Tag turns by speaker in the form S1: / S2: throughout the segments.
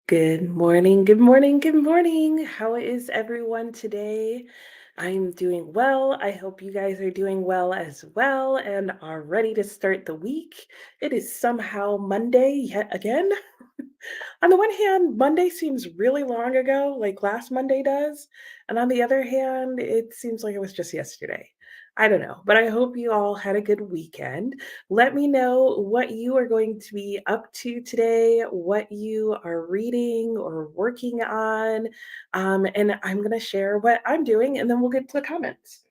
S1: Good morning, good morning, good morning. How is everyone today? I'm doing well. I hope you guys are doing well as well and are ready to start the week. It is somehow Monday yet again. On the one hand, Monday seems really long ago, like last Monday does. And on the other hand, it seems like it was just yesterday. I don't know, but I hope you all had a good weekend. Let me know what you are going to be up to today, what you are reading or working on. And I'm going to share what I'm doing, and then we'll get to the comments.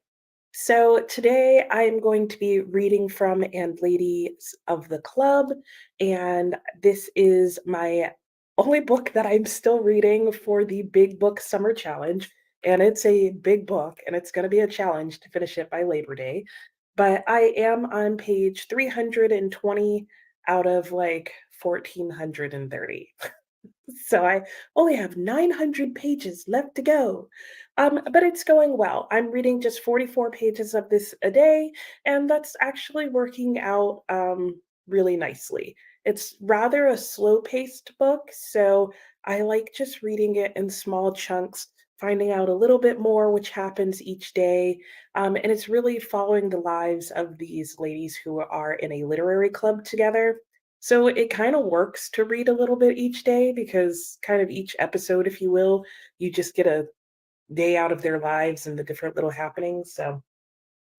S1: So today I'm going to be reading from And Ladies of the Club, and this is my only book that I'm still reading for the Big Book Summer Challenge. And it's a big book, and it's going to be a challenge to finish it by Labor Day. But I am on page 320 out of like 1430. So I only have 900 pages left to go. But it's going well. I'm reading just 44 pages of this a day, and that's actually working out really nicely. It's rather a slow paced book, so I like just reading it in small chunks, finding out a little bit more, which happens each day. And it's really following the lives of these ladies who are in a literary club together. So it kind of works to read a little bit each day because kind of each episode, if you will, you just get a day out of their lives and the different little happenings. So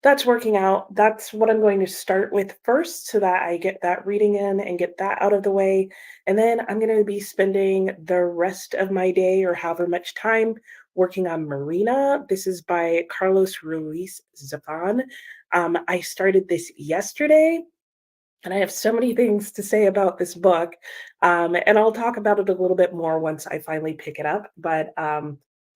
S1: that's working out. That's what I'm going to start with first so that I get that reading in and get that out of the way. And then I'm going to be spending the rest of my day or however much time working on Marina. This is by Carlos Ruiz Zafon. I started this yesterday and I have so many things to say about this book. And I'll talk about it a little bit more once I finally pick it up. But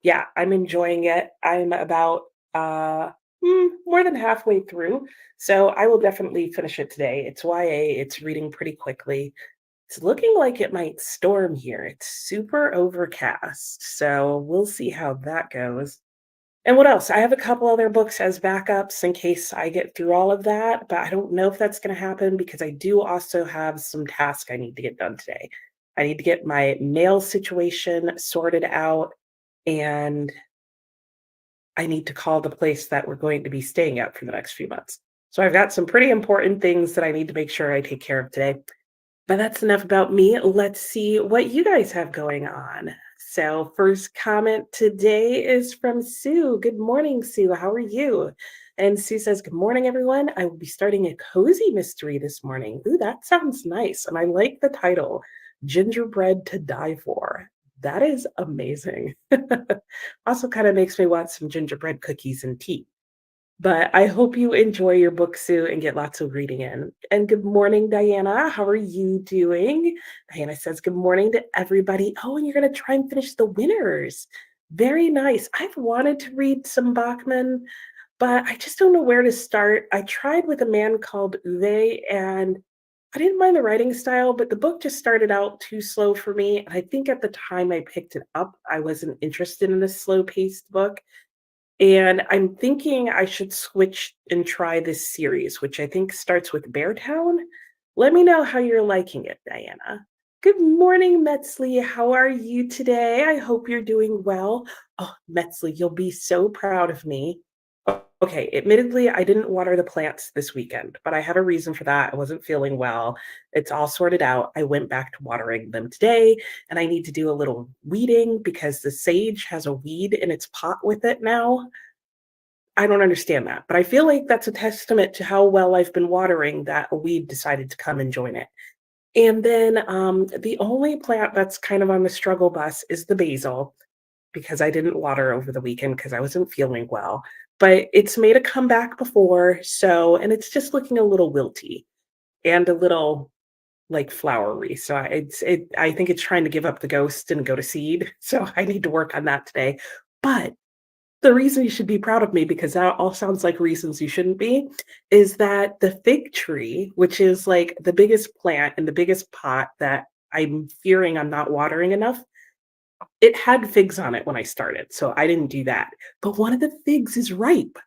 S1: yeah, I'm enjoying it. I'm about more than halfway through. So I will definitely finish it today. It's YA, it's reading pretty quickly. It's looking like it might storm here. It's super overcast. So we'll see how that goes. And what else? I have a couple other books as backups in case I get through all of that, but I don't know if that's going to happen because I do also have some tasks I need to get done today. I need to get my mail situation sorted out, and I need to call the place that we're going to be staying at for the next few months. So I've got some pretty important things that I need to make sure I take care of today. But that's enough about me. Let's see what you guys have going on. So, first comment today is from Sue. Good morning, Sue. How are you? And Sue says, "Good morning, everyone. I will be starting a cozy mystery this morning." Ooh, that sounds nice. And I like the title, Gingerbread to Die For. That is amazing. Also, kind of makes me want some gingerbread cookies and tea. But I hope you enjoy your book, Sue, and get lots of reading in. And good morning, Diana. How are you doing? Diana says, "Good morning to everybody." Oh, and you're going to try and finish the winners. Very nice. I've wanted to read some Bachman, but I just don't know where to start. I tried with a man called Uwe, and I didn't mind the writing style, but the book just started out too slow for me. And I think at the time I picked it up, I wasn't interested in this slow paced book. And I'm thinking I should switch and try this series, which I think starts with Beartown. Let me know how you're liking it, Diana. Good morning, Metzley. How are you today? I hope you're doing well. Oh, Metzley, you'll be so proud of me. Okay, admittedly, I didn't water the plants this weekend, but I have a reason for that. I wasn't feeling well. It's all sorted out. I went back to watering them today, and I need to do a little weeding because the sage has a weed in its pot with it now. I don't understand that, but I feel like that's a testament to how well I've been watering that a weed decided to come and join it. And then the only plant that's kind of on the struggle bus is the basil because I didn't water over the weekend because I wasn't feeling well. But it's made a comeback before, so and it's just looking a little wilty and a little like flowery. So I think it's trying to give up the ghost and go to seed. So I need to work on that today. But the reason you should be proud of me, because that all sounds like reasons you shouldn't be, is that the fig tree, which is like the biggest plant and the biggest pot that I'm fearing I'm not watering enough, it had figs on it when I started. So I didn't do that. But one of the figs is ripe.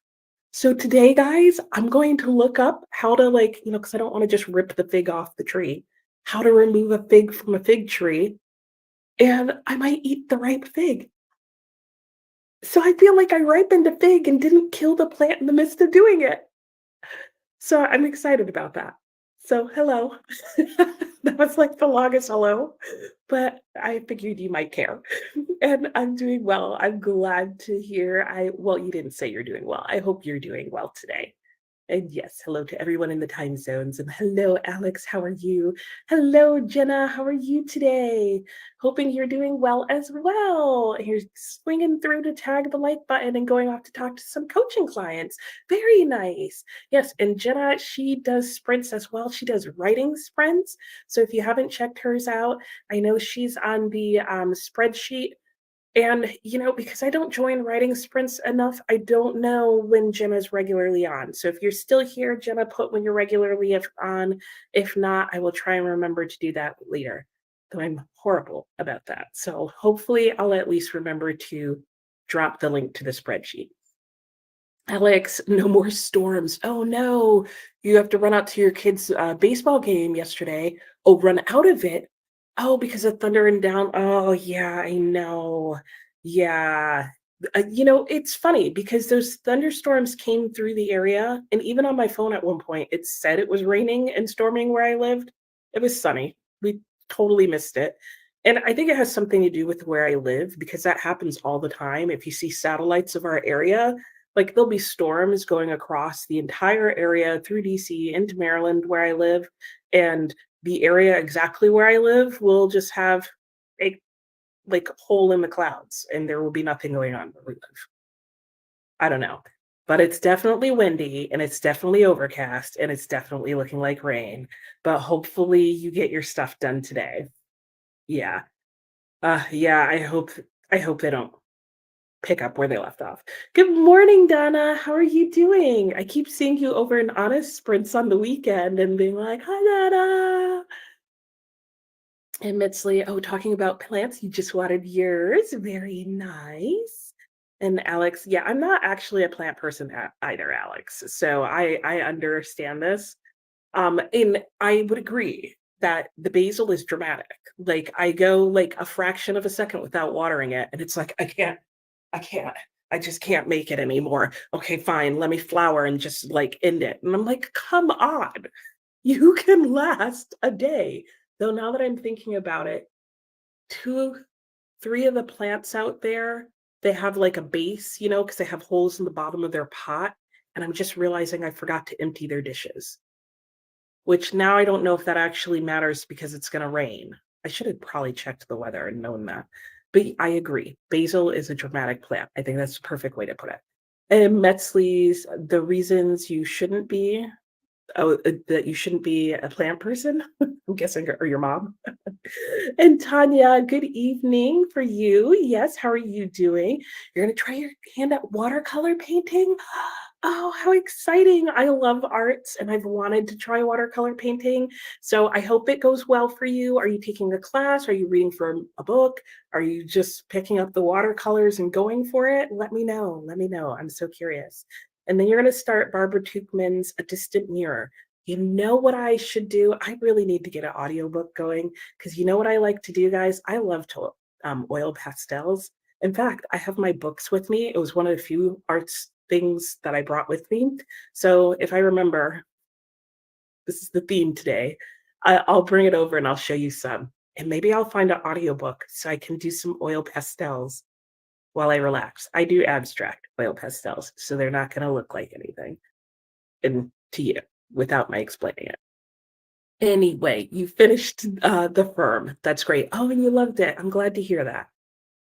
S1: So today, guys, I'm going to look up how to, like, because I don't want to just rip the fig off the tree, how to remove a fig from a fig tree and I might eat the ripe fig. So I feel like I ripened a fig and didn't kill the plant in the midst of doing it. So I'm excited about that. So hello. That was like the longest hello, but I figured you might care. And I'm doing well. I'm glad to hear well, you didn't say you're doing well. I hope you're doing well today. And yes, hello to everyone in the time zones. And hello, Alex, how are you? Hello, Jenna, how are you today? Hoping you're doing well as well. Here's swinging through to tag the like button and going off to talk to some coaching clients. Very nice. Yes, and Jenna, she does sprints as well. She does writing sprints. So if you haven't checked hers out, I know she's on the spreadsheet and, because I don't join writing sprints enough, I don't know when Gemma's regularly on. So if you're still here, Gemma, put when you're regularly on. If not, I will try and remember to do that later. Though I'm horrible about that. So hopefully I'll at least remember to drop the link to the spreadsheet. Alex, no more storms. Oh no, you have to run out to your kid's baseball game yesterday. Oh, run out of it. Oh, because of thunder and down. Oh, yeah, I know. Yeah. It's funny because those thunderstorms came through the area. And even on my phone at one point, it said it was raining and storming where I lived. It was sunny. We totally missed it. And I think it has something to do with where I live because that happens all the time. If you see satellites of our area, like there'll be storms going across the entire area through DC into Maryland where I live. And the area exactly where I live will just have a like hole in the clouds and there will be nothing going on where we live. I don't know. But it's definitely windy and it's definitely overcast and it's definitely looking like rain. But hopefully you get your stuff done today. Yeah. Yeah, I hope they don't pick up where they left off. Good morning, Donna. How are you doing? I keep seeing you over in Honest Sprints on the weekend and being like, hi, Donna. And Mitsley, oh, talking about plants, you just watered yours. Very nice. And Alex, yeah, I'm not actually a plant person either, Alex. So I understand this. And I would agree that the basil is dramatic. Like I go like a fraction of a second without watering it, and it's like I can't. I just can't make it anymore. Okay, fine. Let me flower and just like end it. And I'm like, come on. You can last a day. Though now that I'm thinking about it, two, three of the plants out there, they have like a base, because they have holes in the bottom of their pot. And I'm just realizing I forgot to empty their dishes, which now I don't know if that actually matters because it's going to rain. I should have probably checked the weather and known that. But I agree. Basil is a dramatic plant. I think that's the perfect way to put it. And Metzley's, the reasons you shouldn't be, that you shouldn't be a plant person, I'm guessing, or your mom. And Tanya, good evening for you. Yes, how are you doing? You're going to try your hand at watercolor painting? Oh, how exciting. I love arts and I've wanted to try watercolor painting. So I hope it goes well for you. Are you taking a class? Are you reading from a book? Are you just picking up the watercolors and going for it? Let me know. Let me know. I'm so curious. And then you're going to start Barbara Tuchman's A Distant Mirror. You know what I should do? I really need to get an audiobook going because you know what I like to do, guys? I love to oil pastels. In fact, I have my books with me. It was one of the few arts things that I brought with me. So if I remember, this is the theme today, I'll bring it over and I'll show you some. And maybe I'll find an audiobook so I can do some oil pastels while I relax. I do abstract oil pastels, so they're not going to look like anything and to you without my explaining it. Anyway, you finished the firm. That's great. Oh, and you loved it. I'm glad to hear that.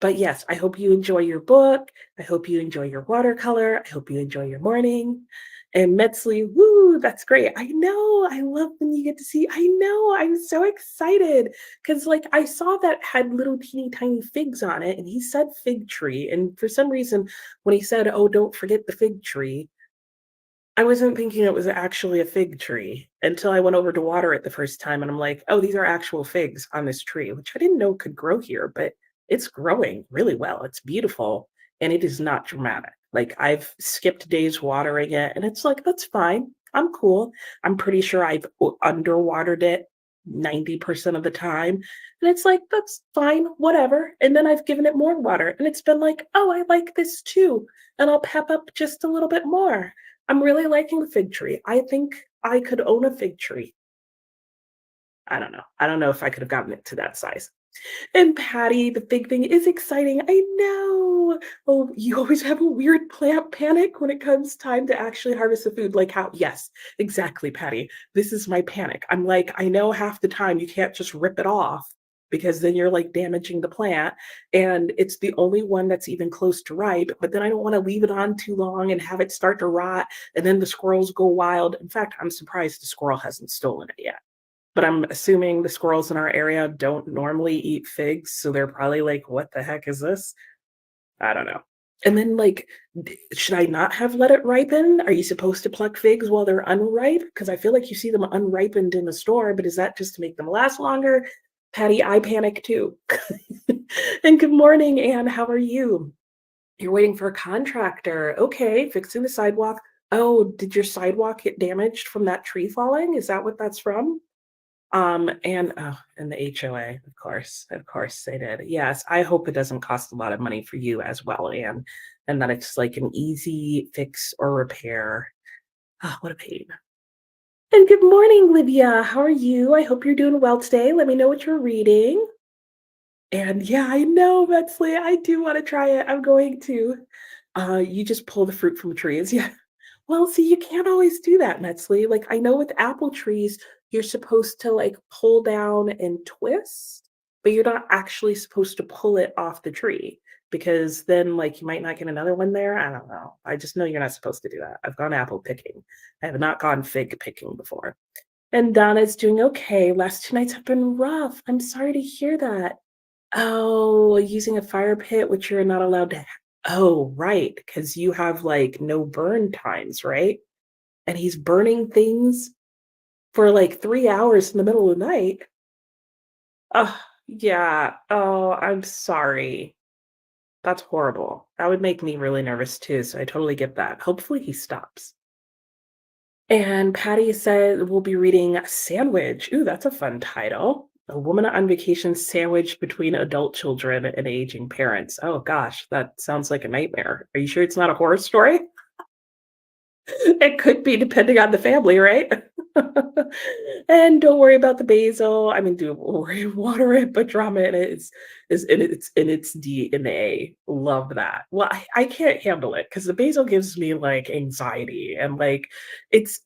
S1: But yes, I hope you enjoy your book. I hope you enjoy your watercolor. I hope you enjoy your morning. And Metzley, woo, that's great. I know. I love when you get to see. I know. I'm so excited because, like, I saw that had little teeny tiny figs on it, and he said fig tree. And for some reason, when he said, "Oh, don't forget the fig tree," I wasn't thinking it was actually a fig tree until I went over to water it the first time, and I'm like, "Oh, these are actual figs on this tree," which I didn't know could grow here, but it's growing really well. It's beautiful, and it is not dramatic. Like, I've skipped days watering it, and it's like, "That's fine. I'm cool." I'm pretty sure I've underwatered it 90% of the time. And it's like, that's fine, whatever. And then I've given it more water and it's been like, oh, I like this too. And I'll pep up just a little bit more. I'm really liking the fig tree. I think I could own a fig tree. I don't know. I don't know if I could have gotten it to that size. And Patty, the big thing is exciting. I know. Oh, you always have a weird plant panic when it comes time to actually harvest the food. Like how, yes, exactly, Patty. This is my panic. I'm like, I know half the time you can't just rip it off because then you're like damaging the plant. And it's the only one that's even close to ripe. But then I don't want to leave it on too long and have it start to rot. And then the squirrels go wild. In fact, I'm surprised the squirrel hasn't stolen it yet. But I'm assuming the squirrels in our area don't normally eat figs, so they're probably like, "What the heck is this?" I don't know. And then, like, should I not have let it ripen? Are you supposed to pluck figs while they're unripe? Because I feel like you see them unripened in the store, but is that just to make them last longer? Patty, I panic too. And good morning, Anne. How are you? You're waiting for a contractor. Okay, fixing the sidewalk. Oh, did your sidewalk get damaged from that tree falling? Is that what that's from? And the HOA, of course they did. Yes, I hope it doesn't cost a lot of money for you as well, and that it's like an easy fix or repair. Ah, what a pain. And good morning, Livia. How are you? I hope you're doing well today. Let me know what you're reading. And yeah, I know, Bexley. I do want to try it. I'm going to. You just pull the fruit from trees. Yeah. Well, see, you can't always do that, Metzley. Like, I know with apple trees, you're supposed to like pull down and twist, but you're not actually supposed to pull it off the tree because then, like, you might not get another one there. I don't know. I just know you're not supposed to do that. I've gone apple picking. I have not gone fig picking before. And Donna's doing okay. Last 2 nights have been rough. I'm sorry to hear that. Oh, using a fire pit, which you're not allowed to oh, right, because you have, like, no burn times, right? And he's burning things for, like, 3 hours in the middle of the night. Oh, yeah. Oh, I'm sorry. That's horrible. That would make me really nervous too, so I totally get that. Hopefully, he stops. And Patty said we'll be reading Sandwich. Ooh, that's a fun title. A woman on vacation sandwiched between adult children and aging parents. Oh gosh, that sounds like a nightmare. Are you sure it's not a horror story? It could be depending on the family, right? And don't worry about the basil. I mean, do worry, water it, but drama in it is in its DNA. Love that. Well, I can't handle it because the basil gives me like anxiety and like it's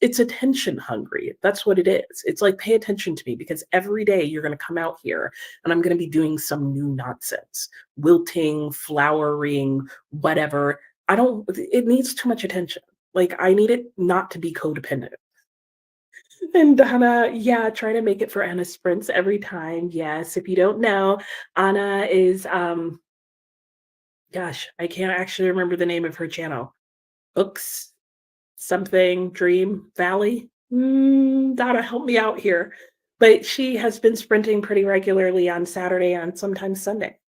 S1: attention hungry. That's what it is. It's like pay attention to me because every day you're gonna come out here and I'm gonna be doing some new nonsense, wilting, flowering, whatever. I don't it needs too much attention. Like, I need it not to be codependent. And Anna, yeah, trying to make it for Anna sprints every time. Yes, if you don't know, Anna is, gosh, I can't actually remember the name of her channel. Books, something, Dream Valley. Donna, help me out here. But she has been sprinting pretty regularly on Saturday and sometimes Sunday.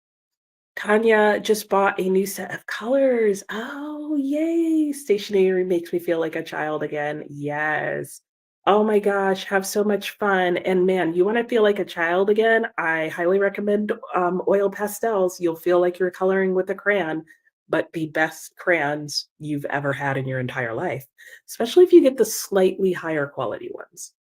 S1: Tanya just bought a new set of colors. Oh, yay. Stationery makes me feel like a child again. Yes. Oh my gosh, have so much fun. And man, you want to feel like a child again? I highly recommend oil pastels. You'll feel like you're coloring with a crayon, but the best crayons you've ever had in your entire life, especially if you get the slightly higher quality ones.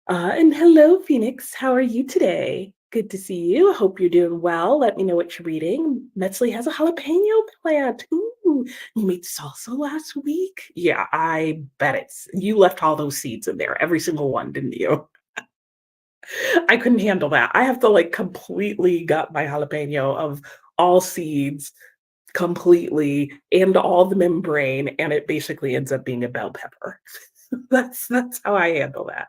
S1: And hello, Phoenix. How are you today? Good to see you. Hope you're doing well. Let me know what you're reading. Metzley has a jalapeno plant. Ooh, you made salsa last week? Yeah, I bet it's you left all those seeds in there, every single one, didn't you? I couldn't handle that. I have to like completely gut my jalapeno of all seeds completely and all the membrane, and it basically ends up being a bell pepper. That's how I handle that.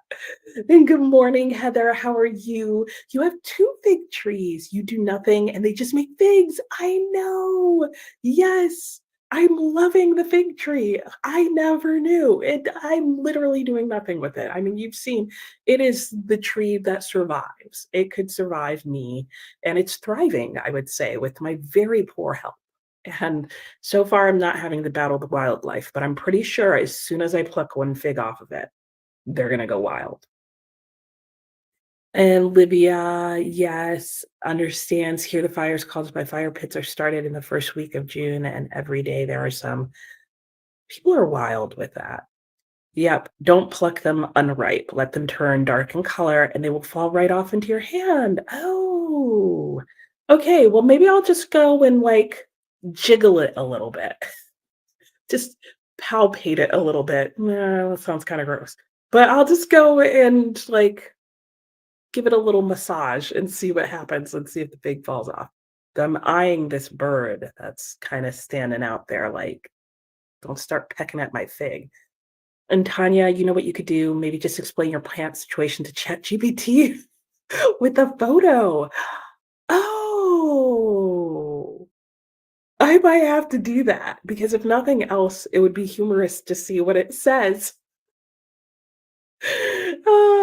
S1: And good morning, Heather. How are you? You have two fig trees. You do nothing and they just make figs. I know. Yes. I'm loving the fig tree. I never knew. I'm literally doing nothing with it. I mean, you've seen it is the tree that survives. It could survive me, and it's thriving, I would say, with my very poor health. And so far, I'm not having to battle the wildlife, but I'm pretty sure as soon as I pluck one fig off of it, they're gonna go wild. And Libya, yes, understands here the fires caused by fire pits are started in the first week of June, and every day there are some. People are wild with that. Yep, don't pluck them unripe. Let them turn dark in color and they will fall right off into your hand. Oh, okay. Well, maybe I'll just go and like jiggle it a little bit. Just palpate it a little bit. No, that sounds kind of gross. But I'll just go and like give it a little massage and see what happens and see if the fig falls off. I'm eyeing this bird that's kind of standing out there like, don't start pecking at my fig. And Tanya, you know what you could do? Maybe just explain your plant situation to ChatGPT with a photo. Oh, I might have to do that because if nothing else, it would be humorous to see what it says.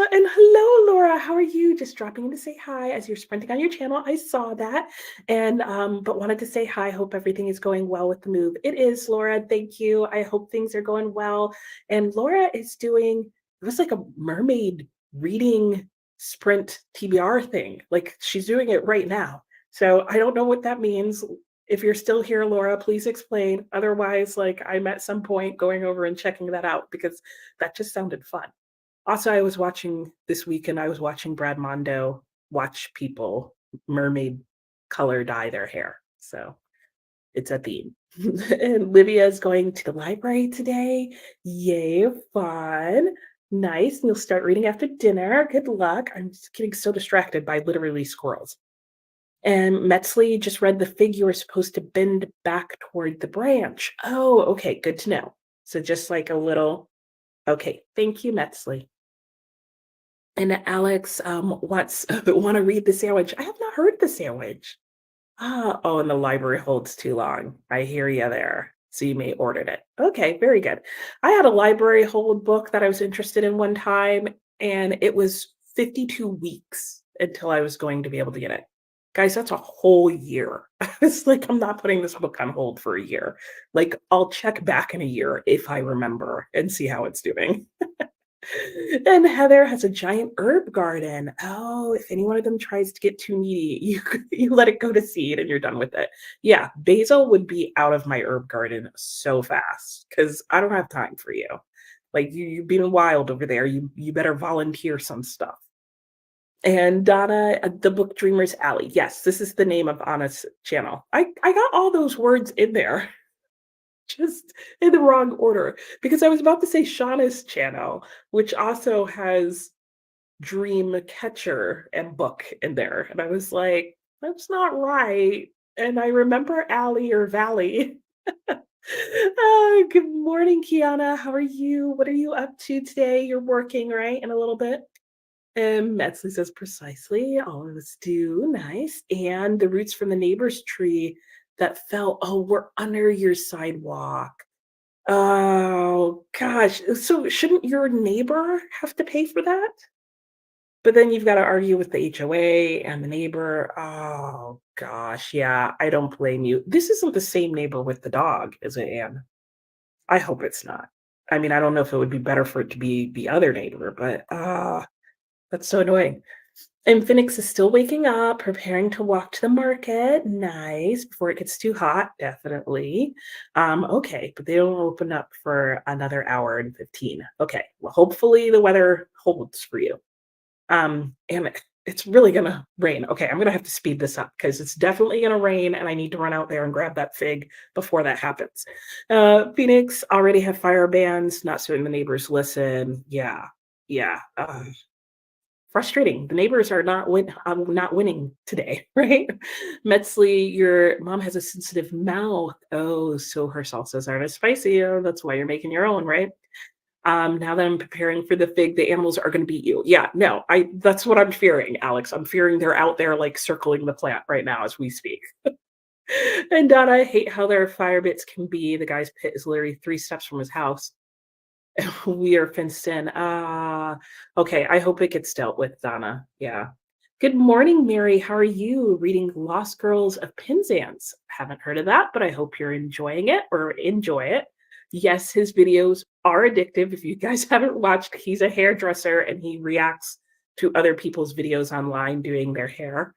S1: And hello, Laura. How are you? Just dropping in to say hi as you're sprinting on your channel. I saw that, and but wanted to say hi. Hope everything is going well with the move. It is, Laura. Thank you. I hope things are going well. And Laura is doing. It was like a mermaid reading sprint TBR thing. Like she's doing it right now. So I don't know what that means. If you're still here, Laura, please explain. Otherwise, like I'm at some point going over and checking that out because that just sounded fun. Also, I was watching this weekend, I was watching Brad Mondo watch people mermaid color dye their hair. So it's a theme. And Livia is going to the library today. Yay, fun. Nice. And you'll start reading after dinner. Good luck. I'm just getting so distracted by literally squirrels. And Metzley just read the fig you were supposed to bend back toward the branch. Oh, okay. Good to know. So just like a little, okay. Thank you, Metzley. And Alex, wants wanna read the sandwich. I have not heard the sandwich. Ah, oh, and the library holds too long. I hear you there. So you may ordered it. Okay, very good. I had a library hold book that I was interested in one time, and it was 52 weeks until I was going to be able to get it. Guys, that's a whole year. It's like I'm not putting this book on hold for a year. Like I'll check back in a year if I remember and see how it's doing. And Heather has a giant herb garden. Oh, if any one of them tries to get too needy, you let it go to seed and you're done with it. Yeah, basil would be out of my herb garden so fast because I don't have time for you. Like you're being wild over there. You better volunteer some stuff. And Donna, the Book Dreamers Alley. Yes, this is the name of Anna's channel. I got all those words in there just in the wrong order because I was about to say Shauna's channel, which also has dream catcher and book in there. And I was like, that's not right. And I remember Allie or Valley. Good morning, Kiana. How are you? What are you up to today? You're working, right? In a little bit. And Metzley says precisely. All of us do. Nice. And the roots from the neighbor's tree that fell, oh, were under your sidewalk. Oh gosh. So shouldn't your neighbor have to pay for that? But then you've gotta argue with the HOA and the neighbor. Oh gosh, yeah, I don't blame you. This isn't the same neighbor with the dog, is it, Anne? I hope it's not. I mean, I don't know if it would be better for it to be the other neighbor, but, that's so annoying. And Phoenix is still waking up, preparing to walk to the market. Nice, before it gets too hot, definitely. Okay, but they don't open up for another hour and 15. Okay, well, hopefully the weather holds for you. And it's really gonna rain. Okay, I'm gonna have to speed this up because it's definitely gonna rain and I need to run out there and grab that fig before that happens. Phoenix already have fire bans, not certain the neighbors listen. Yeah, yeah. Frustrating. The neighbors are not winning today, right? Metzley, your mom has a sensitive mouth. Oh, so her salsas aren't as spicy. Oh, that's why you're making your own, right? Now that I'm preparing for the fig, the animals are going to beat you. Yeah, no, I that's what I'm fearing, Alex. I'm fearing they're out there like circling the plant right now as we speak. And Donna, I hate how their fire bits can be. The guy's pit is literally 3 steps from his house. We are fenced in. Ah, okay. I hope it gets dealt with, Donna. Yeah. Good morning, Mary. How are you? Reading Lost Girls of Penzance. Haven't heard of that, but I hope you're enjoying it or enjoy it. Yes, his videos are addictive. If you guys haven't watched, he's a hairdresser and he reacts to other people's videos online doing their hair.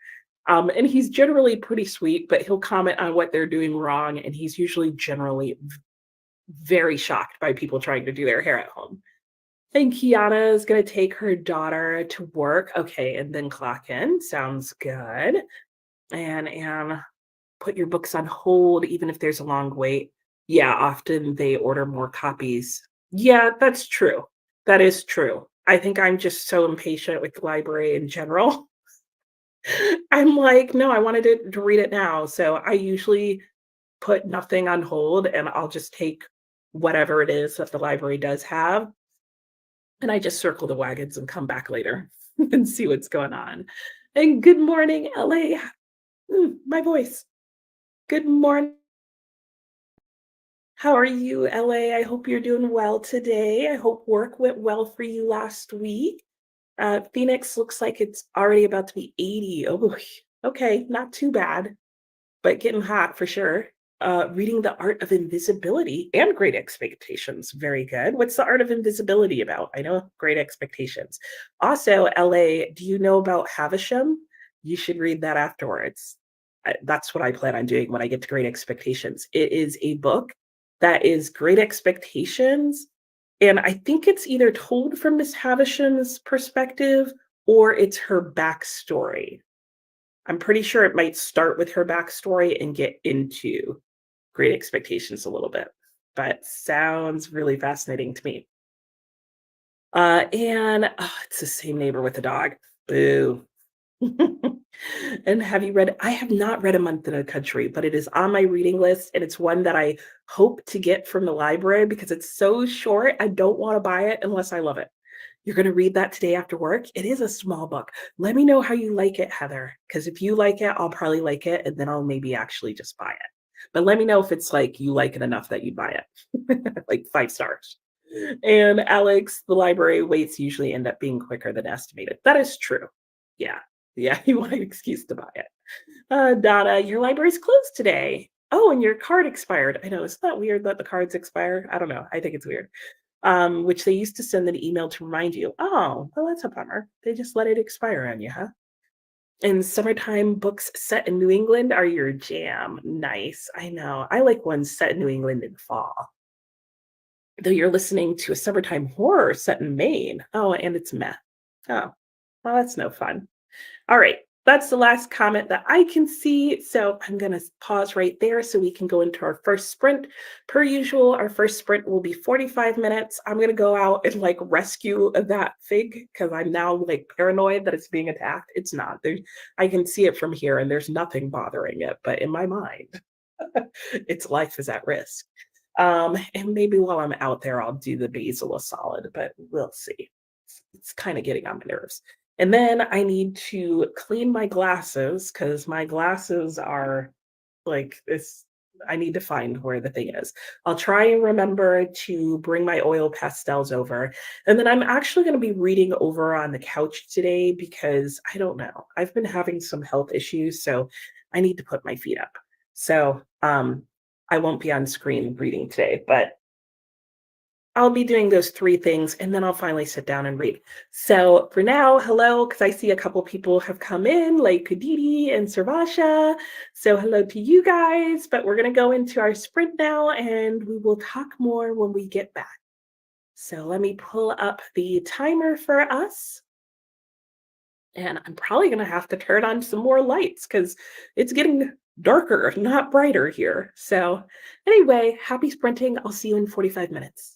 S1: And he's generally pretty sweet, but he'll comment on what they're doing wrong, and he's usually generally very shocked by people trying to do their hair at home. And Kiana is gonna take her daughter to work. Okay, and then clock in. Sounds good. And Anne, put your books on hold even if there's a long wait. Yeah, often they order more copies. Yeah, that's true. That is true. I think I'm just so impatient with the library in general. I'm like, no, I wanted to read it now. So I usually put nothing on hold and I'll just take whatever it is that the library does have. And I just circle the wagons and come back later and see what's going on. And good morning, LA. My voice. Good morning. How are you, LA? I hope you're doing well today. I hope work went well for you last week. Phoenix looks like it's already about to be 80. Oh, okay, not too bad, but getting hot for sure. Reading The Art of Invisibility and Great Expectations. Very good. What's The Art of Invisibility about? I know Great Expectations. Also, LA, do you know about Havisham? You should read that afterwards. That's what I plan on doing when I get to Great Expectations. It is a book that is Great Expectations. And I think it's either told from Miss Havisham's perspective or it's her backstory. I'm pretty sure it might start with her backstory and get into Great Expectations a little bit, but sounds really fascinating to me. And it's the same neighbor with the dog. Boo. And have you read I have not read A Month in a Country, but it is on my reading list, and it's one that I hope to get from the library because it's so short. I don't want to buy it unless I love it. You're going to read that today after work? It is a small book. Let me know how you like it, Heather, because if you like it, I'll probably like it, and then I'll maybe actually just buy it. But let me know if it's like you like it enough that you buy it, like 5 stars. And Alex, the library waits usually end up being quicker than estimated. That is true. Yeah. Yeah, you want an excuse to buy it. Donna, your library's closed today. Oh, and your card expired. I know, isn't that weird that the cards expire? I don't know. I think it's weird. Which they used to send an email to remind you. Oh, well, that's a bummer. They just let it expire on you, huh? And summertime books set in New England are your jam. Nice. I know. I like ones set in New England in fall. Though you're listening to a summertime horror set in Maine. Oh, and it's meh. Oh, well, that's no fun. All right. That's the last comment that I can see. So I'm going to pause right there so we can go into our first sprint. Per usual, our first sprint will be 45 minutes. I'm going to go out and like rescue that fig because I'm now like paranoid that it's being attacked. It's not. I can see it from here and there's nothing bothering it. But in my mind, its life is at risk. And maybe while I'm out there, I'll do the basil a solid, but we'll see. It's kind of getting on my nerves. And then I need to clean my glasses because my glasses are like this. I need to find where the thing is. I'll try and remember to bring my oil pastels over. And then I'm actually going to be reading over on the couch today because I don't know. I've been having some health issues, so I need to put my feet up. So I won't be on screen reading today, but I'll be doing those 3 things, and then I'll finally sit down and read. So for now, hello, because I see a couple people have come in, like Kaditi and Sarvasha. So hello to you guys, but we're going to go into our sprint now, and we will talk more when we get back. So let me pull up the timer for us. And I'm probably going to have to turn on some more lights because it's getting darker, not brighter here. So anyway, happy sprinting. I'll see you in 45 minutes.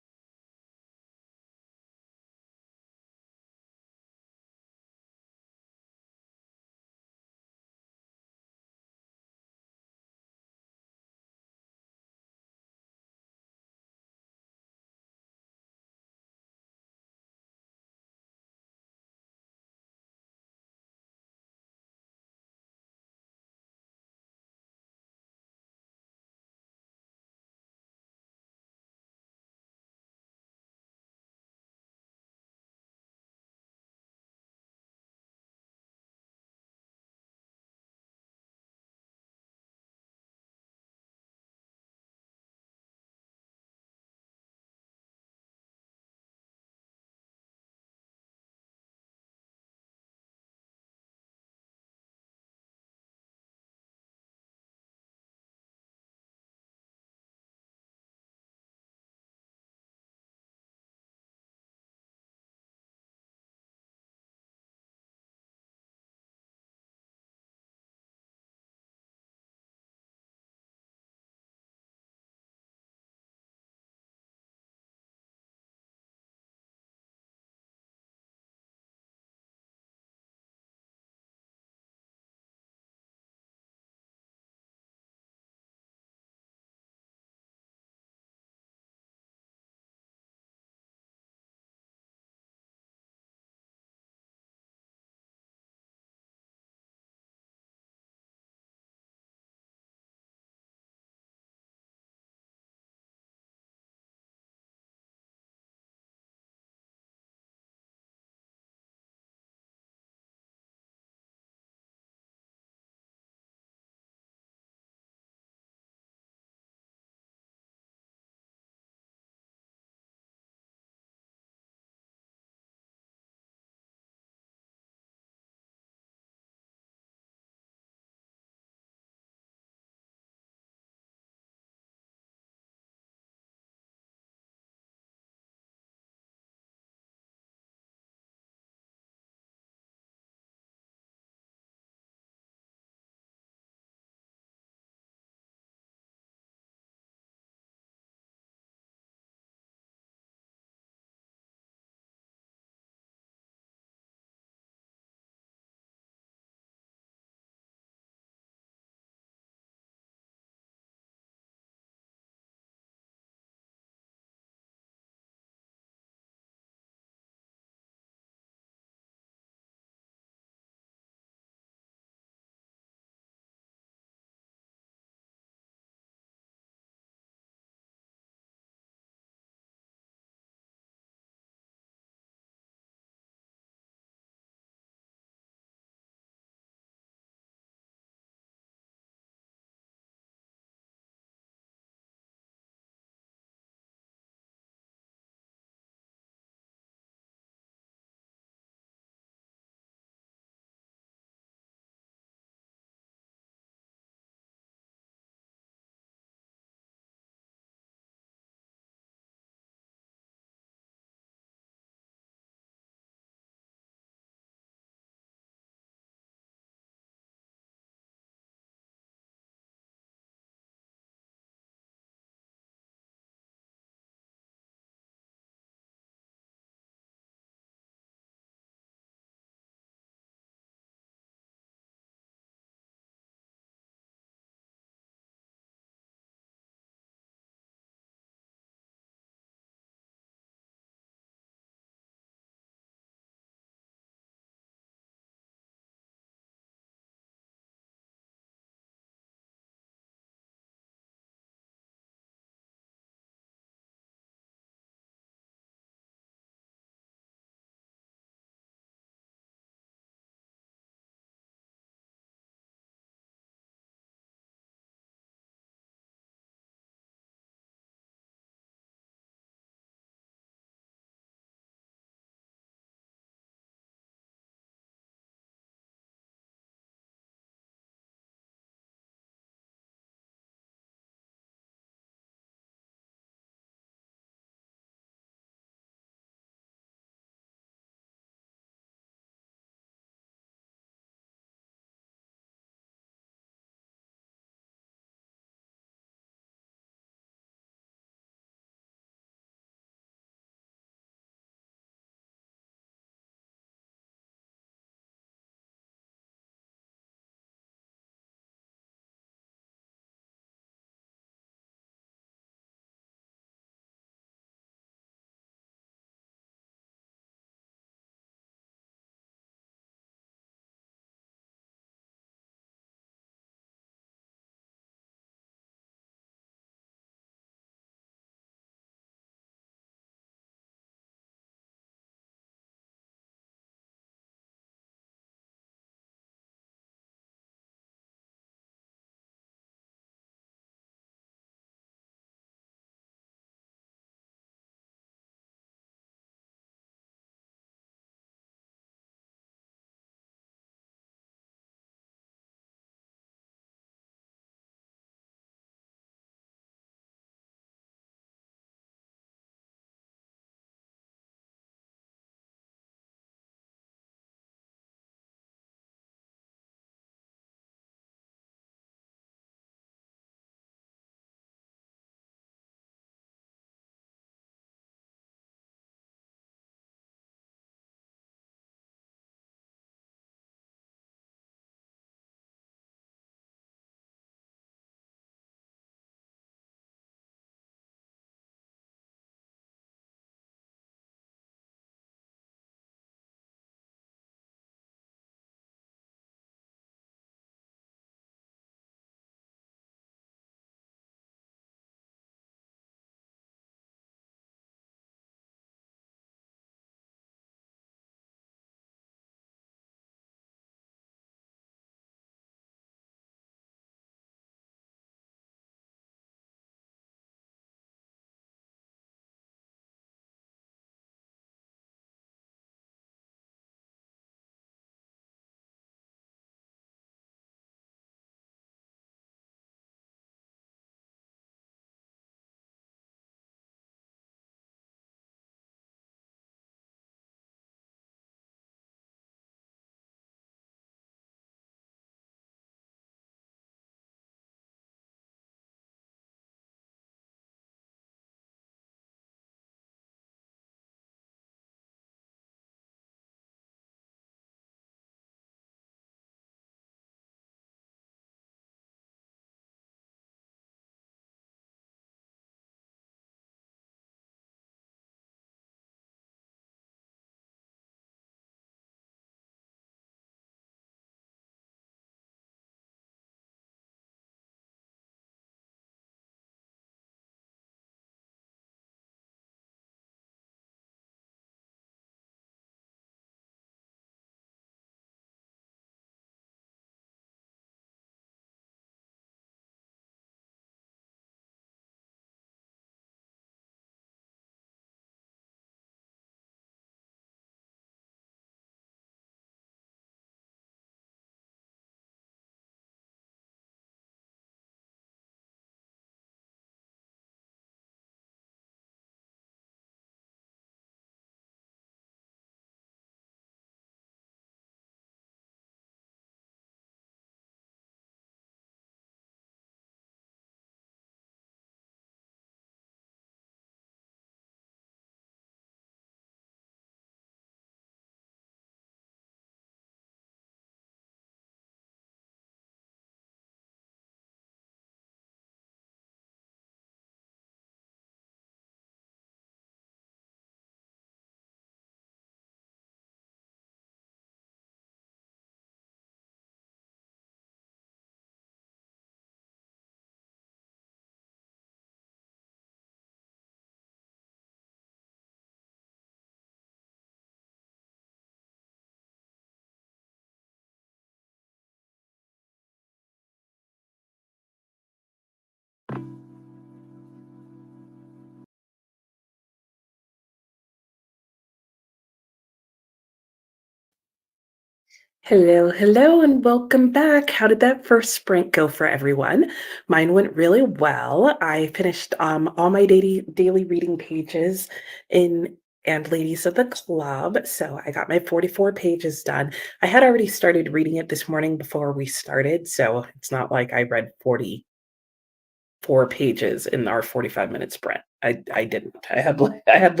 S1: Hello, hello, and welcome back. How did that first sprint go for everyone? Mine went really well. I finished all my daily reading pages in and ladies of the club. So I got my 44 pages done. I had already started reading it this morning before we started, so it's not like I read 4 pages in our 45-minute sprint. I didn't. I had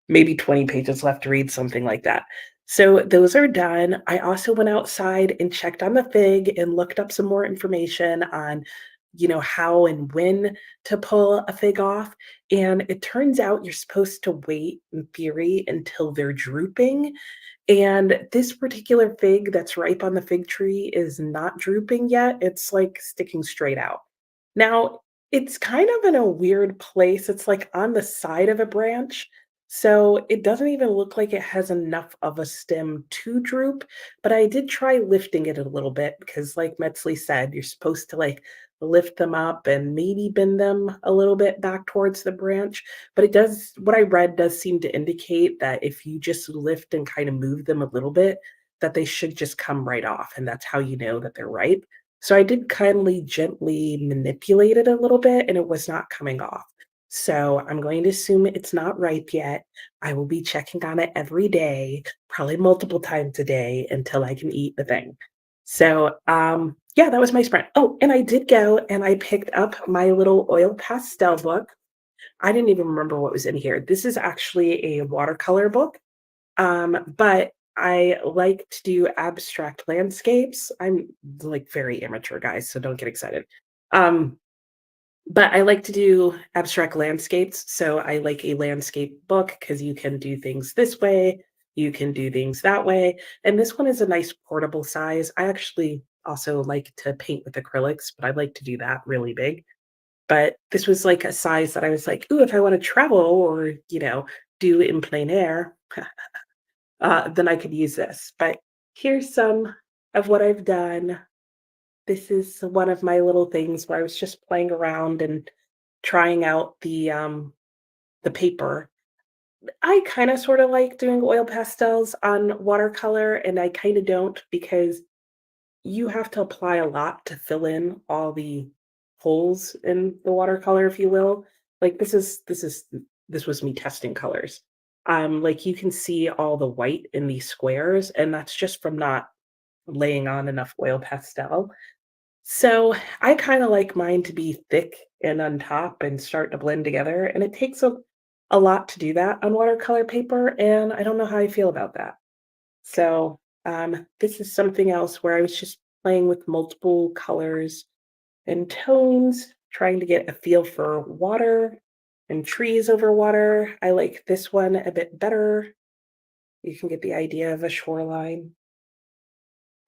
S1: maybe 20 pages left to read, something like that. So those are done. I also went outside and checked on the fig and looked up some more information on, how and when to pull a fig off. And it turns out you're supposed to wait in theory until they're drooping, and this particular fig that's ripe on the fig tree is not drooping yet. It's like sticking straight out. Now, it's kind of in a weird place. It's like on the side of a branch. So it doesn't even look like it has enough of a stem to droop. But I did try lifting it a little bit because, like Metzley said, you're supposed to like lift them up and maybe bend them a little bit back towards the branch. But what I read does seem to indicate that if you just lift and kind of move them a little bit, that they should just come right off. And that's how you know that they're ripe. So I did kindly gently manipulate it a little bit and it was not coming off. So I'm going to assume it's not ripe yet. I will be checking on it every day, probably multiple times a day until I can eat the thing. So yeah, that was my sprint. Oh, and I did go and I picked up my little oil pastel book. I didn't even remember what was in here. This is actually a watercolor book, but I like to do abstract landscapes. I'm like very amateur, guys, so don't get excited. Um, but I like to do abstract landscapes. So I like a landscape book because you can do things this way, you can do things that way. And this one is a nice portable size. I actually also like to paint with acrylics, but I like to do that really big. But this was like a size that I was like, ooh, if I want to travel or, do in plein air, then I could use this. But here's some of what I've done. This is one of my little things where I was just playing around and trying out the paper. I kind of sort of like doing oil pastels on watercolor, and I kind of don't because you have to apply a lot to fill in all the holes in the watercolor, if you will. Like this was me testing colors. Like you can see all the white in these squares, and that's just from not laying on enough oil pastel. So I kind of like mine to be thick and on top and start to blend together. And it takes a lot to do that on watercolor paper. And I don't know how I feel about that. So this is something else where I was just playing with multiple colors and tones, trying to get a feel for water and trees over water. I like this one a bit better. You can get the idea of a shoreline.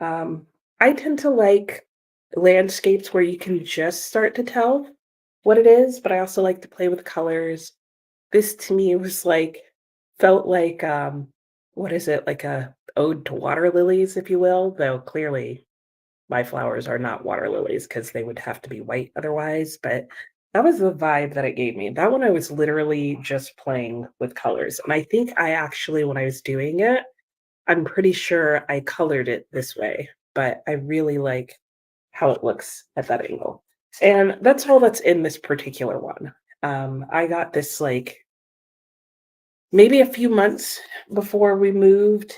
S1: Um, I tend to like landscapes where you can just start to tell what it is, but I also like to play with colors. This to me was like felt like what is it? Like a ode to water lilies, if you will, though clearly my flowers are not water lilies because they would have to be white otherwise, but that was the vibe that it gave me. That one I was literally just playing with colors. And I think I actually when I was doing it, I'm pretty sure I colored it this way, but I really like how it looks at that angle. And that's all that's in this particular one. I got this like maybe a few months before we moved,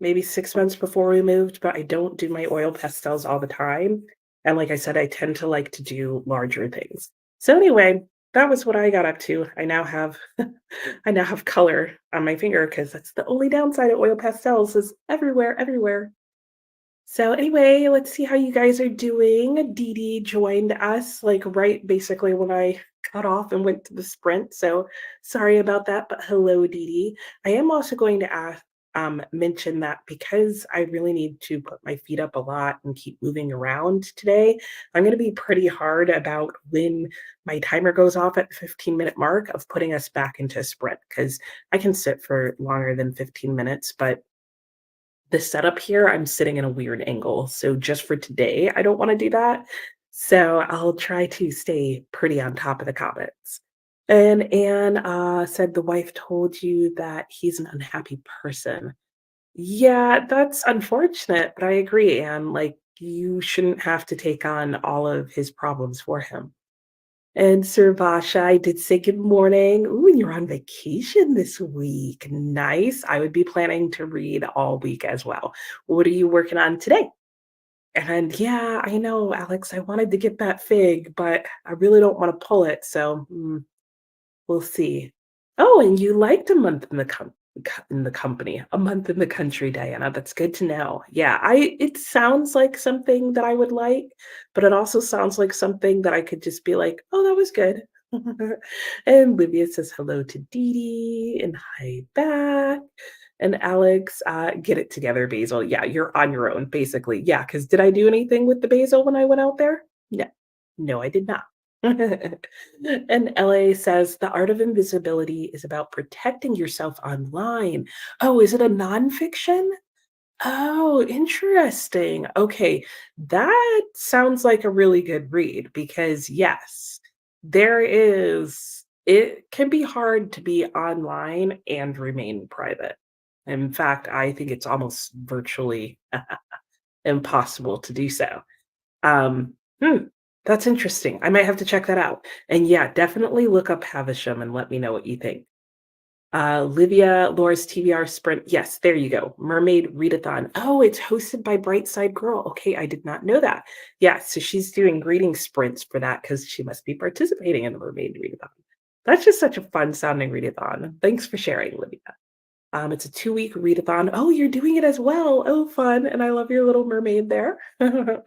S1: maybe 6 months before we moved, but I don't do my oil pastels all the time. And like I said, I tend to like to do larger things. So anyway, that was what I got up to. I now have I now have color on my finger because that's the only downside of oil pastels is everywhere, everywhere. So anyway, let's see how you guys are doing. Dee Dee joined us like right basically when I got off and went to the sprint. So sorry about that, but hello, Dee Dee. I am also going to mention that because I really need to put my feet up a lot and keep moving around today, I'm going to be pretty hard about when my timer goes off at the 15-minute mark of putting us back into a sprint because I can sit for longer than 15 minutes, but the setup here, I'm sitting in a weird angle. So just for today, I don't want to do that. So I'll try to stay pretty on top of the comments. And Anne said the wife told you that he's an unhappy person. Yeah, that's unfortunate, but I agree, and, like, you shouldn't have to take on all of his problems for him. And Survasha, I did say good morning. Ooh, and you're on vacation this week. Nice. I would be planning to read all week as well. What are you working on today? And yeah, I know, Alex, I wanted to get that fig, but I really don't want to pull it. So we'll see. Oh, and you liked a month in the in the company, a month in the country, Diana. That's good to know. Yeah, I it sounds like something that I would like, but it also sounds like something that I could just be like, "Oh, that was good." And Livia says hello to Dee Dee and hi back. And Alex, get it together, Basil. Yeah, you're on your own, basically. Yeah, because did I do anything with the basil when I went out there? No. No, I did not. And LA says the art of invisibility is about protecting yourself online. Oh, is it a nonfiction? Oh, interesting. Okay, that sounds like a really good read because, yes, it can be hard to be online and remain private. In fact, I think it's almost virtually impossible to do so. Um, hmm, that's interesting. I might have to check that out. And yeah, definitely look up Havisham and let me know what you think. Livia, Laura's TBR Sprint. Yes, there you go. Mermaid Readathon. Oh, it's hosted by Brightside Girl. Okay, I did not know that. Yeah, so she's doing greeting sprints for that because she must be participating in the Mermaid Readathon. That's just such a fun sounding readathon. Thanks for sharing, Livia. It's a 2-week readathon. Oh, you're doing it as well. Oh, fun. And I love your little mermaid there. Hello,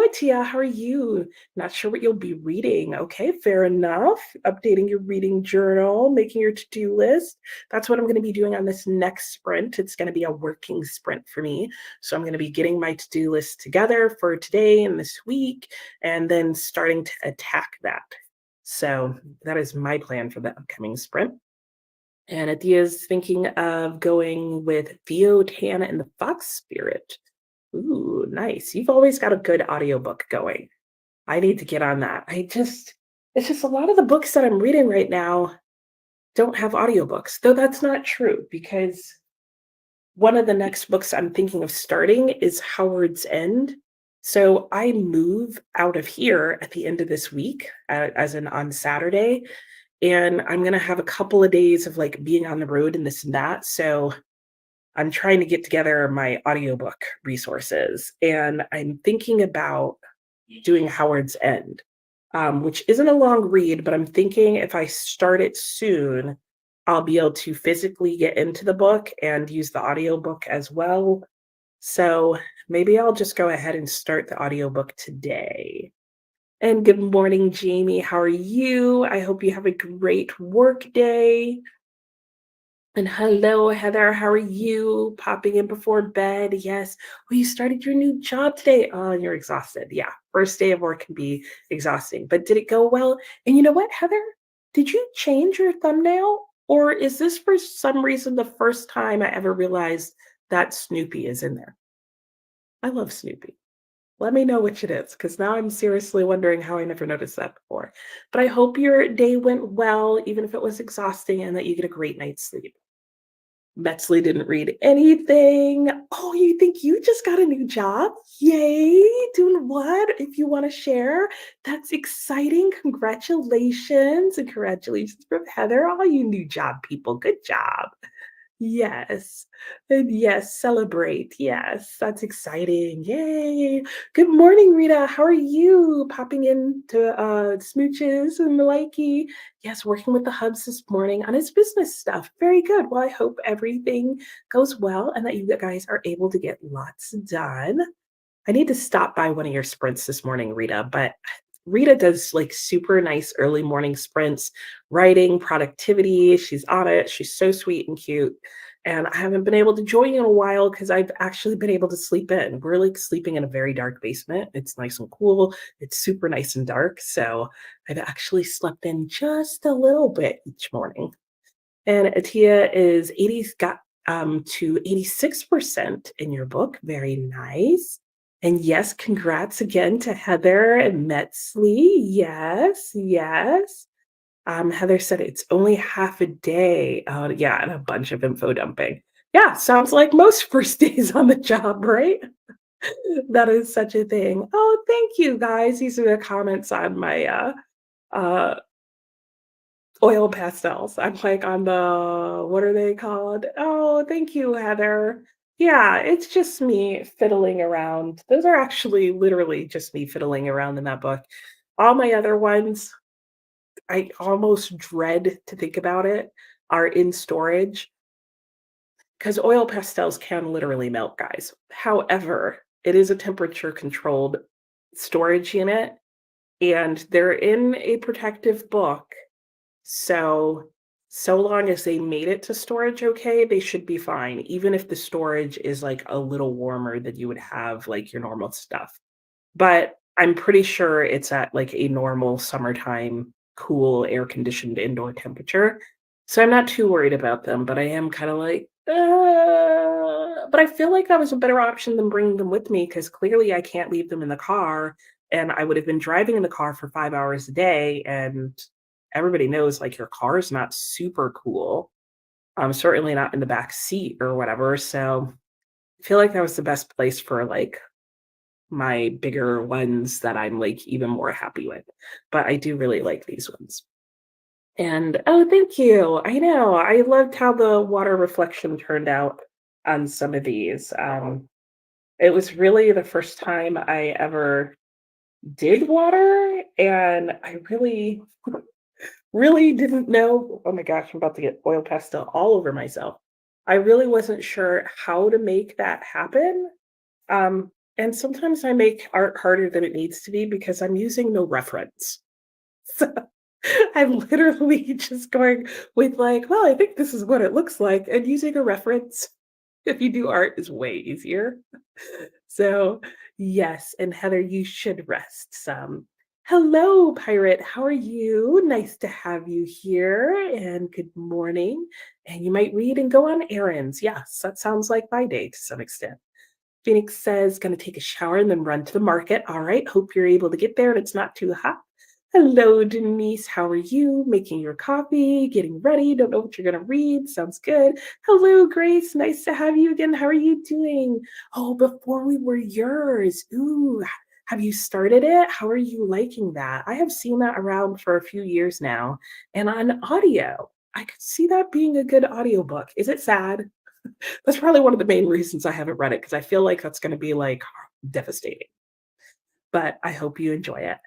S1: Atia. How are you? Not sure what you'll be reading. Okay, fair enough. Updating your reading journal, making your to-do list. That's what I'm going to be doing on this next sprint. It's going to be a working sprint for me. So I'm going to be getting my to-do list together for today and this week, and then starting to attack that. So that is my plan for the upcoming sprint. And Adia's thinking of going with Theo, Tana, and the Fox Spirit. Ooh, nice. You've always got a good audiobook going. I need to get on that. It's just a lot of the books that I'm reading right now don't have audiobooks, though that's not true because one of the next books I'm thinking of starting is Howard's End. So I move out of here at the end of this week, as in on Saturday, and I'm gonna have a couple of days of like being on the road and this and that. So I'm trying to get together my audiobook resources, and I'm thinking about doing Howard's End, which isn't a long read, but I'm thinking if I start it soon, I'll be able to physically get into the book and use the audiobook as well. So maybe I'll just go ahead and start the audiobook today. And good morning, Jamie. How are you? I hope you have a great work day. And hello, Heather. How are you? Popping in before bed. Yes. Oh, you started your new job today. Oh, and you're exhausted. Yeah. First day of work can be exhausting, but did it go well? And you know what, Heather? Did you change your thumbnail? Or is this for some reason the first time I ever realized that Snoopy is in there? I love Snoopy. Let me know which it is, because now I'm seriously wondering how I never noticed that before. But I hope your day went well, even if it was exhausting, and that you get a great night's sleep. Metzley didn't read anything. Oh, you think you just got a new job? Yay! Doing what? If you want to share, that's exciting. Congratulations. And congratulations from Heather, all you new job people. Good job. Yes. And yes, celebrate. Yes, that's exciting. Yay. Good morning, Rita. How are you? Popping in to Smooches and Maliki. Yes, working with the hubs this morning on his business stuff. Very good. Well, I hope everything goes well and that you guys are able to get lots done. I need to stop by one of your sprints this morning, Rita, but Rita does like super nice early morning sprints, writing, productivity. She's on it. She's so sweet and cute. And I haven't been able to join in a while because I've actually been able to sleep in. We're like sleeping in a very dark basement. It's nice and cool. It's super nice and dark. So I've actually slept in just a little bit each morning. And Atia is 80's got to 86% in your book. Very nice. And yes, congrats again to Heather and Metzley. Yes, yes. Heather said it's only half a day. Yeah, and a bunch of info dumping. Yeah, sounds like most first days on the job, right? That is such a thing. Oh, thank you guys. These are the comments on my uh oil pastels. I'm like on the what are they called? Oh, thank you, Heather. Yeah, it's just me fiddling around. Those are actually literally just me fiddling around in that book. All my other ones, I almost dread to think about it, are in storage because oil pastels can literally melt, guys. However, it is a temperature controlled storage unit and they're in a protective book. So, so long as they made it to storage okay, they should be fine, even if the storage is like a little warmer than you would have like your normal stuff. But I'm pretty sure it's at like a normal summertime, cool, air conditioned indoor temperature. So I'm not too worried about them, but I am kind of like, but I feel like that was a better option than bringing them with me because clearly I can't leave them in the car. And I would have been driving in the car for 5 hours a day. And everybody knows like your car is not super cool. Certainly not in the back seat or whatever. So I feel like that was the best place for like my bigger ones that I'm, like, even more happy with, but I do really like these ones. And oh, thank you. I know, I loved how the water reflection turned out on some of these. It was really the first time I ever did water, and I really, really didn't know oh my gosh, I'm about to get oil pastel all over myself. I really wasn't sure how to make that happen. And sometimes I make art harder than it needs to be because I'm using no reference. So I'm literally just going with like, well, I think this is what it looks like, and using a reference if you do art is way easier. So, yes, and Heather, you should rest some. Hello, Pirate. How are you? Nice to have you here, and good morning. And you might read and go on errands. Yes, that sounds like my day to some extent. Phoenix says, "Gonna take a shower and then run to the market." All right, hope you're able to get there and it's not too hot. Hello, Denise. How are you? Making your coffee, getting ready. Don't know what you're gonna read. Sounds good. Hello, Grace. Nice to have you again. How are you doing? Oh, before we were yours. Ooh, have you started it? How are you liking that? I have seen that around for a few years now. And on audio, I could see that being a good audiobook. Is it sad? That's probably one of the main reasons I haven't read it because I feel like that's gonna be, like, devastating, but I hope you enjoy it.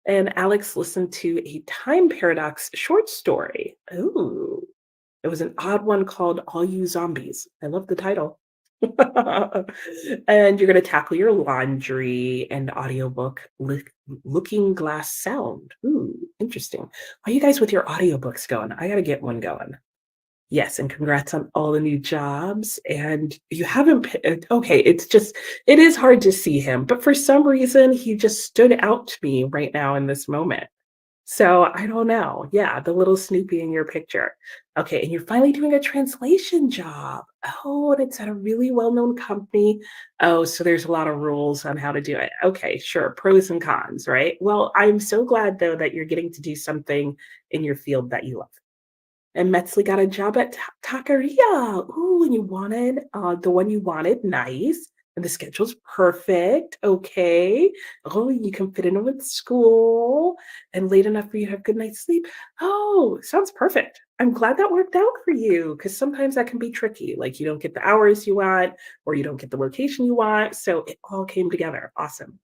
S1: And Alex listened to a time paradox short story. Ooh, it was an odd one called All You Zombies. I love the title. And you're gonna tackle your laundry and audiobook Looking Glass Sound. Ooh, interesting. How are you guys with your audiobooks going? I gotta get one going. Yes, and congrats on all the new jobs, and you haven't okay, it's just it is hard to see him, but for some reason, he just stood out to me right now in this moment. So, I don't know. Yeah, the little Snoopy in your picture. Okay, and you're finally doing a translation job. Oh, and it's at a really well-known company. Oh, so there's a lot of rules on how to do it. Okay, sure, pros and cons, right? Well, I'm so glad, though, that you're getting to do something in your field that you love. And Metzley got a job at Taqueria. Ooh, and you wanted, the one you wanted, nice. And the schedule's perfect, okay. Oh, you can fit in with school and late enough for you to have good night's sleep. Oh, sounds perfect. I'm glad that worked out for you because sometimes that can be tricky. Like you don't get the hours you want or you don't get the location you want. So it all came together. Awesome.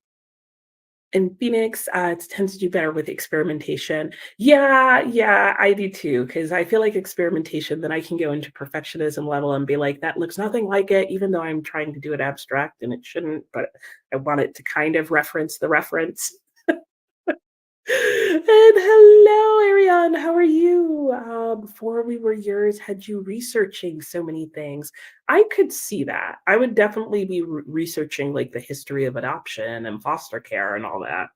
S1: In Phoenix, it tends to do better with experimentation. Yeah, yeah, I do too, because I feel like experimentation, then I can go into perfectionism level and be like, that looks nothing like it, even though I'm trying to do it abstract and it shouldn't, but I want it to kind of reference the reference. And hello, Ariane. How are you? Before we were yours, had you researching so many things? I could see that. I would definitely be researching like the history of adoption and foster care and all that.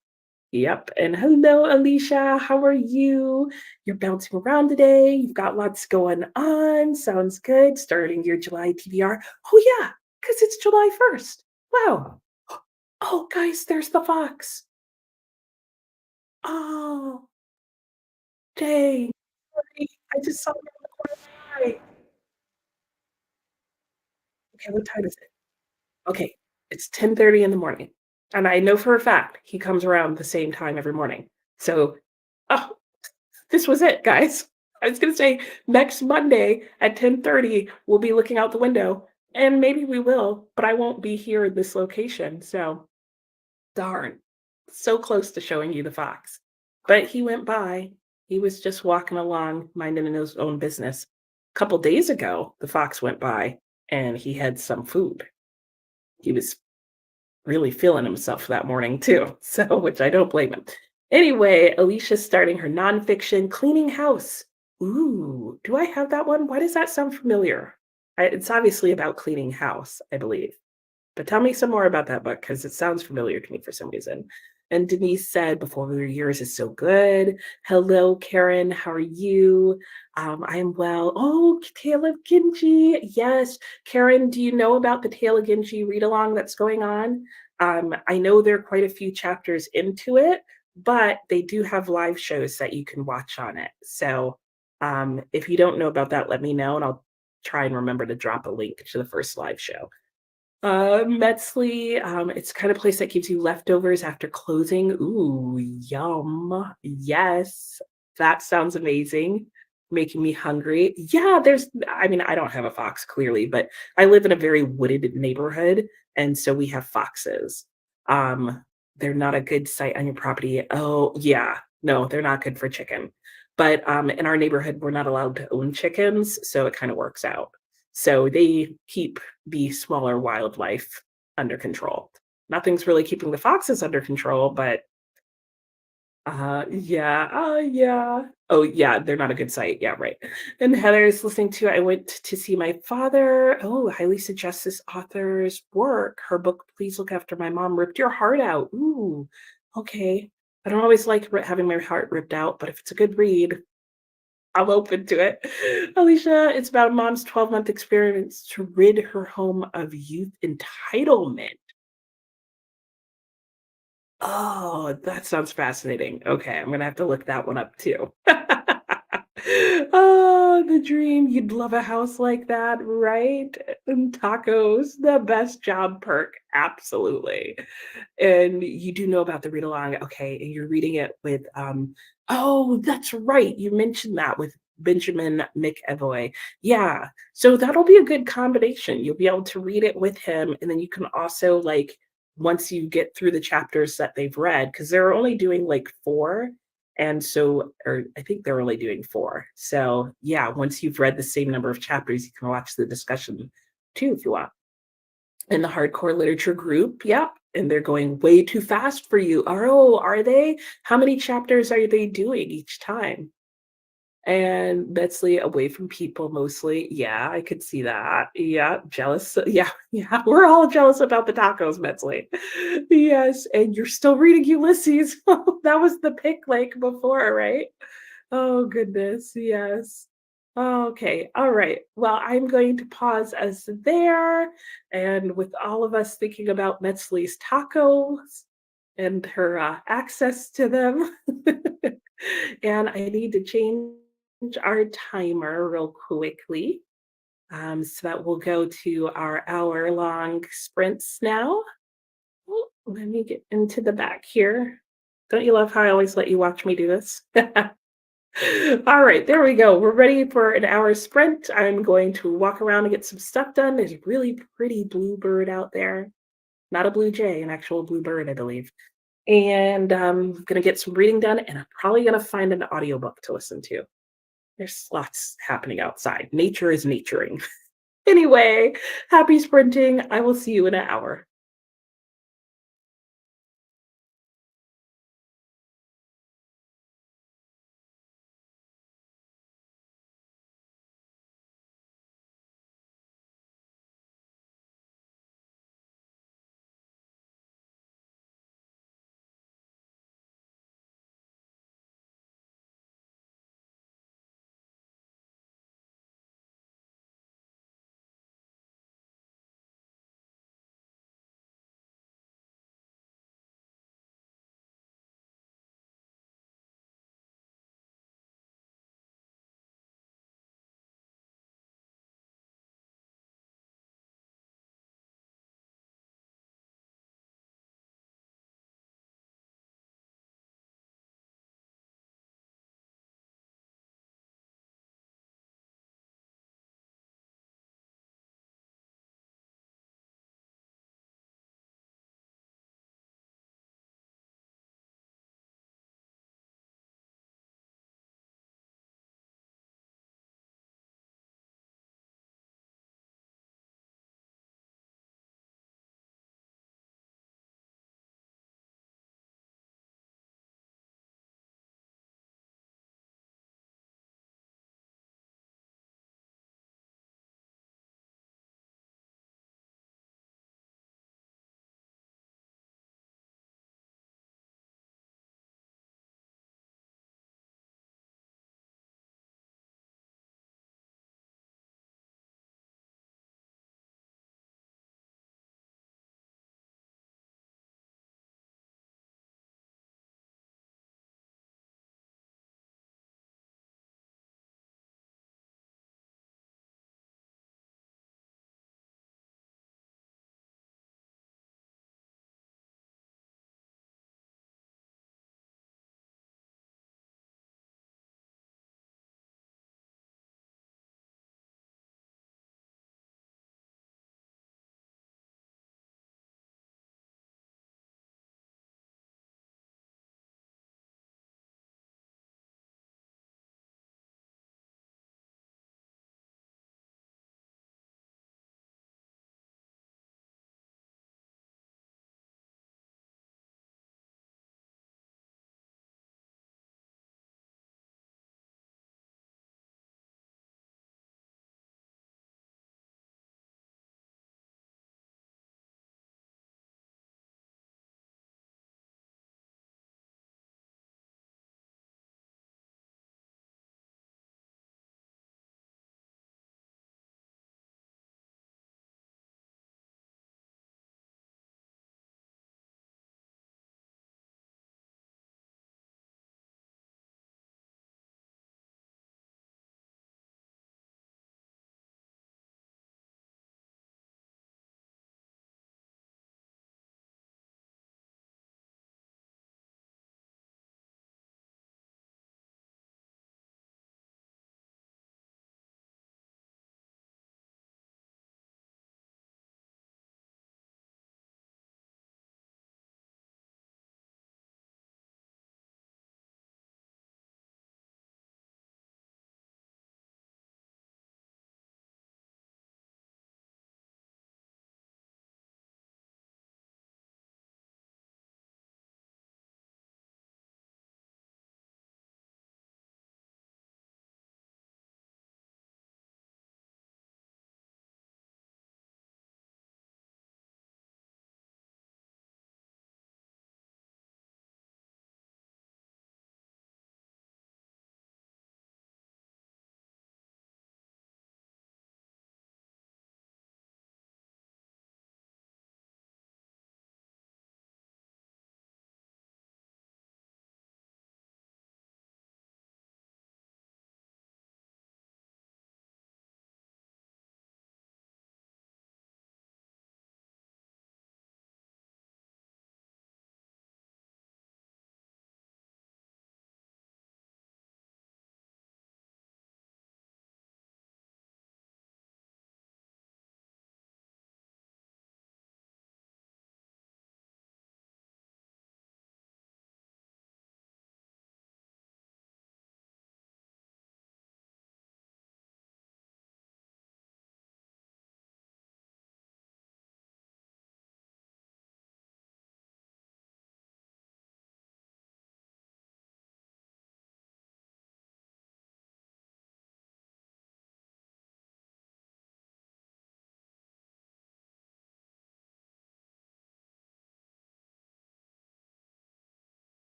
S1: Yep. And hello, Alicia. How are you? You're bouncing around today. You've got lots going on. Sounds good. Starting your July TBR. Oh, yeah, because it's July 1st. Wow. Oh, guys, there's the fox. Oh, dang. Sorry. I just saw him in the corner of my eye. Okay, what time is it? Okay, it's 10:30 in the morning, and I know for a fact he comes around the same time every morning. So, oh, this was it, guys. I was gonna say next Monday at 10:30, we'll be looking out the window, and maybe we will, but I won't be here in this location, so darn. So close to showing you the fox. But he went by. He was just walking along, minding his own business. A couple days ago, the fox went by and he had some food. He was really feeling himself that morning too. So, which I don't blame him. Anyway, Alicia's starting her nonfiction cleaning house. Ooh, do I have that one? Why does that sound familiar? It's obviously about cleaning house, I believe. But tell me some more about that book because it sounds familiar to me for some reason. And Denise said, Before We Were Yours is so good. Hello, Karen. How are you? I am well. Oh, Tale of Genji. Yes. Karen, do you know about the Tale of Genji read along that's going on? I know there are quite a few chapters into it, but they do have live shows that you can watch on it. So if you don't know about that, let me know and I'll try and remember to drop a link to the first live show. Metzli, it's the kind of place that gives you leftovers after closing. Ooh, yum. Yes, that sounds amazing. Making me hungry. Yeah, I mean, I don't have a fox clearly, but I live in a very wooded neighborhood, and so we have foxes. Um, they're not a good sight on your property. Oh, yeah. No, they're not good for chicken. But in our neighborhood, we're not allowed to own chickens, so it kind of works out. So they keep the smaller wildlife under control. Nothing's really keeping the foxes under control, but yeah, yeah. Oh, yeah, they're not a good sight. Yeah, right. And Heather's listening to I went to see my father. Oh, highly suggest this author's work. Her book, Please Look After My Mom, ripped your heart out. Ooh, okay. I don't always like having my heart ripped out, but if it's a good read, I'm open to it. Alicia, it's about a mom's 12-month experience to rid her home of youth entitlement. Oh, that sounds fascinating. Okay, I'm gonna have to look that one up too. Oh, the dream. You'd love a house like that, right? And tacos, the best job perk. Absolutely. And you do know about the read along. Okay, and you're reading it with oh, that's right. You mentioned that with Benjamin McEvoy. Yeah. So that'll be a good combination. You'll be able to read it with him and then you can also like once you get through the chapters that they've read because they're only doing like 4 and so or I think they're only doing 4. So, yeah, once you've read the same number of chapters, you can watch the discussion too if you want in the hardcore literature group. Yep. And they're going way too fast for you. Oh, are they? How many chapters are they doing each time? And Betsley away from people mostly. Yeah, I could see that. Yeah, jealous. Yeah, yeah, we're all jealous about the tacos, Betsley. Yes, and you're still reading Ulysses. That was the pick like before, right? Oh, goodness, yes. Okay, all right. Well, I'm going to pause us there. And with all of us thinking about Metzli's tacos and her access to them, and I need to change our timer real quickly so that we'll go to our hour-long sprints now. Oh, let me get into the back here. Don't you love how I always let you watch me do this? All right, there we go. We're ready for an hour sprint. I'm going to walk around and get some stuff done. There's a really pretty blue bird out there. Not a blue jay, an actual blue bird, I believe. And I'm going to get some reading done, and I'm probably going to find an audiobook to listen to. There's lots happening outside. Nature is naturing. Anyway, happy sprinting. I will see you in an hour.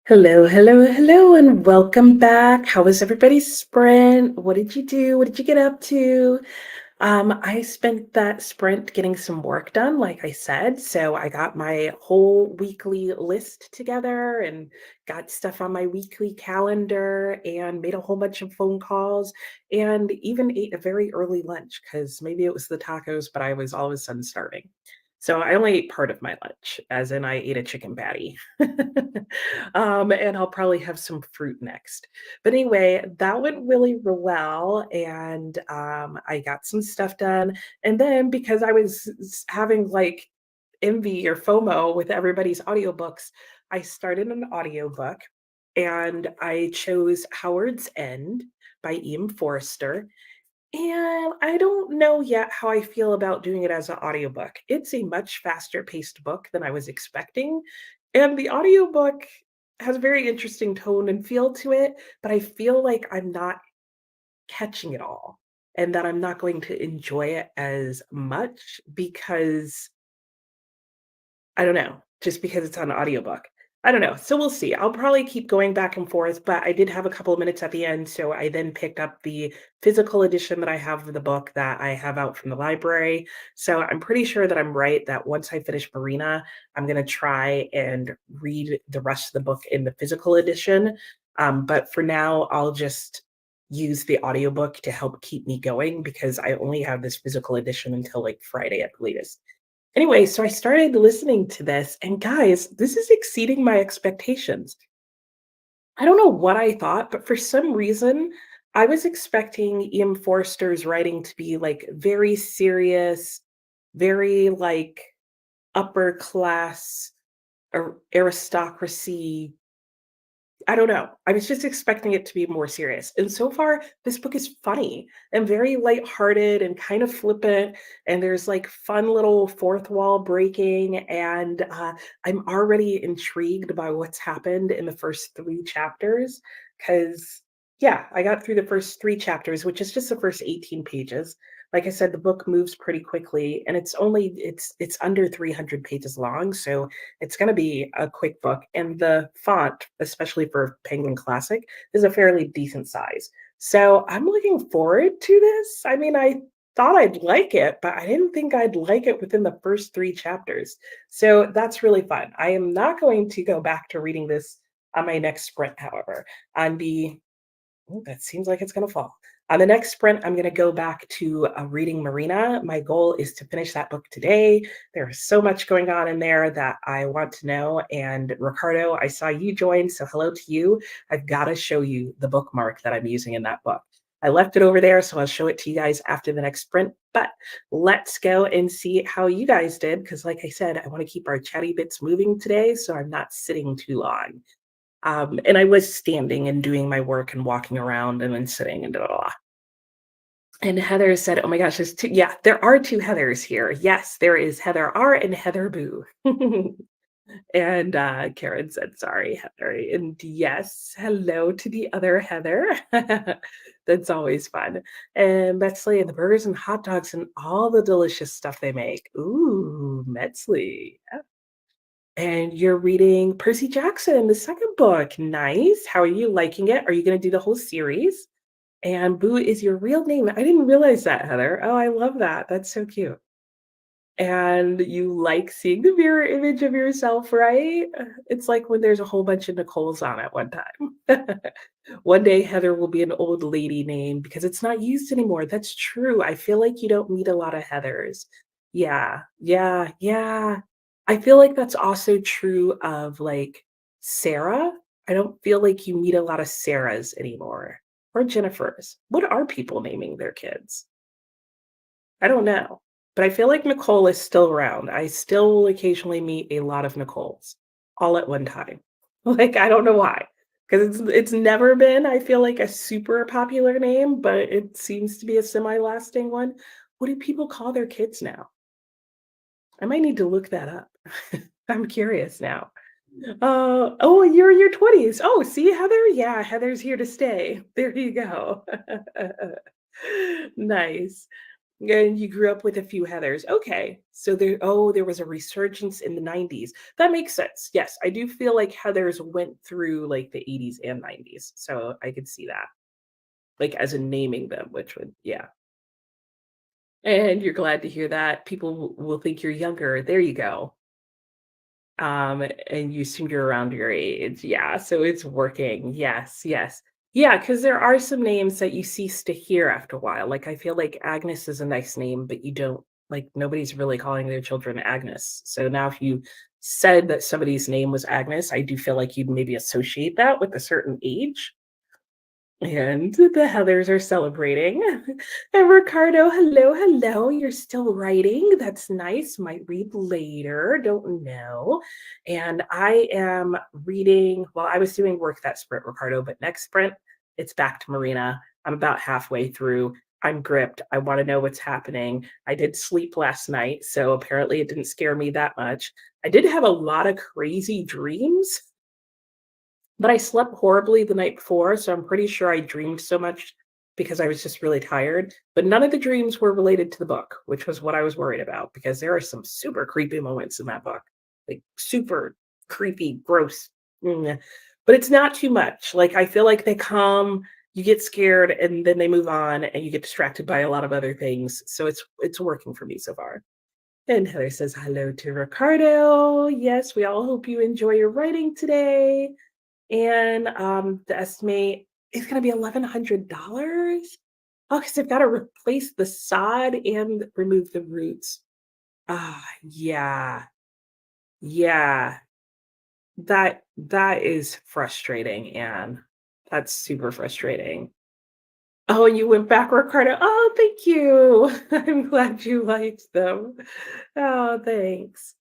S1: Hello, hello, hello, and welcome back. How was everybody's sprint? What did you do? What did you get up to? I spent that sprint getting some work done, like I said. So I got my whole weekly list together and got stuff on my weekly calendar and made a whole bunch of phone calls and even ate a very early lunch because maybe it was the tacos, but I was all of a sudden starving. So I only ate part of my lunch, as in I ate a chicken patty. And I'll probably have some fruit next. But anyway, that went really well, and, I got some stuff done, and then because I was having, like, envy or FOMO with everybody's audiobooks, I started an audiobook, and I chose Howard's End by Ian Forster, and I don't know yet how I feel about doing it as an audiobook. It's a much faster paced book than I was expecting, and the audiobook has a very interesting tone and feel to it, but I feel like I'm not catching it all and that I'm not going to enjoy it as much because I don't know, just because it's on audiobook. I don't know. So we'll see. I'll probably keep going back and forth, but I did have a couple of minutes at the end. So I then picked up the physical edition that I have of the book that I have out from the library. So I'm pretty sure that I'm right that once I finish Marina, I'm going to try and read the rest of the book in the physical edition. But for now, I'll just use the audiobook to help keep me going because I only have this physical edition until like Friday at the latest. Anyway, so I started listening to this, and guys, this is exceeding my expectations. I don't know what I thought, but for some reason, I was expecting Ian Forster's writing to be like very serious, very like upper class aristocracy. I don't know. I was just expecting it to be more serious. And so far, this book is funny and very lighthearted and kind of flippant. And there's like fun little fourth wall breaking. And I'm already intrigued by what's happened in the first three chapters. Because, yeah, I got through the first three chapters, which is just the first 18 pages. Like I said, the book moves pretty quickly and it's under 300 pages long. So it's gonna be a quick book, and the font, especially for Penguin Classic, is a fairly decent size. So I'm looking forward to this. I mean, I thought I'd like it, but I didn't think I'd like it within the first three chapters. So that's really fun. I am not going to go back to reading this on my next sprint, however. On the Ooh, that seems like it's gonna fall. On the next sprint, I'm gonna go back to reading Marina. My goal is to finish that book today. There's so much going on in there that I want to know. And Ricardo, I saw you join, so hello to you. I've got to show you the bookmark that I'm using in that book. I left it over there, so I'll show it to you guys after the next sprint. But let's go and see how you guys did, because like I said, I want to keep our chatty bits moving today, so I'm not sitting too long. And I was standing and doing my work and walking around and then sitting and blah, blah, blah. And Heather said, "Oh my gosh, there's two. Yeah, there are two Heathers here. Yes, there is Heather R and Heather Boo." And Karen said, "Sorry, Heather." And yes, hello to the other Heather. That's always fun. And Metzley and the burgers and hot dogs and all the delicious stuff they make. Ooh, Metzley. And you're reading Percy Jackson, the second book. Nice. How are you liking it? Are you going to do the whole series? And Boo is your real name. I didn't realize that, Heather. Oh, I love that. That's so cute. And you like seeing the mirror image of yourself, right? It's like when there's a whole bunch of Nicoles on at one time. One day, Heather will be an old lady name because it's not used anymore. That's true. I feel like you don't meet a lot of Heathers. Yeah, yeah, yeah. I feel like that's also true of like Sarah. I don't feel like you meet a lot of Sarahs anymore or Jennifers. What are people naming their kids? I don't know, but I feel like Nicole is still around. I still will occasionally meet a lot of Nicoles all at one time. Like, I don't know why, because it's never been, I feel like, a super popular name, but it seems to be a semi-lasting one. What do people call their kids now? I might need to look that up. I'm curious now. Oh, you're in your 20s. Oh, see, Heather? Yeah, Heather's here to stay. There you go. Nice. And you grew up with a few Heathers. Okay. So there was a resurgence in the 90s. That makes sense. Yes, I do feel like Heathers went through like the 80s and 90s. So I could see that. Like as in naming them, which would yeah. And you're glad to hear that. People will think you're younger. There you go. And you assume you're around your age. Yeah, so it's working. Yes, yes. Yeah, because there are some names that you cease to hear after a while. Like, I feel like Agnes is a nice name, but you don't like, nobody's really calling their children Agnes. So now if you said that somebody's name was Agnes, I do feel like you'd maybe associate that with a certain age. And the Heathers are celebrating. And Ricardo, hello, hello. You're still writing. That's nice. Might read later. Don't know. And I am reading. Well, I was doing work that sprint, Ricardo, but next sprint, it's back to Marina. I'm about halfway through. I'm gripped. I want to know what's happening. I did sleep last night, so apparently it didn't scare me that much. I did have a lot of crazy dreams, but I slept horribly the night before, so I'm pretty sure I dreamed so much because I was just really tired. But none of the dreams were related to the book, which was what I was worried about because there are some super creepy moments in that book. Like super creepy, gross. Mm. But it's not too much. Like I feel like they come, you get scared, and then they move on and you get distracted by a lot of other things. So it's working for me so far. And Heather says hello to Ricardo. Yes, we all hope you enjoy your writing today. And, the estimate is gonna be $1,100? Oh, because 'cause they've gotta replace the sod and remove the roots. Ah, yeah, yeah. That is frustrating, Anne. That's super frustrating. Oh, and you went back, Ricardo. Oh, thank you. I'm glad you liked them. Oh, thanks.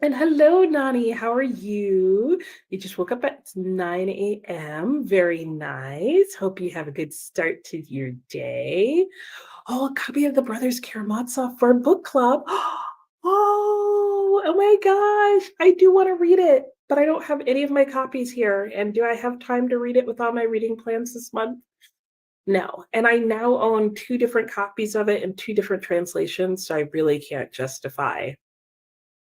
S1: And hello, Nani. How are you? You just woke up at 9 a.m. Very nice. Hope you have a good start to your day. Oh, a copy of the Brothers Karamazov for book club. Oh my gosh. I do want to read it, but I don't have any of my copies here. And do I have time to read it with all my reading plans this month? No. And I now own two different copies of it in two different translations, so I really can't justify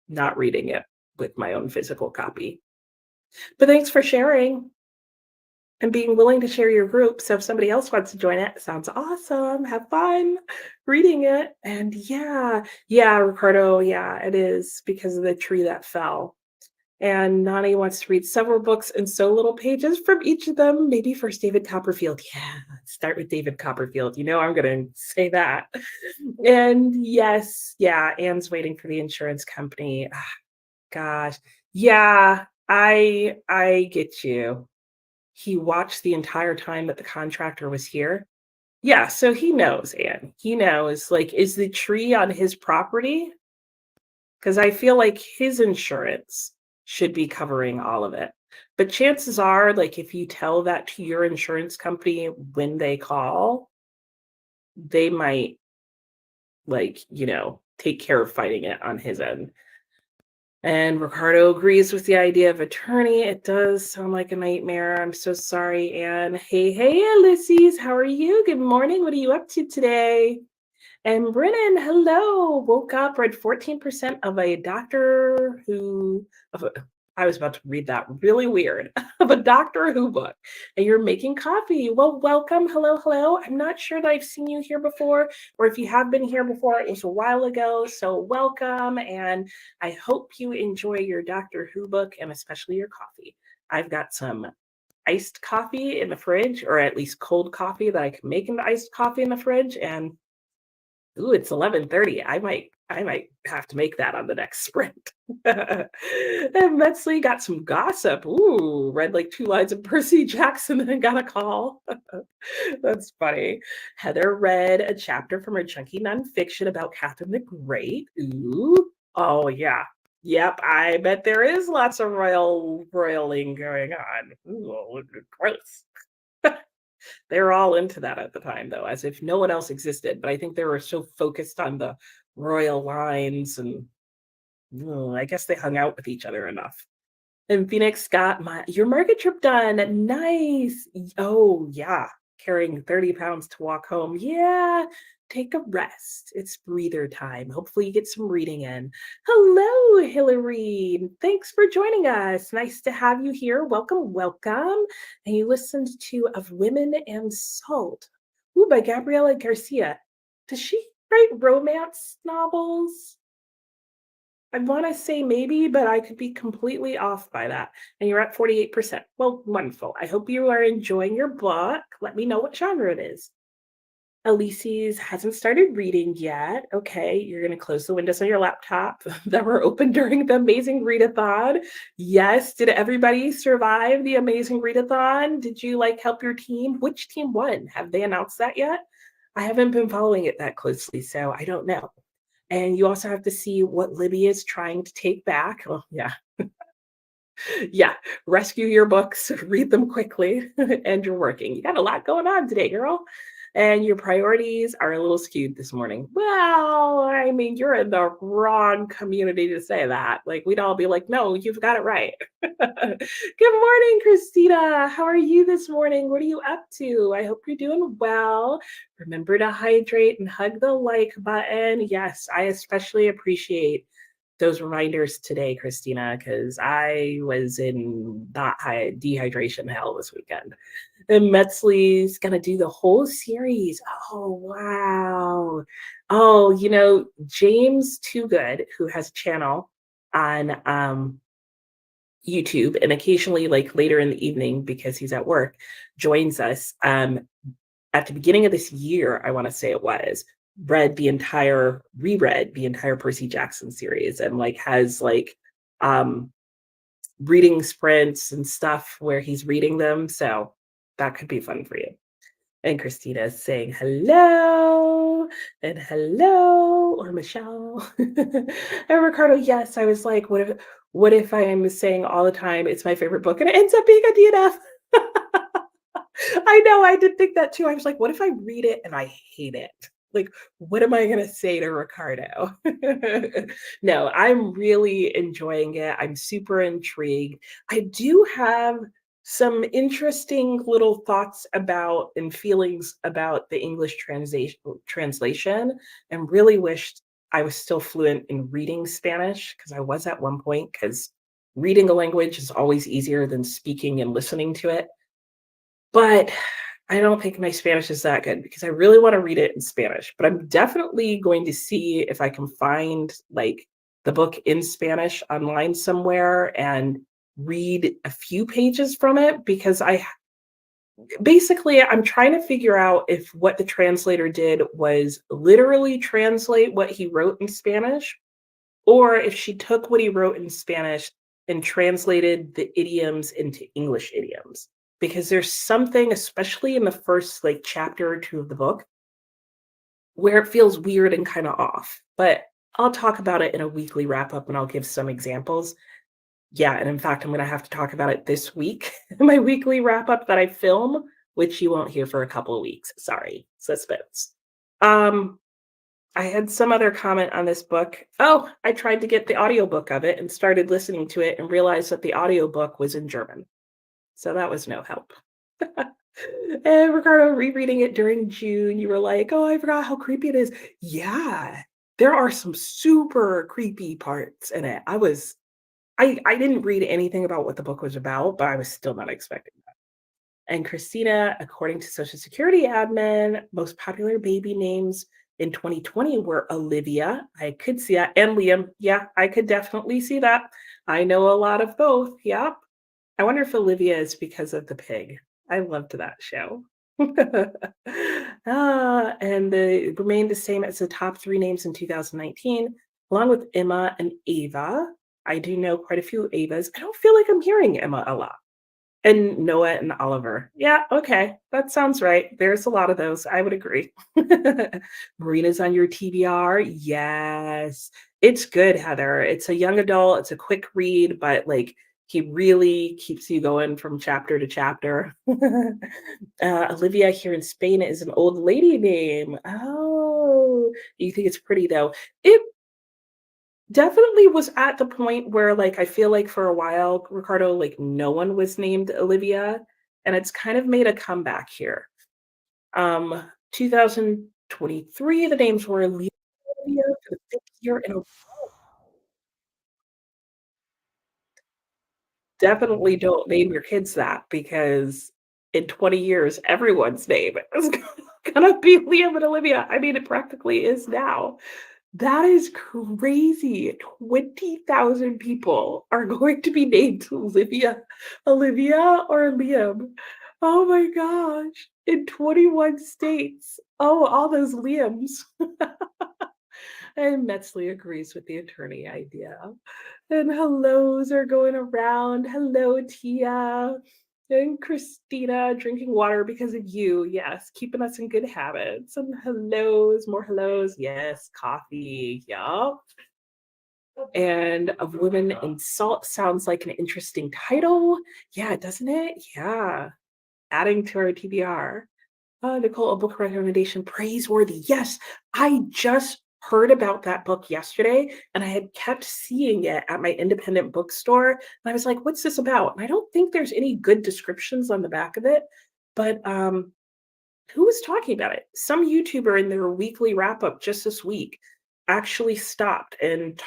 S1: not reading it with my own physical copy. But thanks for sharing and being willing to share your group. So if somebody else wants to join it, sounds awesome. Have fun reading it. And yeah, yeah, Ricardo, yeah, it is because of the tree that fell. And Nani wants to read several books and so little pages from each of them. Maybe first David Copperfield. Yeah, start with David Copperfield. You know, I'm going to say that. And yes, yeah, Anne's waiting for the insurance company. Gosh. Yeah, I get you. He watched the entire time that the contractor was here? Yeah, so he knows, Anne. He knows, like, is the tree on his property? Because I feel like his insurance should be covering all of it. But chances are, like, if you tell that to your insurance company when they call, they might, like, take care of fighting it on his end. And Ricardo agrees with the idea of attorney. It does sound like a nightmare. I'm so sorry, Anne. Hey, hey, Ulysses, how are you? Good morning. What are you up to today? And Brennan, hello. Woke up, read 14% of a Doctor Who, of a, I was about to read that really weird, of a Doctor Who book. And you're making coffee. Well, welcome. Hello, hello. I'm not sure that I've seen you here before, or if you have been here before, it was a while ago. So welcome. And I hope you enjoy your Doctor Who book and especially your coffee. I've got some iced coffee in the fridge, or at least cold coffee that I can make into iced coffee in the fridge. And ooh, it's 11:30. I might have to make that on the next sprint. And Metzley got some gossip. Ooh, read like 2 lines of Percy Jackson and then got a call. That's funny. Heather read a chapter from her chunky nonfiction about Catherine the Great. Ooh. Oh yeah. Yep, I bet there is lots of royaling going on. Ooh, gross. They were all into that at the time, though, as if no one else existed. But I think they were so focused on the royal lines, and I guess they hung out with each other enough. And Phoenix got your market trip done. Nice. Oh yeah, carrying 30 pounds to walk home. Yeah, take a rest. It's breather time. Hopefully, you get some reading in. Hello, Hillary. Thanks for joining us. Nice to have you here. Welcome, welcome. And you listened to Of Women and Salt, ooh, by Gabriela Garcia. Does she write romance novels? I want to say maybe, but I could be completely off by that. And you're at 48%. Well, wonderful. I hope you are enjoying your book. Let me know what genre it is. Elise's hasn't started reading yet. Okay, you're going to close the windows on your laptop that were open during the amazing readathon. Yes, did everybody survive the amazing readathon? Did you like help your team? Which team won? Have they announced that yet? I haven't been following it that closely, so I don't know. And you also have to see what Libby is trying to take back. Oh, yeah. Yeah. Rescue your books, read them quickly, and you're working. You got a lot going on today, girl. And your priorities are a little skewed this morning. Well, I mean, you're in the wrong community to say that. Like, we'd all be like, no, you've got it right. Good morning, Christina. How are you this morning? What are you up to? I hope you're doing well. Remember to hydrate and hug the like button. Yes, I especially appreciate those reminders today, Christina, because I was in that high dehydration hell this weekend. And Metzley's gonna do the whole series. Oh wow. Oh, James Too Good, who has a channel on YouTube and occasionally like later in the evening because he's at work, joins us. At the beginning of this year, I want to say it was, reread the entire Percy Jackson series and like has like um reading sprints and stuff where he's reading them. So that could be fun for you. And Christina is saying hello and hello, or Michelle. And Ricardo, yes, I was like, what if I am saying all the time it's my favorite book and it ends up being a DNF? I know, I did think that too. I was like, what if I read it and I hate it? Like, what am I going to say to Ricardo? No, I'm really enjoying it. I'm super intrigued. I do have some interesting little thoughts about and feelings about the English translation, and really wished I was still fluent in reading Spanish because I was at one point, because reading a language is always easier than speaking and listening to it. But I don't think my Spanish is that good because I really want to read it in Spanish. But I'm definitely going to see if I can find like the book in Spanish online somewhere and read a few pages from it, because I'm trying to figure out if what the translator did was literally translate what he wrote in Spanish, or if she took what he wrote in Spanish and translated the idioms into English idioms. Because there's something, especially in the first like chapter or two of the book, where it feels weird and kind of off. But I'll talk about it in a weekly wrap up and I'll give some examples. Yeah, and in fact, I'm going to have to talk about it this week in my weekly wrap up that I film, which you won't hear for a couple of weeks. Sorry, suspense. I had some other comment on this book. Oh, I tried to get the audiobook of it and started listening to it and realized that the audiobook was in German. So that was no help. And Ricardo, rereading it during June, you were like, oh, I forgot how creepy it is. Yeah, there are some super creepy parts in it. I didn't read anything about what the book was about, but I was still not expecting that. And Christina, according to Social Security admin, most popular baby names in 2020 were Olivia. I could see that. And Liam. Yeah, I could definitely see that. I know a lot of both. Yeah. I wonder if Olivia is because of the pig. I loved that show. And they remained the same as the top three names in 2019, along with Emma and Ava. I do know quite a few Avas. I don't feel like I'm hearing Emma a lot. And Noah and Oliver. Yeah, okay. That sounds right. There's a lot of those. I would agree. Marina's on your TBR. Yes. It's good, Heather. It's a young adult. It's a quick read, but like he really keeps you going from chapter to chapter. Olivia here in Spain is an old lady name. Oh, you think it's pretty though. It definitely was at the point where like I feel like for a while, Ricardo, like no one was named Olivia, and it's kind of made a comeback here. 2000 23, the names were Leo for the 5th year in a definitely don't name your kids that because in 20 years, everyone's name is gonna be Liam and Olivia. I mean, it practically is now. That is crazy. 20,000 people are going to be named Olivia or Liam. Oh my gosh. In 21 states. Oh, all those Liams. And Metzley agrees with the attorney idea. And hellos are going around. Hello, Tia. And Christina drinking water because of you. Yes, keeping us in good habits. And hellos, more hellos. Yes, coffee. Yup. And Of Women in Salt sounds like an interesting title. Yeah, doesn't it? Yeah. Adding to our TBR. Nicole, a book recommendation, praiseworthy. Yes, I just heard about that book yesterday and I had kept seeing it at my independent bookstore. And I was like, what's this about? And I don't think there's any good descriptions on the back of it, but who was talking about it? Some YouTuber in their weekly wrap up just this week actually stopped and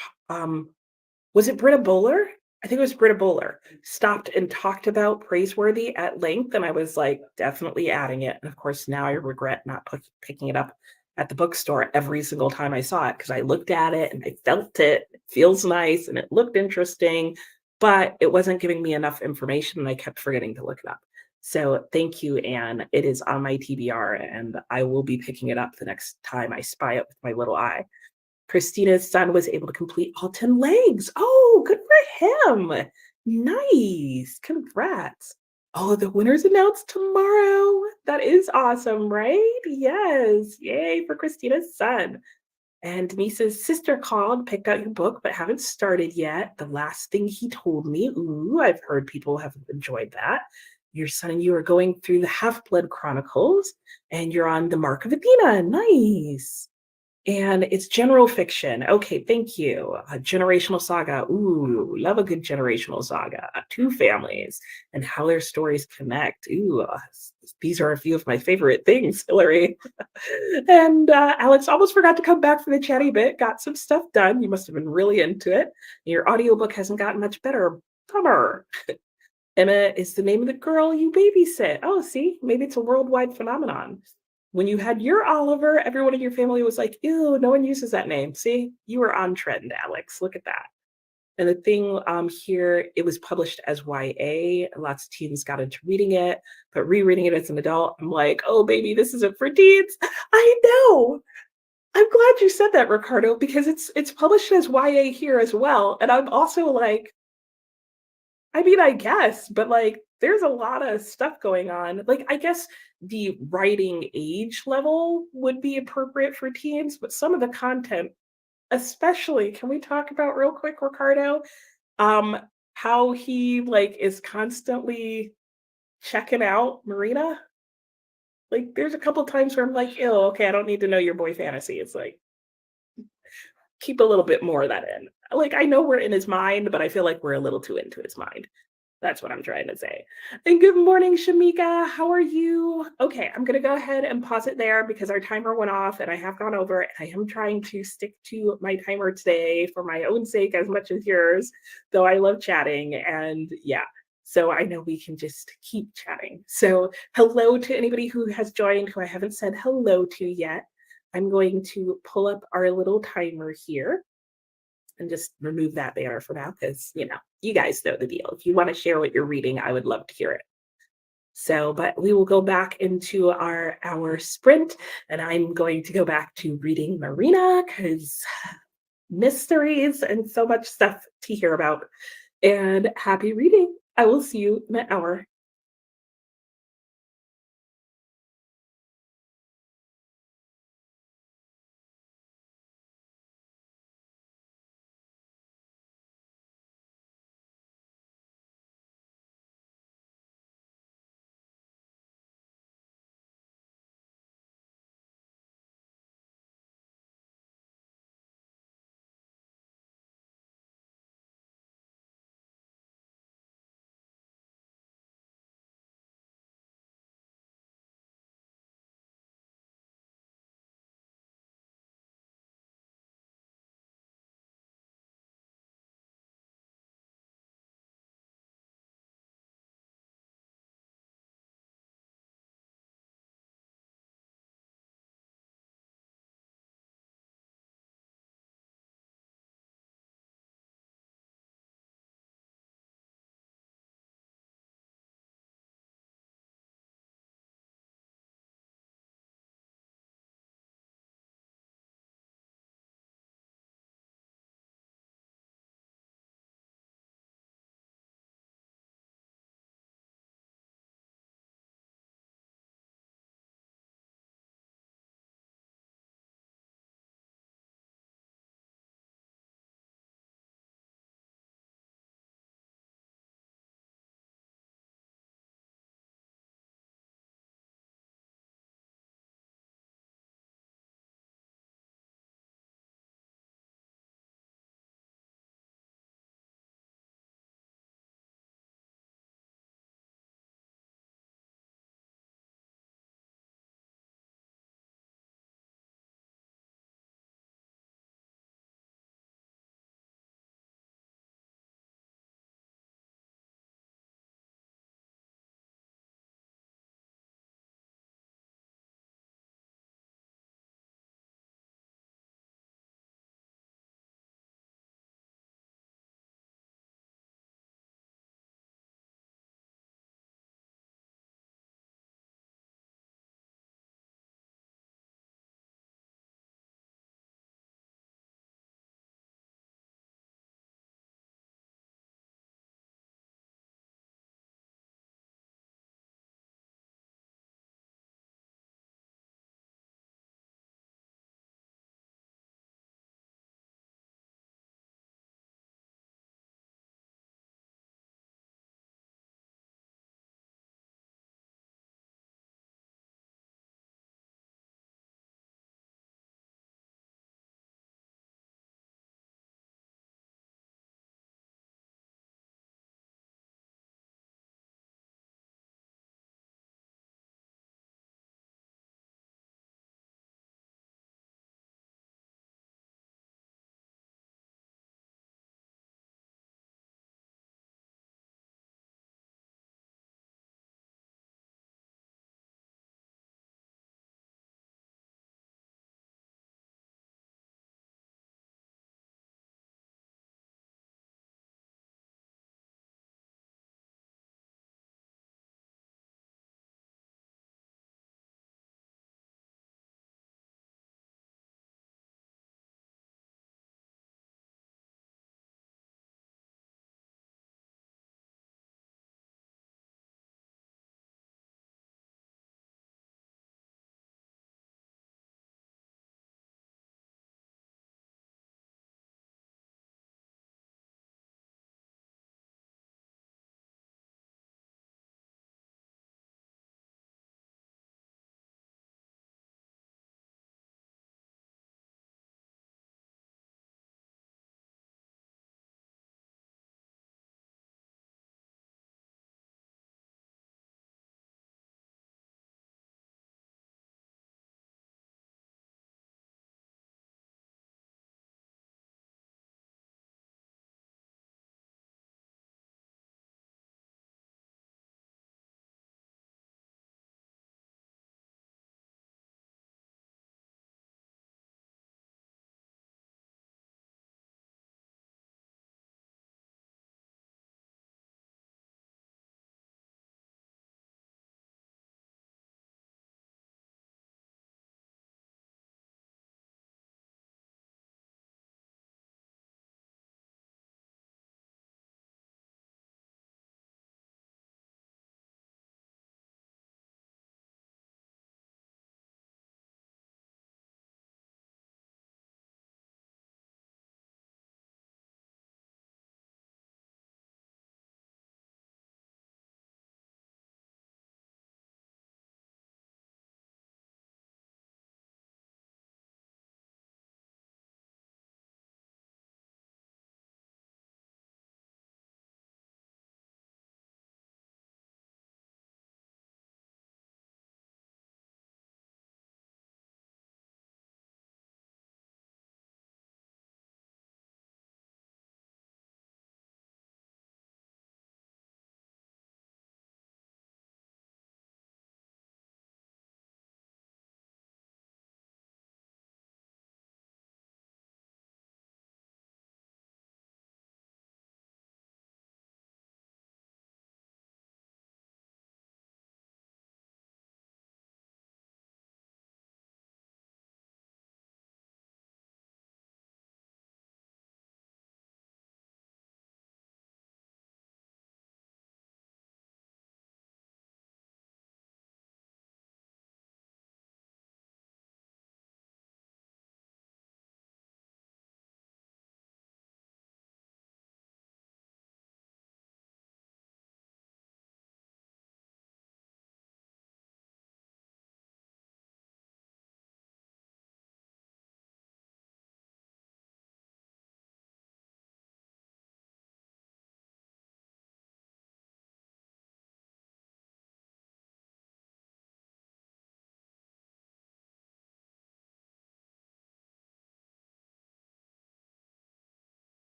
S1: was it Britta Bowler? I think it was Britta Bowler, stopped and talked about Praiseworthy at length, and I was like, definitely adding it. And of course, now I regret not picking it up at the bookstore every single time I saw it because I looked at it and I felt it. It feels nice and it looked interesting, but it wasn't giving me enough information, and I kept forgetting to look it up. So thank you, Anne. It is on my TBR, and I will be picking it up the next time I spy it with my little eye. Christina's son was able to complete all 10 legs. Oh, good for him. Nice. Congrats. Oh, the winner's announced tomorrow. That is awesome, right? Yes. Yay for Christina's son. And Denise's sister called, picked out your book, but haven't started yet. The last thing he told me, ooh, I've heard people have enjoyed that. Your son and you are going through the Half Blood Chronicles, and you're on the Mark of Athena. Nice. And it's general fiction. Okay, thank you. A generational saga. Ooh, love a good generational saga. Two families and how their stories connect. Ooh, these are a few of my favorite things, Hillary. And Alex almost forgot to come back for the chatty bit. Got some stuff done. You must have been really into it. Your audiobook hasn't gotten much better. Bummer. Emma is the name of the girl you babysit. Oh, see, maybe it's a worldwide phenomenon. When you had your Oliver, everyone in your family was like, ew, no one uses that name. See, you were on trend, Alex. Look at that. And the thing here, it was published as YA. Lots of teens got into reading it, but rereading it as an adult, I'm like, oh, baby, this isn't for teens. I know. I'm glad you said that, Ricardo, because it's published as YA here as well. And I'm also like, I mean, I guess, but like there's a lot of stuff going on. Like, I guess the writing age level would be appropriate for teens, but some of the content, especially, can we talk about real quick, Ricardo? Um, how he like is constantly checking out Marina. Like, there's a couple times where I'm like, ew, okay, I don't need to know your boy fantasy. It's like, keep a little bit more of that in. Like, I know we're in his mind, but I feel like we're a little too into his mind. That's what I'm trying to say. And good morning, Shamika. How are you? Okay, I'm going to go ahead and pause it there because our timer went off and I have gone over. And I am trying to stick to my timer today for my own sake as much as yours, though I love chatting. And yeah, so I know we can just keep chatting. So hello to anybody who has joined who I haven't said hello to yet. I'm going to pull up our little timer here and just remove that banner for now because, you guys know the deal. If you want to share what you're reading, I would love to hear it. So, but we will go back into our sprint, and I'm going to go back to reading Marina because mysteries and so much stuff to hear about. And happy reading. I will see you in an hour.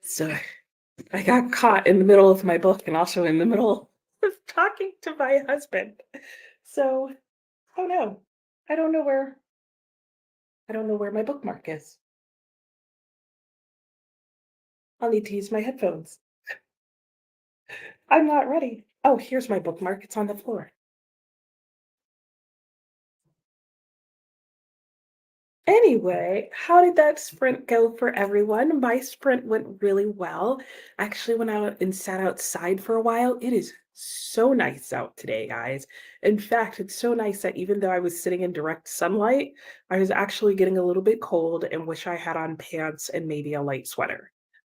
S1: So I got caught in the middle of my book and also in the middle of talking to my husband. So, oh no, I don't know where I don't know where my bookmark is. I'll need to use my headphones. I'm not ready. Oh, here's my bookmark. It's on the floor. Anyway, how did that sprint go for everyone? My sprint went really well. I actually went out and sat outside for a while. It is so nice out today, guys. In fact, it's so nice that even though I was sitting in direct sunlight, I was actually getting a little bit cold and wish I had on pants and maybe a light sweater.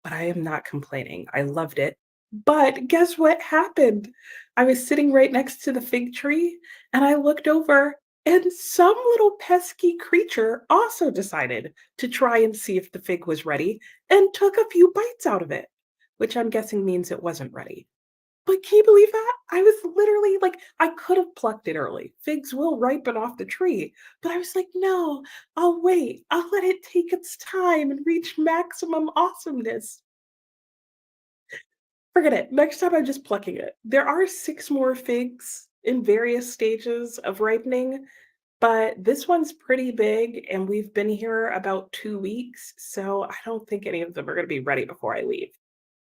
S1: But I am not complaining. I loved it. But guess what happened? I was sitting right next to the fig tree and I looked over and some little pesky creature also decided to try and see if the fig was ready and took a few bites out of it, which I'm guessing means it wasn't ready. But can you believe that? I was literally like, I could have plucked it early. Figs will ripen off the tree. But I was like, no, I'll wait. I'll let it take its time and reach maximum awesomeness. Forget it. Next time I'm just plucking it. There are 6 more figs in various stages of ripening, but this one's pretty big and we've been here about 2 weeks, so I don't think any of them are gonna be ready before I leave.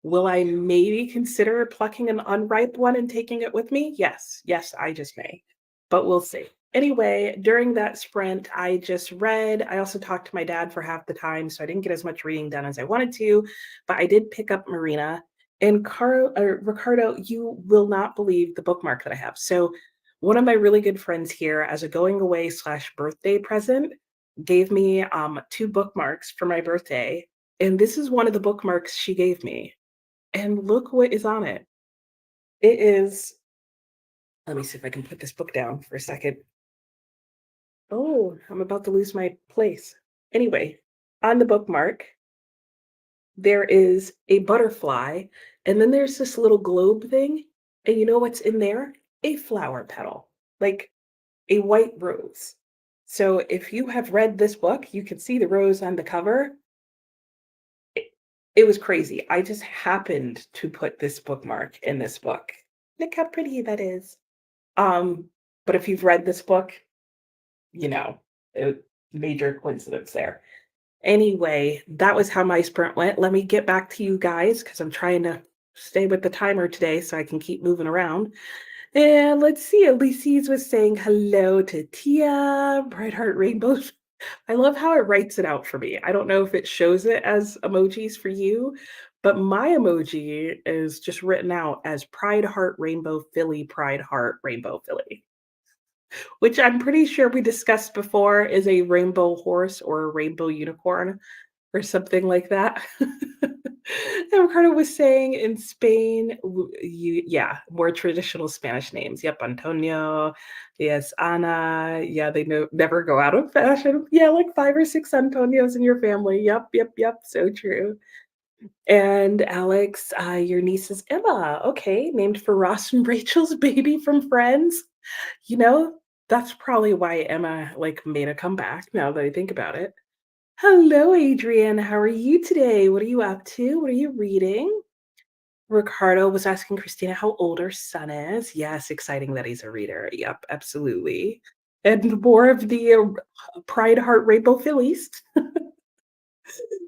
S1: Will I maybe consider plucking an unripe one and taking it with me? Yes. Yes, I just may, but we'll see. Anyway, during that sprint, I just read. I also talked to my dad for half the time, so I didn't get as much reading done as I wanted to, but I did pick up Marina. And Ricardo, you will not believe the bookmark that I have. So, one of my really good friends here, as a going away slash birthday present, gave me 2 bookmarks for my birthday. And this is one of the bookmarks she gave me. And look what is on it. It is, let me see if I can put this book down for a second. Oh, I'm about to lose my place. Anyway, on the bookmark, there is a butterfly, and then there's this little globe thing. And you know what's in there? A flower petal, like a white rose. So if you have read this book, you can see the rose on the cover. It, it was crazy. I just happened to put this bookmark in this book. Look how pretty that is. Um, but if you've read this book, you know, major coincidence there. Anyway, that was how my sprint went. Let me get back to you guys because I'm trying to stay with the timer today so I can keep moving around. And let's see, Ulysses was saying hello to Tia, Bright Heart Rainbows. I love how it writes it out for me. I don't know if it shows it as emojis for you, but my emoji is just written out as Pride Heart Rainbow Philly, Pride Heart Rainbow Philly, which I'm pretty sure we discussed before is a rainbow horse or a rainbow unicorn or something like that. And Ricardo was saying in Spain, yeah, more traditional Spanish names. Yep, Antonio, yes, Ana. Yeah, they never go out of fashion. Yeah, like 5 or 6 Antonios in your family. Yep, yep, yep. So true. And Alex, your niece is Emma. Okay, named for Ross and Rachel's baby from Friends. You know, that's probably why Emma like made a comeback. Now that I think about it. Hello, Adrian. How are you today? What are you up to? What are you reading? Ricardo was asking Christina how old her son is. Yes, exciting that he's a reader. Yep, absolutely. And more of the Pride Heart Rainbow Phillies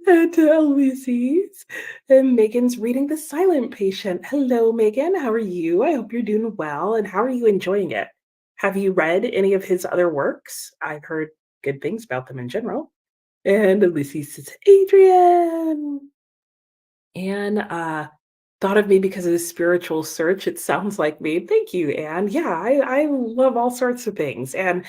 S1: and Ulysses. And Megan's reading The Silent Patient. Hello, Megan. How are you? I hope you're doing well. And how are you enjoying it? Have you read any of his other works? I've heard good things about them in general. And Ulysses says, Adrian. And thought of me because of the spiritual search. It sounds like me. Thank you, Anne. Yeah, I love all sorts of things. And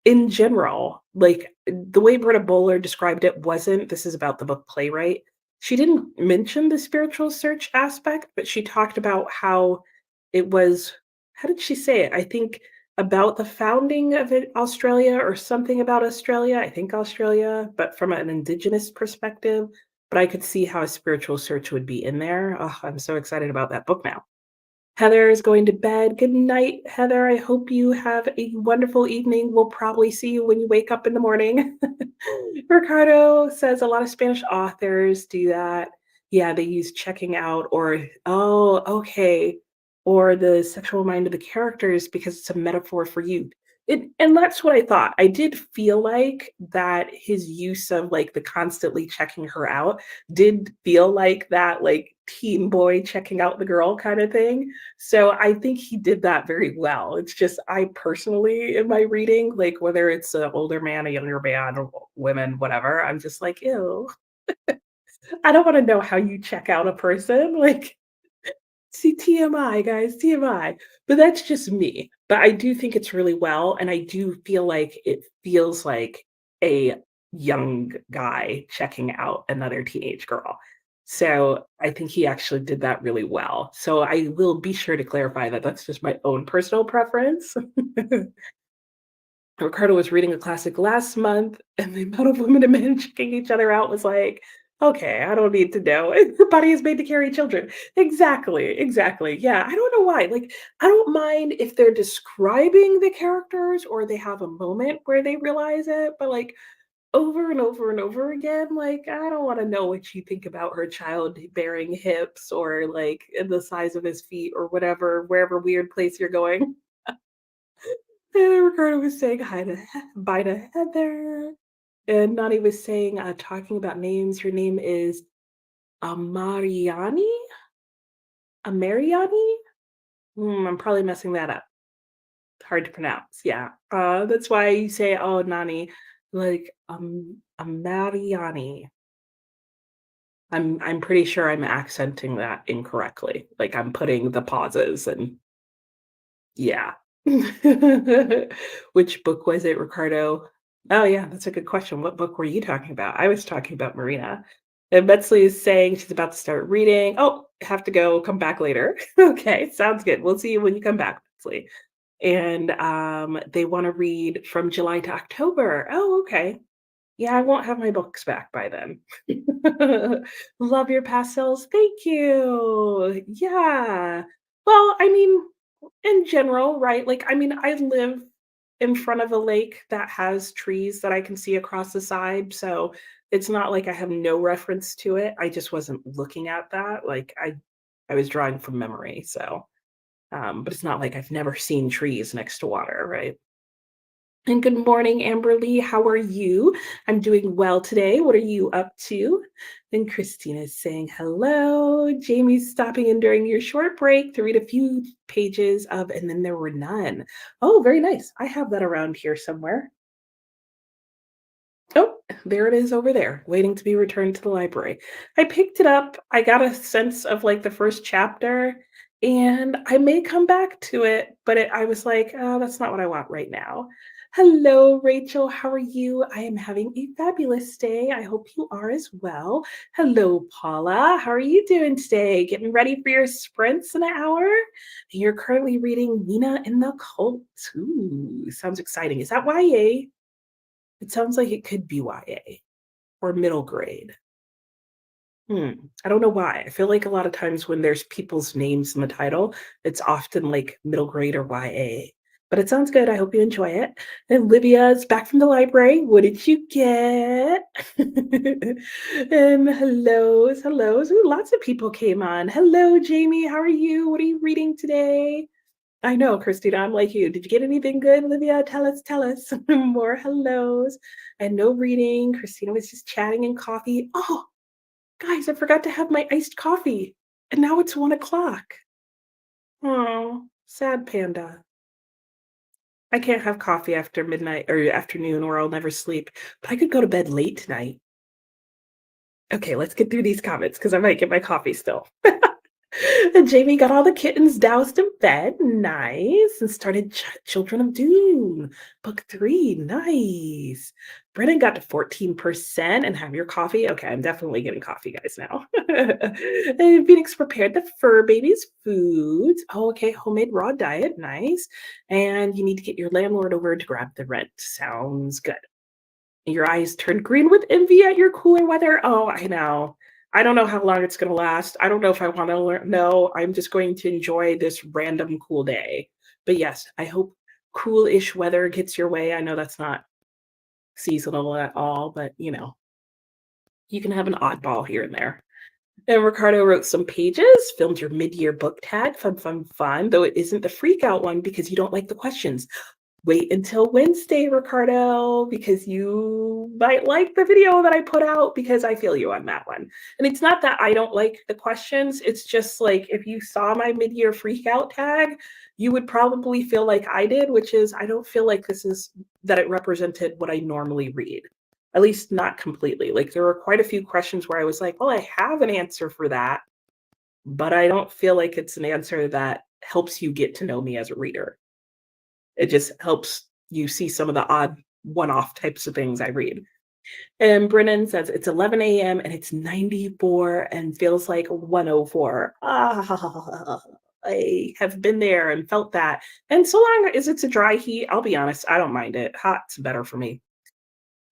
S1: in general, like the way Britta Bowler described it wasn't, this is about the book Playwright. She didn't mention the spiritual search aspect, but she talked about how it was, how did she say it? I think about the founding of it, Australia or something about Australia. I think Australia, but from an indigenous perspective. But I could see how a spiritual search would be in there. Oh, I'm so excited about that book now. Heather is going to bed. Good night, Heather. I hope you have a wonderful evening. We'll probably see you when you wake up in the morning. Ricardo says a lot of Spanish authors do that. Yeah, they use checking out or oh, okay. Or the sexual mind of the characters because it's a metaphor for youth. And that's what I thought. I did feel like that his use of like the constantly checking her out did feel like that like teen boy checking out the girl kind of thing. So I think he did that very well. It's just I personally in my reading, like whether it's an older man, a younger man, or women, whatever, I'm just like, ew. I don't wanna know how you check out a person, like, see, TMI, guys, TMI. But that's just me. But I do think it's really well, and I do feel like it feels like a young guy checking out another teenage girl. So, I think he actually did that really well. So, I will be sure to clarify that that's just my own personal preference. Ricardo was reading a classic last month, and the amount of women and men checking each other out was like, okay, I don't need to know. Your body is made to carry children. Exactly, exactly. Yeah, I don't know why. Like, I don't mind if they're describing the characters or they have a moment where they realize it, but like over and over and over again, like, I don't want to know what you think about her childbearing hips or like the size of his feet or whatever, wherever weird place you're going. And Ricardo was saying hi to bye to Heather. And Nani was saying, talking about names, her name is Amariani? Amariani? I'm probably messing that up. Hard to pronounce. Yeah. That's why you say, oh, Nani, like Amariani. I'm pretty sure I'm accenting that incorrectly. Like I'm putting the pauses and yeah. Which book was it, Ricardo? Oh, yeah, that's a good question. What book were you talking about? I was talking about Marina. And Betsley is saying she's about to start reading. Oh, have to go, come back later. Okay, sounds good. We'll see you when you come back, Betsley. And they want to read from July to October. Oh, okay. Yeah, I won't have my books back by then. Love your pastels. Thank you. Yeah. Well, I mean, in general, right? Like, I mean, I live in front of a lake that has trees that I can see across the side. So it's not like I have no reference to it. I just wasn't looking at that. Like I was drawing from memory. So but it's not like I've never seen trees next to water, right? And good morning, Amberly. How are you? I'm doing well today. What are you up to? Then Christina's saying hello. Jamie's stopping in during your short break to read a few pages of And Then There Were None. Oh, very nice. I have that around here somewhere. Oh, there it is over there, waiting to be returned to the library. I picked it up. I got a sense of like the first chapter, and I may come back to it, but I was like, oh, that's not what I want right now. Hello, Rachel. How are you? I am having a fabulous day. I hope you are as well. Hello, Paula. How are you doing today? Getting ready for your sprints in an hour? You're currently reading Nina in the Cult. Ooh, sounds exciting. Is that YA? It sounds like it could be YA or middle grade. Hmm, I don't know why. I feel like a lot of times when there's people's names in the title, it's often like middle grade or YA. But it sounds good. I hope you enjoy it. And Livia's back from the library. What did you get? And hellos, hellos. Ooh, lots of people came on. Hello, Jamie. How are you? What are you reading today? I know, Christina, I'm like you. Did you get anything good, Olivia? Tell us, tell us. More hellos and no reading. Christina was just chatting and coffee. Oh, guys, I forgot to have my iced coffee. And now it's 1 o'clock. Oh, sad panda. I can't have coffee after midnight or afternoon or I'll never sleep. But I could go to bed late tonight. Okay, let's get through these comments because I might get my coffee still. And Jamie got all the kittens doused in bed. Nice. And started Children of Dune, book 3. Nice. Brennan got to 14% and have your coffee. Okay, I'm definitely getting coffee, guys, now. And Phoenix prepared the fur baby's foods. Oh, okay. Homemade raw diet. Nice. And you need to get your landlord over to grab the rent. Sounds good. Your eyes turn green with envy at your cooler weather. Oh, I know. I don't know how long it's going to last. I don't know if I want to learn. No, I'm just going to enjoy this random cool day. But yes, I hope cool-ish weather gets your way. I know that's not seasonal at all, but you can have an oddball here and there. And Ricardo wrote some pages, filmed your mid-year book tag, fun, fun, fun, though it isn't the freak out one because you don't like the questions. Wait until Wednesday, Ricardo, because you might like the video that I put out because I feel you on that one. And it's not that I don't like the questions, it's just like if you saw my mid-year freak out tag, you would probably feel like I did, which is I don't feel like this is that it represented what I normally read. At least not completely. Like there were quite a few questions where I was like, well, I have an answer for that, but I don't feel like it's an answer that helps you get to know me as a reader. It just helps you see some of the odd one-off types of things I read. And Brennan says it's 11 a.m. and it's 94 and feels like 104. Ah, I have been there and felt that. And so long as it's a dry heat, I'll be honest, I don't mind it. Hot's better for me.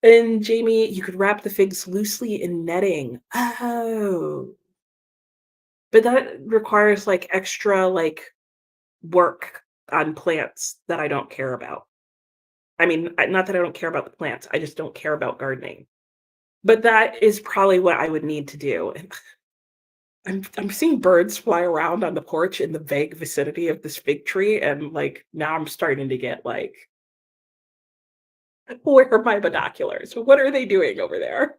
S1: And Jamie, you could wrap the figs loosely in netting. Oh, but that requires like extra like work on plants that I don't care about. I mean, not that I don't care about the plants, I just don't care about gardening. But that is probably what I would need to do. And I'm seeing birds fly around on the porch in the vague vicinity of this fig tree, and, like, now I'm starting to get, like, "Where are my binoculars? What are they doing over there?"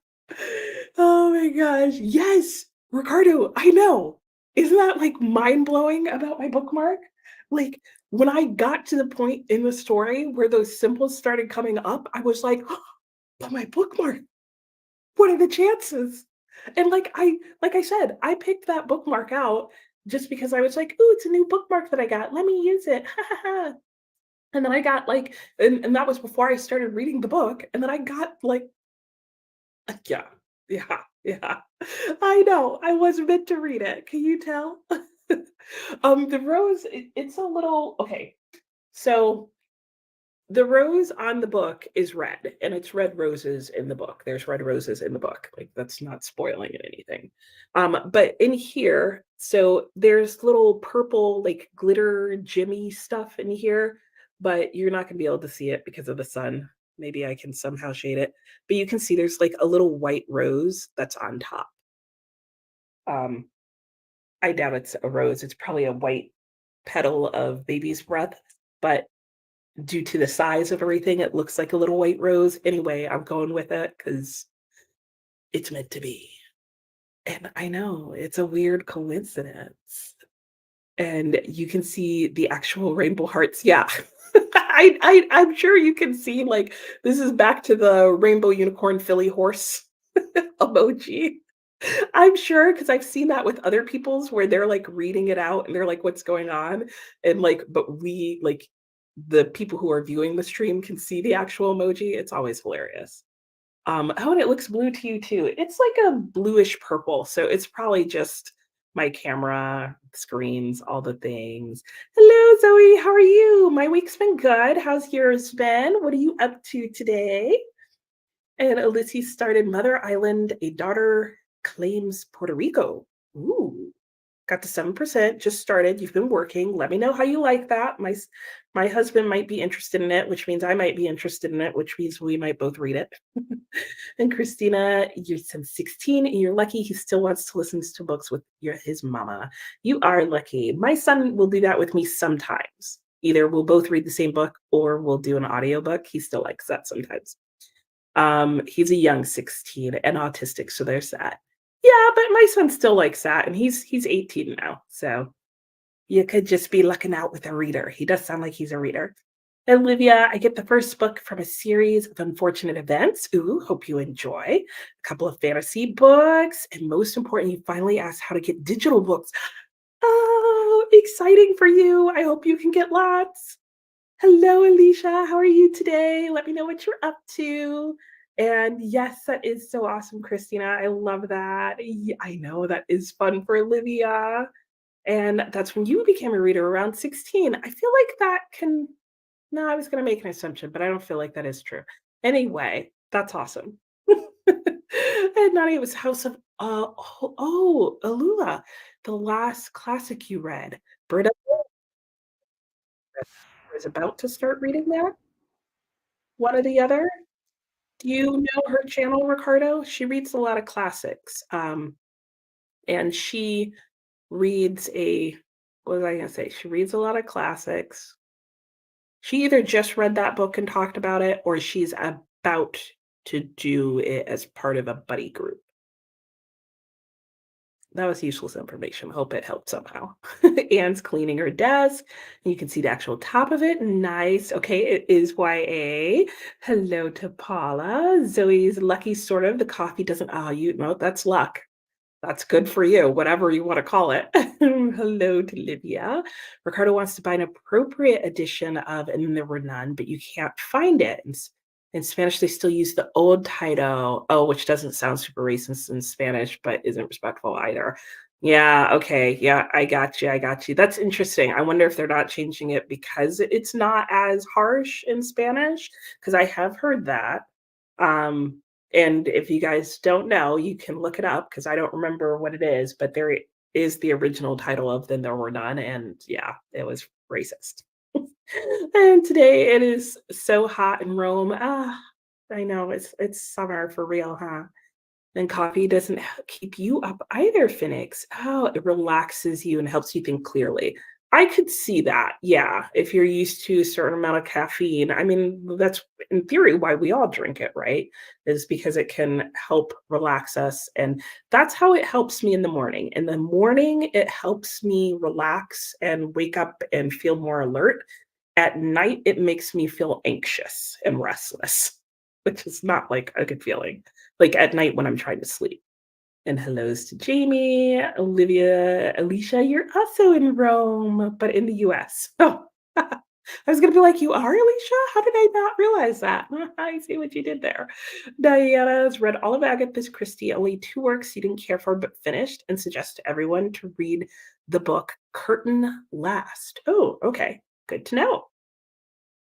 S1: Oh my gosh, yes! Ricardo, I know. Isn't that, like, mind-blowing about my bookmark? Like, when I got to the point in the story where those symbols started coming up, I was like, "But my bookmark, what are the chances?" And, like I said, I picked that bookmark out just because I was like, "Ooh, it's a new bookmark that I got. Let me use it. Ha, ha, ha." And then I got, like and that was before I started reading the book, and then I got, like yeah, yeah, yeah. I know, I was meant to read it. Can you tell? The rose, it's a little okay, so the rose on the book is red, and it's red roses in the book. There's red roses in the book. Like that's not spoiling it anything. But in here, so there's little purple, like glitter jimmy stuff in here, but you're not gonna be able to see it because of the sun. Maybe I can somehow shade it, but you can see there's like a little white rose that's on top. Um, I doubt it's a rose. It's probably a white petal of baby's breath, but due to the size of everything, it looks like a little white rose. Anyway, I'm going with it because it's meant to be. And I know it's a weird coincidence. And you can see the actual rainbow hearts. Yeah. I'm sure you can see like this is back to the rainbow unicorn Philly horse emoji. I'm sure because I've seen that with other people's where they're like reading it out and they're like, what's going on? And like, but we like the people who are viewing the stream can see the actual emoji. It's always hilarious. Oh, and it looks blue to you too. It's like a bluish purple. So it's probably just my camera, screens, all the things. Hello, Zoe. How are you? My week's been good. How's yours been? What are you up to today? And Ulysses started Mother Island, a daughter claims Puerto Rico. Ooh, got to 7%, just started. You've been working. Let me know how you like that. My husband might be interested in it, which means I might be interested in it, which means we might both read it. And Christina, you're 16 and you're lucky he still wants to listen to books with his mama. You are lucky. My son will do that with me sometimes. Either we'll both read the same book or we'll do an audiobook. He still likes that sometimes. He's a young 16 and autistic, so there's that. Yeah, but my son still likes that, and he's 18 now, so you could just be lucking out with a reader. He does sound like he's a reader. Olivia, I get the first book from a series of unfortunate events. Ooh, hope you enjoy. A couple of fantasy books, and most important, you finally asked how to get digital books. Oh, exciting for you. I hope you can get lots. Hello, Alicia. How are you today? Let me know what you're up to. And yes, that is so awesome, Christina. I love that. I know that is fun for Olivia. And that's when you became a reader around 16. I feel like that can, no, I was going to make an assumption, but I don't feel like that is true. Anyway, that's awesome. And Nani, it was House of, Alula, the last classic you read. Britta was about to start reading that, one or the other. Do you know her channel, Ricardo? She reads a lot of classics. and she reads a what was I gonna say? She reads a lot of classics. She either just read that book and talked about it, or she's about to do it as part of a buddy group. That was useless information. Hope it helped somehow. Anne's cleaning her desk. You can see the actual top of it. Nice. Okay, it is YA. Hello to Paula. Zoe's lucky sort of. The coffee doesn't, you know, that's luck. That's good for you, whatever you wanna call it. Hello to Livia. Ricardo wants to buy an appropriate edition of And There Were None, but you can't find it. In Spanish, they still use the old title, which doesn't sound super racist in Spanish, but isn't respectful either. Yeah, okay, yeah, I got you, I got you. That's interesting. I wonder if they're not changing it because it's not as harsh in Spanish. Because I have heard that. Um, and if you guys don't know, you can look it up because I don't remember what it is, but there is the original title of Then There Were None, and yeah, it was racist. And today it is so hot in Rome. I know it's summer for real, huh? And coffee doesn't keep you up either, Phoenix. Oh, it relaxes you and helps you think clearly. I could see that. Yeah. If you're used to a certain amount of caffeine, I mean, that's in theory why we all drink it, right? Is because it can help relax us. And that's how it helps me in the morning. In the morning, it helps me relax and wake up and feel more alert. At night, it makes me feel anxious and restless, which is not like a good feeling, like at night when I'm trying to sleep. And hellos to Jamie, Olivia, Alicia. You're also in Rome, but in the US. Oh, I was going to be like, you are, Alicia? How did I not realize that? I see what you did there. Diana's read all of Agatha Christie, only two works you didn't care for but finished, and suggests to everyone to read the book Curtain Last. Oh, okay. Good to know.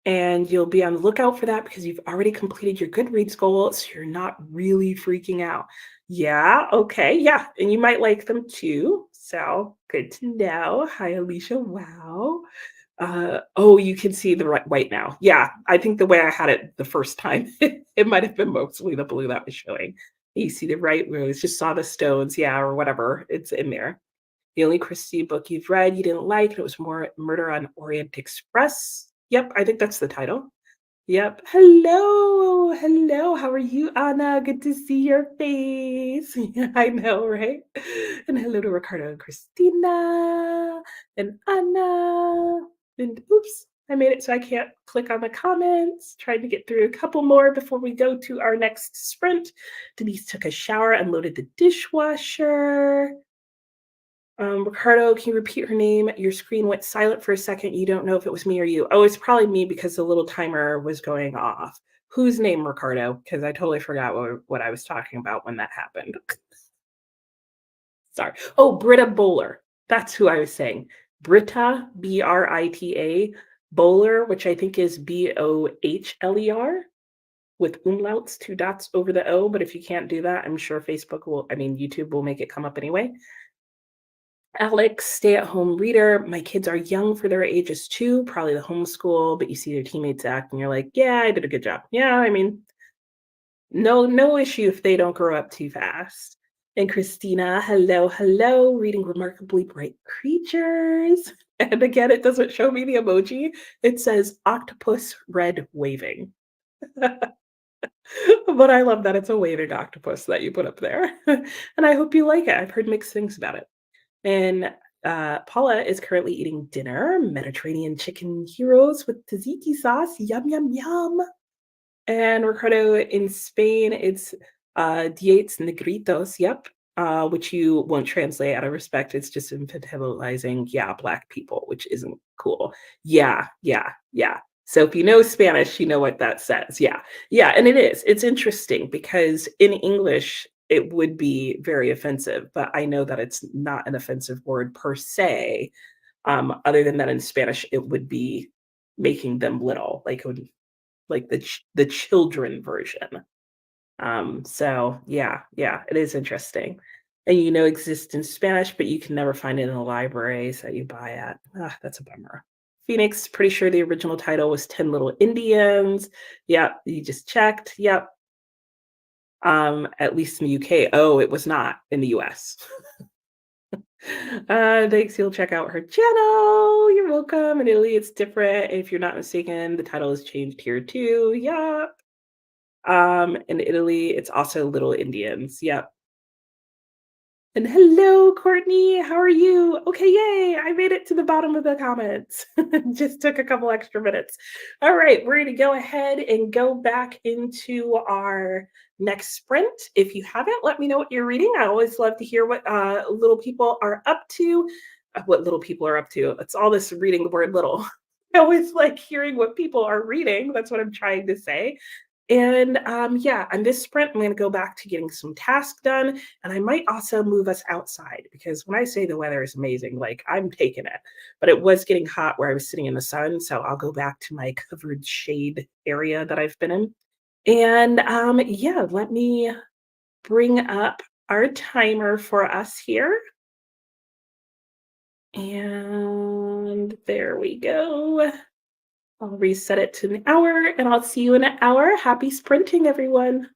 S1: And you'll be on the lookout for that because you've already completed your Goodreads goal, so you're not really freaking out. Yeah, okay, yeah, and you might like them too. So good to know. Hi, Alicia. Wow. Oh, you can see the white now. Yeah, I think the way I had it the first time, it might have been mostly the blue that was showing. You see the right where it just saw the stones, yeah, or whatever. It's in there. The only Christie book you've read you didn't like, and it was more Murder on Orient Express. Yep, I think that's the title. Yep. Hello, hello. How are you, Anna? Good to see your face. Yeah, I know, right? And hello to Ricardo and Christina and Anna. And oops, I made it so I can't click on the comments. Trying to get through a couple more before we go to our next sprint. Denise took a shower, unloaded the dishwasher. Ricardo, can you repeat her name? Your screen went silent for a second. You don't know if it was me or you. Oh, it's probably me because the little timer was going off. Whose name, Ricardo? Because I totally forgot what I was talking about when that happened. Sorry. Oh, Britta Bowler. That's who I was saying. Britta, Brita, Bowler, which I think is Bohler with umlauts, two dots over the O. But if you can't do that, I'm sure YouTube will make it come up anyway. Alex, stay-at-home reader. My kids are young for their ages too, probably the homeschool, but you see their teammates act and you're like, yeah, I did a good job. Yeah, I mean, no issue if they don't grow up too fast. And Christina, hello, hello, reading Remarkably Bright Creatures. And again, it doesn't show me the emoji. It says octopus red waving. But I love that it's a waving octopus that you put up there. And I hope you like it. I've heard mixed things about it. And Paula is currently eating dinner, Mediterranean chicken heroes with tzatziki sauce. Yum, yum, yum. And Ricardo in Spain, it's Diez Negritos. Yep. Which you won't translate out of respect. It's just infantilizing, yeah, Black people, which isn't cool. Yeah, yeah, yeah. So if you know Spanish, you know what that says. Yeah, yeah. And it is. It's interesting because in English, it would be very offensive, but I know that it's not an offensive word per se. Other than that, in Spanish, it would be making them little, like it would, like the children version. So yeah, yeah, it is interesting. And exists in Spanish, but you can never find it in the libraries that you buy at. That's a bummer. Phoenix, pretty sure the original title was 10 Little Indians. Yep, you just checked. Yep. At least in the UK. Oh, it was not in the US. Thanks. You'll check out her channel. You're welcome. In Italy, it's different. If you're not mistaken, the title is changed here too. Yeah. In Italy, it's also Little Indians. Yep. And hello, Courtney. How are you? Okay, yay. I made it to the bottom of the comments. Just took a couple extra minutes. All right, we're going to go ahead and go back into our next sprint. If you haven't, let me know what you're reading. I always love to hear what little people are up to. What little people are up to. It's all this reading the word little. I always like hearing what people are reading. That's what I'm trying to say. And yeah, on this sprint, I'm going to go back to getting some tasks done. And I might also move us outside because when I say the weather is amazing, like I'm taking it. But it was getting hot where I was sitting in the sun. So I'll go back to my covered shade area that I've been in. And yeah, let me bring up our timer for us here. And there we go. I'll reset it to an hour and I'll see you in an hour. Happy sprinting, everyone.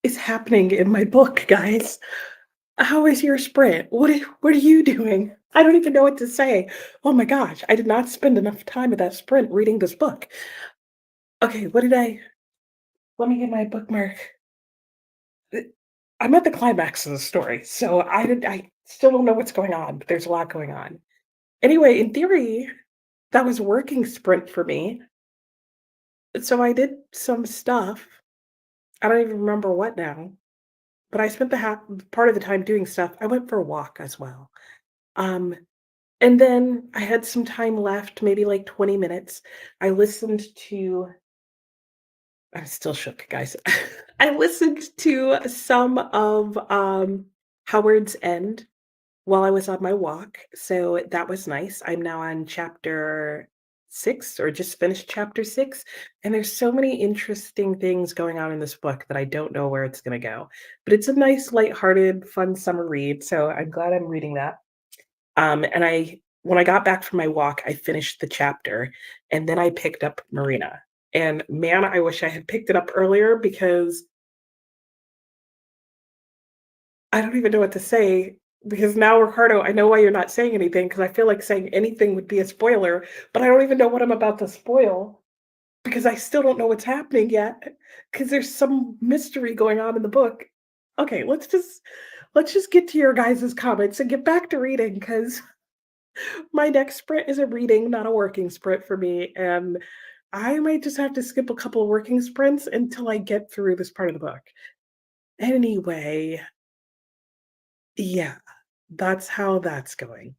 S1: is happening in my book, guys? How is your sprint? What are you doing? I don't even know what to say. Oh my gosh, I did not spend enough time at that sprint reading this book. Okay, what did I let me get my bookmark. Uh, I'm at the climax of the story, so I still don't know what's going on, but there's a lot going on. Anyway, in theory, that was a working sprint for me. So I did some stuff. I don't even remember what now, but I spent the half part of the time doing stuff. I went for a walk as well. Um, and then I had some time left, maybe like 20 minutes. I listened to I'm still shook, guys. I listened to some of Howard's End while I was on my walk, so that was nice. I'm now on chapter 6 or just finished chapter 6, and there's so many interesting things going on in this book that I don't know where it's gonna go. But it's a nice, lighthearted, fun summer read, so I'm glad I'm reading that. And I when I got back from my walk, I finished the chapter, and then I picked up Marina. And man, I wish I had picked it up earlier because I don't even know what to say. Because now, Ricardo, I know why you're not saying anything because I feel like saying anything would be a spoiler, but I don't even know what I'm about to spoil because I still don't know what's happening yet because there's some mystery going on in the book. Okay, let's just get to your guys' comments and get back to reading because my next sprint is a reading, not a working sprint for me, and I might just have to skip a couple of working sprints until I get through this part of the book. Anyway, yeah, that's how that's going.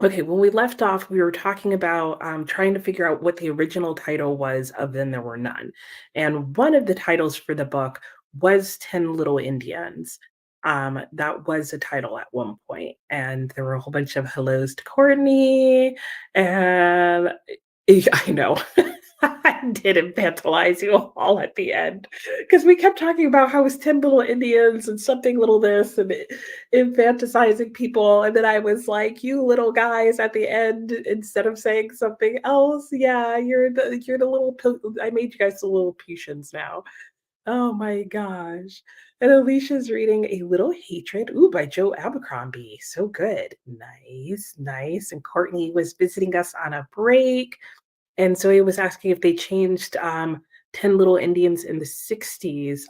S1: Okay, when we left off, we were talking about trying to figure out what the original title was of Then There Were None. And one of the titles for the book was 10 Little Indians. That was a title at one point, and there were a whole bunch of hellos to Courtney, and I know. I did infantilize you all at the end because we kept talking about how it was 10 little Indians and something little this and infantilizing people. And then I was like, you little guys at the end, instead of saying something else. Yeah, you're the little, I made you guys the little Lilliputians now. Oh my gosh. And Alicia's reading A Little Hatred, ooh, by Joe Abercrombie. So good. Nice, nice. And Courtney was visiting us on a break. And so he was asking if they changed 10 Little Indians in the 60s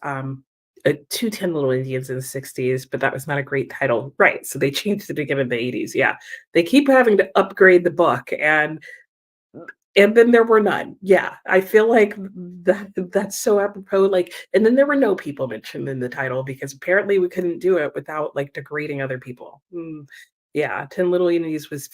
S1: to 10 Little Indians in the 60s, but that was not a great title. Right. So they changed it again in the 80s. Yeah. They keep having to upgrade the book. And then there were none. Yeah, I feel like that's so apropos, like and then there were no people mentioned in the title because apparently we couldn't do it without, like, degrading other people. Yeah, 10 Little Unities was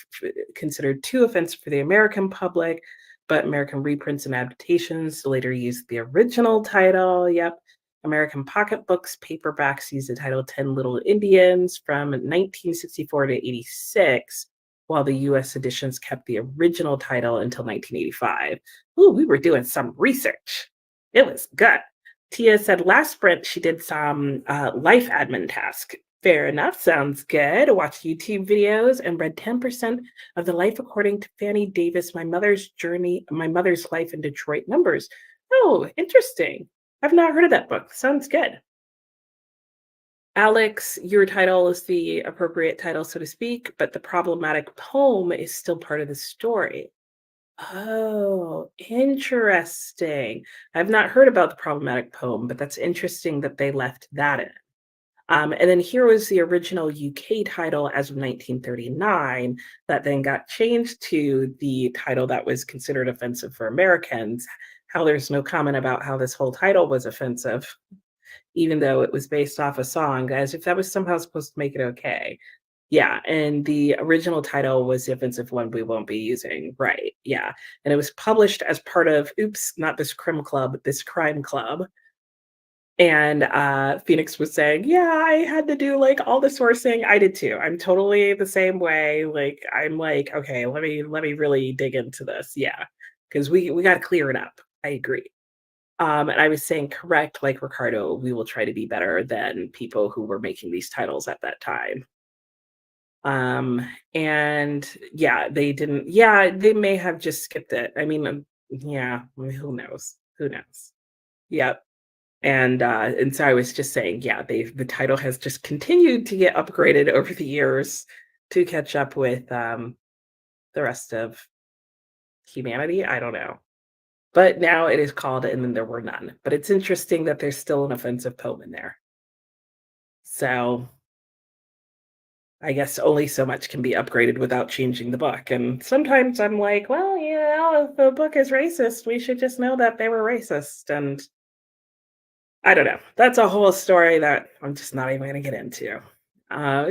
S1: considered too offensive for the American public, but American reprints and adaptations later used the original title, yep. American pocketbooks, paperbacks used the title 10 Little Indians from 1964 to '86 while the US editions kept the original title until 1985. Ooh, we were doing some research. It was good. Tia said last sprint she did some life admin task. Fair enough, sounds good. Watched YouTube videos and read 10% of the Life According to Fannie Davis, My Mother's Life in Detroit Numbers. Oh, interesting. I've not heard of that book. Sounds good. Alex, your title is the appropriate title, so to speak, but the problematic poem is still part of the story. Oh, interesting. I've not heard about the problematic poem, but that's interesting that they left that in. And then here was the original UK title as of 1939 that then got changed to the title that was considered offensive for Americans. How there's no comment about how this whole title was offensive even though it was based off a song, as if that was somehow supposed to make it okay. Yeah, and the original title was The Offensive One We Won't Be Using. Right, yeah. And it was published as part of, oops, not this Crim Club, this Crime Club. And Phoenix was saying, yeah, I had to do like all the sourcing. I did too. I'm totally the same way. Like, I'm like, okay, let me really dig into this. Yeah. Because we got to clear it up. I agree. And I was saying, correct, like Ricardo, we will try to be better than people who were making these titles at that time. And yeah, they didn't, yeah, they may have just skipped it. I mean, yeah, I mean, who knows? Who knows? Yep. And so I was just saying, yeah, the title has just continued to get upgraded over the years to catch up with, the rest of humanity, I don't know. But now it is called "And Then There Were None." But it's interesting that there's still an offensive poem in there. So, I guess only so much can be upgraded without changing the book, and sometimes I'm like, "Well, if the book is racist, we should just know that they were racist," and I don't know. That's a whole story that I'm just not even gonna get into.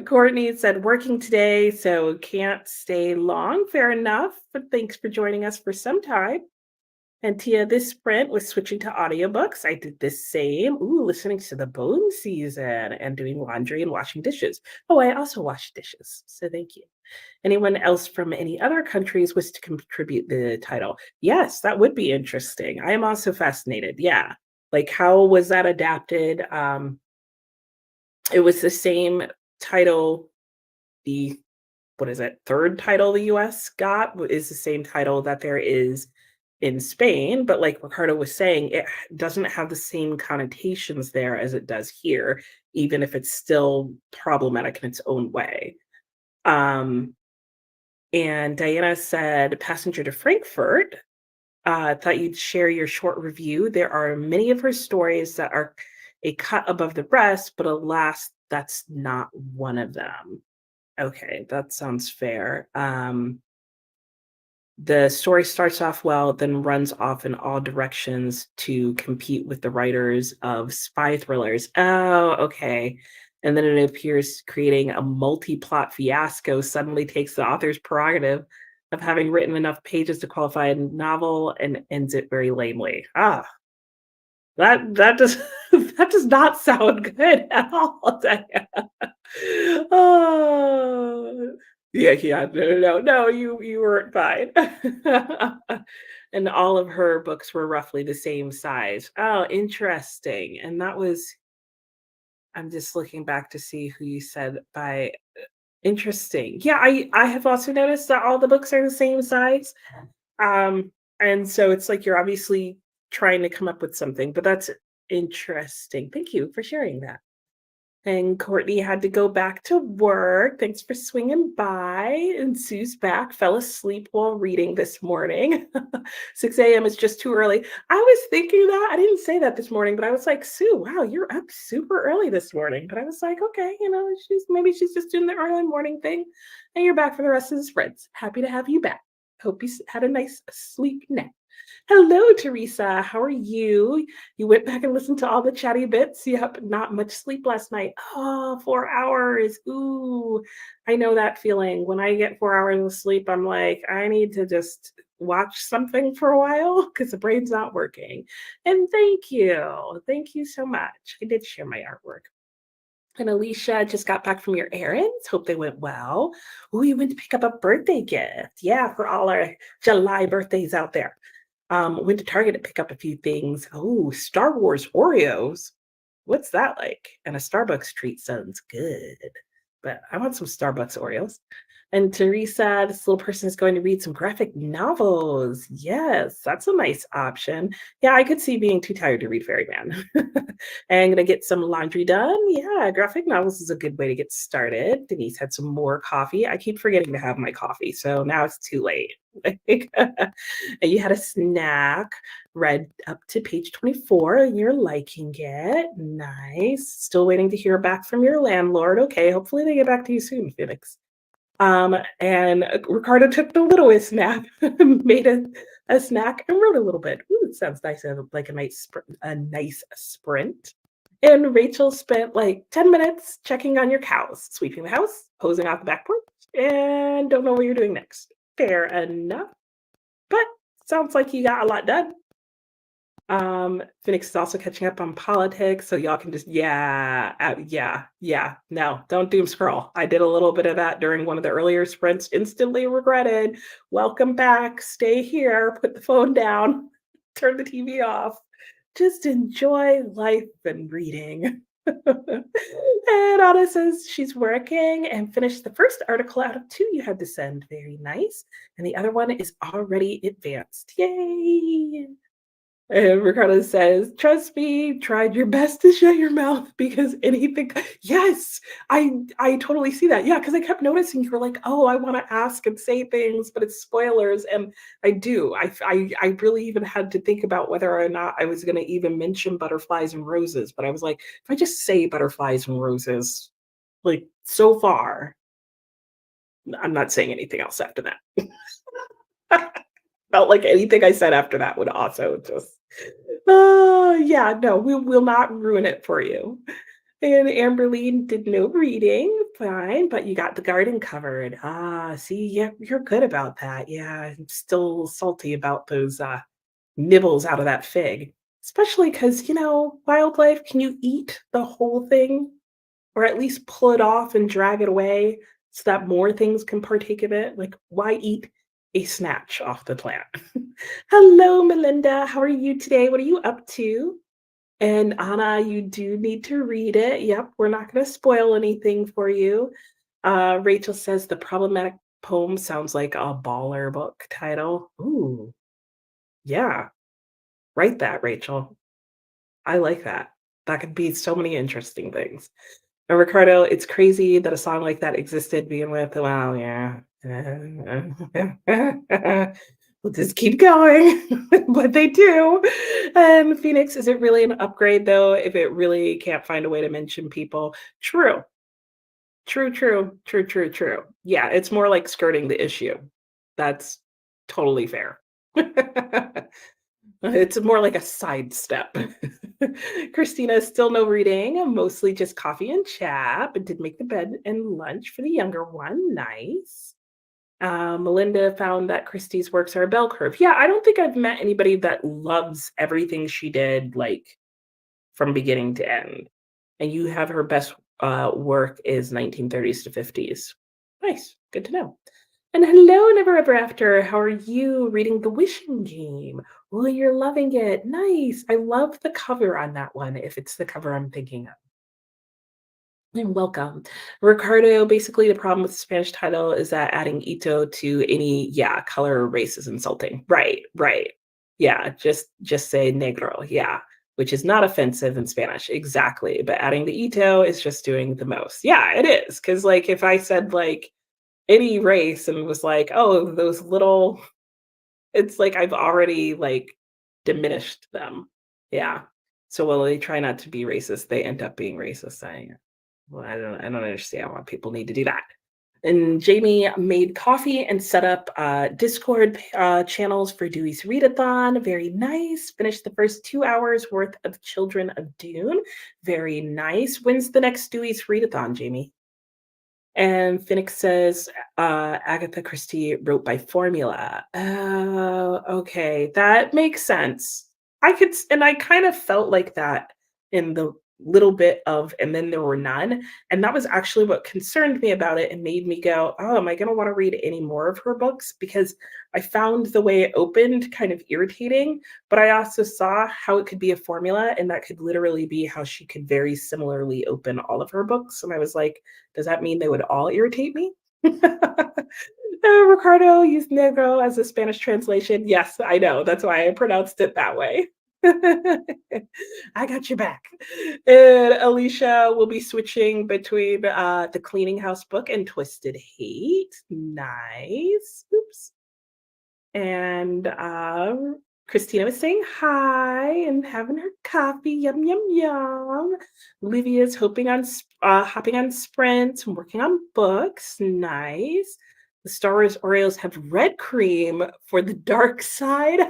S1: Courtney said, "Working today, so can't stay long." Fair enough, but thanks for joining us for some time. And Tia, this sprint was switching to audiobooks. I did the same. Ooh, listening to the bone season and doing laundry and washing dishes. Oh, I also wash dishes. So thank you. Anyone else from any other countries wish to contribute the title? Yes, that would be interesting. I am also fascinated. Yeah. Like how was that adapted? It was the same title, the what is it, third title the US got is the same title that there is in Spain, but like Ricardo was saying, it doesn't have the same connotations there as it does here, even if it's still problematic in its own way. Um, and Diana said, "Passenger to Frankfurt, thought you'd share your short review. There are many of her stories that are a cut above the rest, but alas, that's not one of them." Okay, that sounds fair. The story starts off well, then runs off in all directions to compete with the writers of spy thrillers. Oh, okay. And then it appears creating a multi-plot fiasco suddenly takes the author's prerogative of having written enough pages to qualify a novel and ends it very lamely. Ah, that does that does not sound good at all. Oh. Yeah, yeah, no, you weren't fine. And all of her books were roughly the same size. Oh, interesting. And that was I'm just looking back to see who you said by interesting. Yeah, I have also noticed that all the books are the same size. Um, and so it's like you're obviously trying to come up with something, but that's interesting. Thank you for sharing that. And Courtney had to go back to work. Thanks for swinging by. And Sue's back, fell asleep while reading this morning. 6 a.m. is just too early. I was thinking that. I didn't say that this morning, but I was like, Sue, wow, you're up super early this morning. But I was like, okay, she's just doing the early morning thing. And you're back for the rest of the sprints. Happy to have you back. Hope you had a nice sleep nap. Hello, Teresa. How are you? You went back and listened to all the chatty bits. Yep, not much sleep last night. Oh, 4 hours. Ooh, I know that feeling. When I get 4 hours of sleep, I'm like, I need to just watch something for a while because the brain's not working. And thank you. Thank you so much. I did share my artwork. And Alicia just got back from your errands. Hope they went well. Oh, you went to pick up a birthday gift. Yeah, for all our July birthdays out there. Went to Target to pick up a few things. Oh, Star Wars Oreos. What's that like? And a Starbucks treat sounds good. But I want some Starbucks Oreos. And Teresa, this little person is going to read some graphic novels. Yes, that's a nice option. Yeah, I could see being too tired to read Fairyman. And I'm gonna get some laundry done. Yeah, graphic novels is a good way to get started. Denise had some more coffee. I keep forgetting to have my coffee, so now it's too late. And you had a snack, read up to page 24, and you're liking it. Nice. Still waiting to hear back from your landlord. Okay, hopefully they get back to you soon, Phoenix. And Ricardo took the littlest nap, made a snack, and wrote a little bit. Ooh, it sounds nice, like a nice sprint. And Rachel spent like 10 minutes checking on your cows, sweeping the house, hosing out the back porch, and don't know what you're doing next. Fair enough, but sounds like you got a lot done. Phoenix is also catching up on politics, so y'all can just yeah. No, don't doom scroll. I did a little bit of that during one of the earlier sprints, instantly regretted. Welcome back, stay here, put the phone down, turn the TV off. Just enjoy life and reading. And Anna says she's working and finished the first article out of two you had to send. Very nice. And the other one is already advanced. Yay! And Ricardo says, "Trust me, tried your best to shut your mouth because anything." Yes, I totally see that. Yeah, because I kept noticing you were like, "Oh, I wanna ask and say things, but it's spoilers," and I do. I really even had to think about whether or not I was gonna even mention butterflies and roses, but I was like, "If I just say butterflies and roses, like, so far, I'm not saying anything else after that." Felt like anything I said after that would also just oh, yeah, no, we will not ruin it for you. And Amberline did no reading, fine, but you got the garden covered. Ah, see, yeah, you're good about that. Yeah, I'm still salty about those nibbles out of that fig, especially because, wildlife, can you eat the whole thing? Or at least pull it off and drag it away so that more things can partake of it? Like, why eat a snatch off the plant? Hello, Melinda. How are you today? What are you up to? And Anna, you do need to read it. Yep, we're not going to spoil anything for you. Rachel says the problematic poem sounds like a baller book title. Ooh, yeah, write that, Rachel. I like that. That could be so many interesting things. And Ricardo, it's crazy that a song like that existed to begin with. Well, yeah. We'll just keep going, but they do. And Phoenix, is it really an upgrade though if it really can't find a way to mention people? True. True, true, true, true, true. Yeah, it's more like skirting the issue. That's totally fair. It's more like a sidestep. Christina, still no reading, mostly just coffee and chat, but did make the bed and lunch for the younger one. Nice. Melinda found that Christie's works are a bell curve. Yeah, I don't think I've met anybody that loves everything she did, like from beginning to end. And you have her best work is 1930s to 50s. Nice. Good to know. And hello, Never Ever After. How are you reading The Wishing Game? Oh, you're loving it. Nice. I love the cover on that one, if it's the cover I'm thinking of. You're welcome. Ricardo, basically, the problem with the Spanish title is that adding ito to any, yeah, color or race is insulting. Right, right. Yeah, just say negro. Yeah, which is not offensive in Spanish. Exactly. But adding the ito is just doing the most. Yeah, it is. Because, like, if I said, like, any race and was like, "Oh, those little," it's like I've already, like, diminished them. Yeah. So while they try not to be racist, they end up being racist. Well, I don't understand why people need to do that. And Jamie made coffee and set up Discord channels for Dewey's Readathon. Very nice. Finished the first 2 hours worth of Children of Dune. Very nice. When's the next Dewey's Readathon, Jamie? And Phoenix says, Agatha Christie wrote by formula. Oh, okay. That makes sense. And I kind of felt like that in the little bit of, and then there were none. And that was actually what concerned me about it and made me go, oh, am I going to want to read any more of her books? Because I found the way it opened kind of irritating, but I also saw how it could be a formula and that could literally be how she could very similarly open all of her books. And I was like, does that mean they would all irritate me? Ricardo used negro as a Spanish translation. Yes, I know. That's why I pronounced it that way. I got your back. And Alicia will be switching between the Cleaning House book and Twisted Hate. Nice. Oops. And Christina was saying hi and having her coffee. Yum, yum, yum. Livia's hopping on sprints and working on books. Nice. The Star Wars Oreos have red cream for the dark side.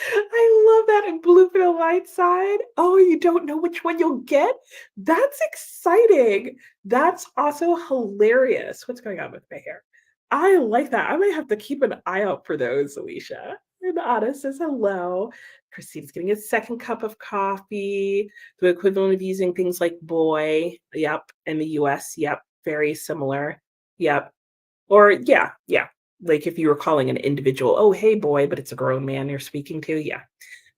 S1: I love that, and blue for the light side. Oh, you don't know which one you'll get? That's exciting. That's also hilarious. What's going on with my hair? I like that. I might have to keep an eye out for those, Alicia. And Anna says hello. Christine's getting a second cup of coffee, the equivalent of using things like boy. Yep. In the US. Yep. Very similar. Yep. Or yeah, yeah. Like if you were calling an individual, oh, hey, boy, but it's a grown man you're speaking to. Yeah.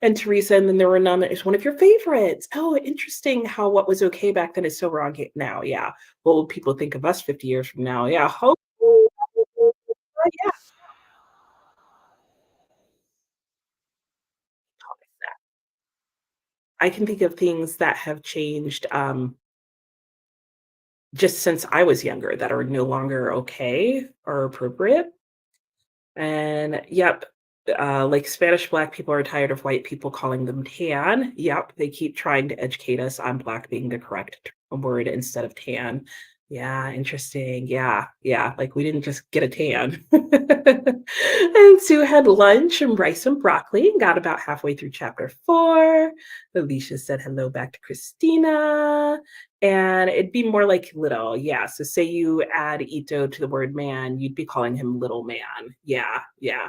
S1: And Teresa, and then there were none that is one of your favorites. Oh, interesting how what was okay back then is so wrong now. Yeah. What will people think of us 50 years from now? Yeah. Yeah, I can think of things that have changed, just since I was younger that are no longer okay or appropriate. And yep, like Spanish black people are tired of white people calling them tan. Yep, they keep trying to educate us on black being the correct word instead of tan. Yeah, interesting. Yeah, yeah. Like we didn't just get a tan. And Sue had lunch and rice and broccoli and got about halfway through chapter 4. Alicia said hello back to Christina. And it'd be more like little, yeah. So say you add Ito to the word man, you'd be calling him little man. Yeah, yeah.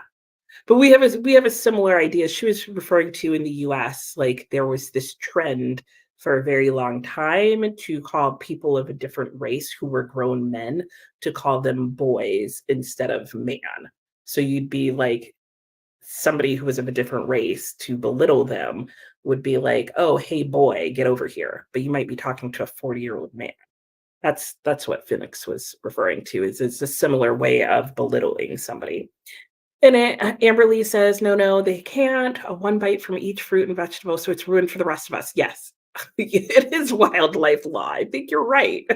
S1: But we have a similar idea. She was referring to in the US, like there was this trend for a very long time to call people of a different race who were grown men to call them boys instead of man. So you'd be like somebody who was of a different race to belittle them would be like, "Oh, hey boy, get over here." But you might be talking to a 40-year-old man. That's what Phoenix was referring to. Is it's a similar way of belittling somebody. And Amberly says, "No, no, they can't. One bite from each fruit and vegetable, so it's ruined for the rest of us." Yes, it is wildlife law. I think you're right.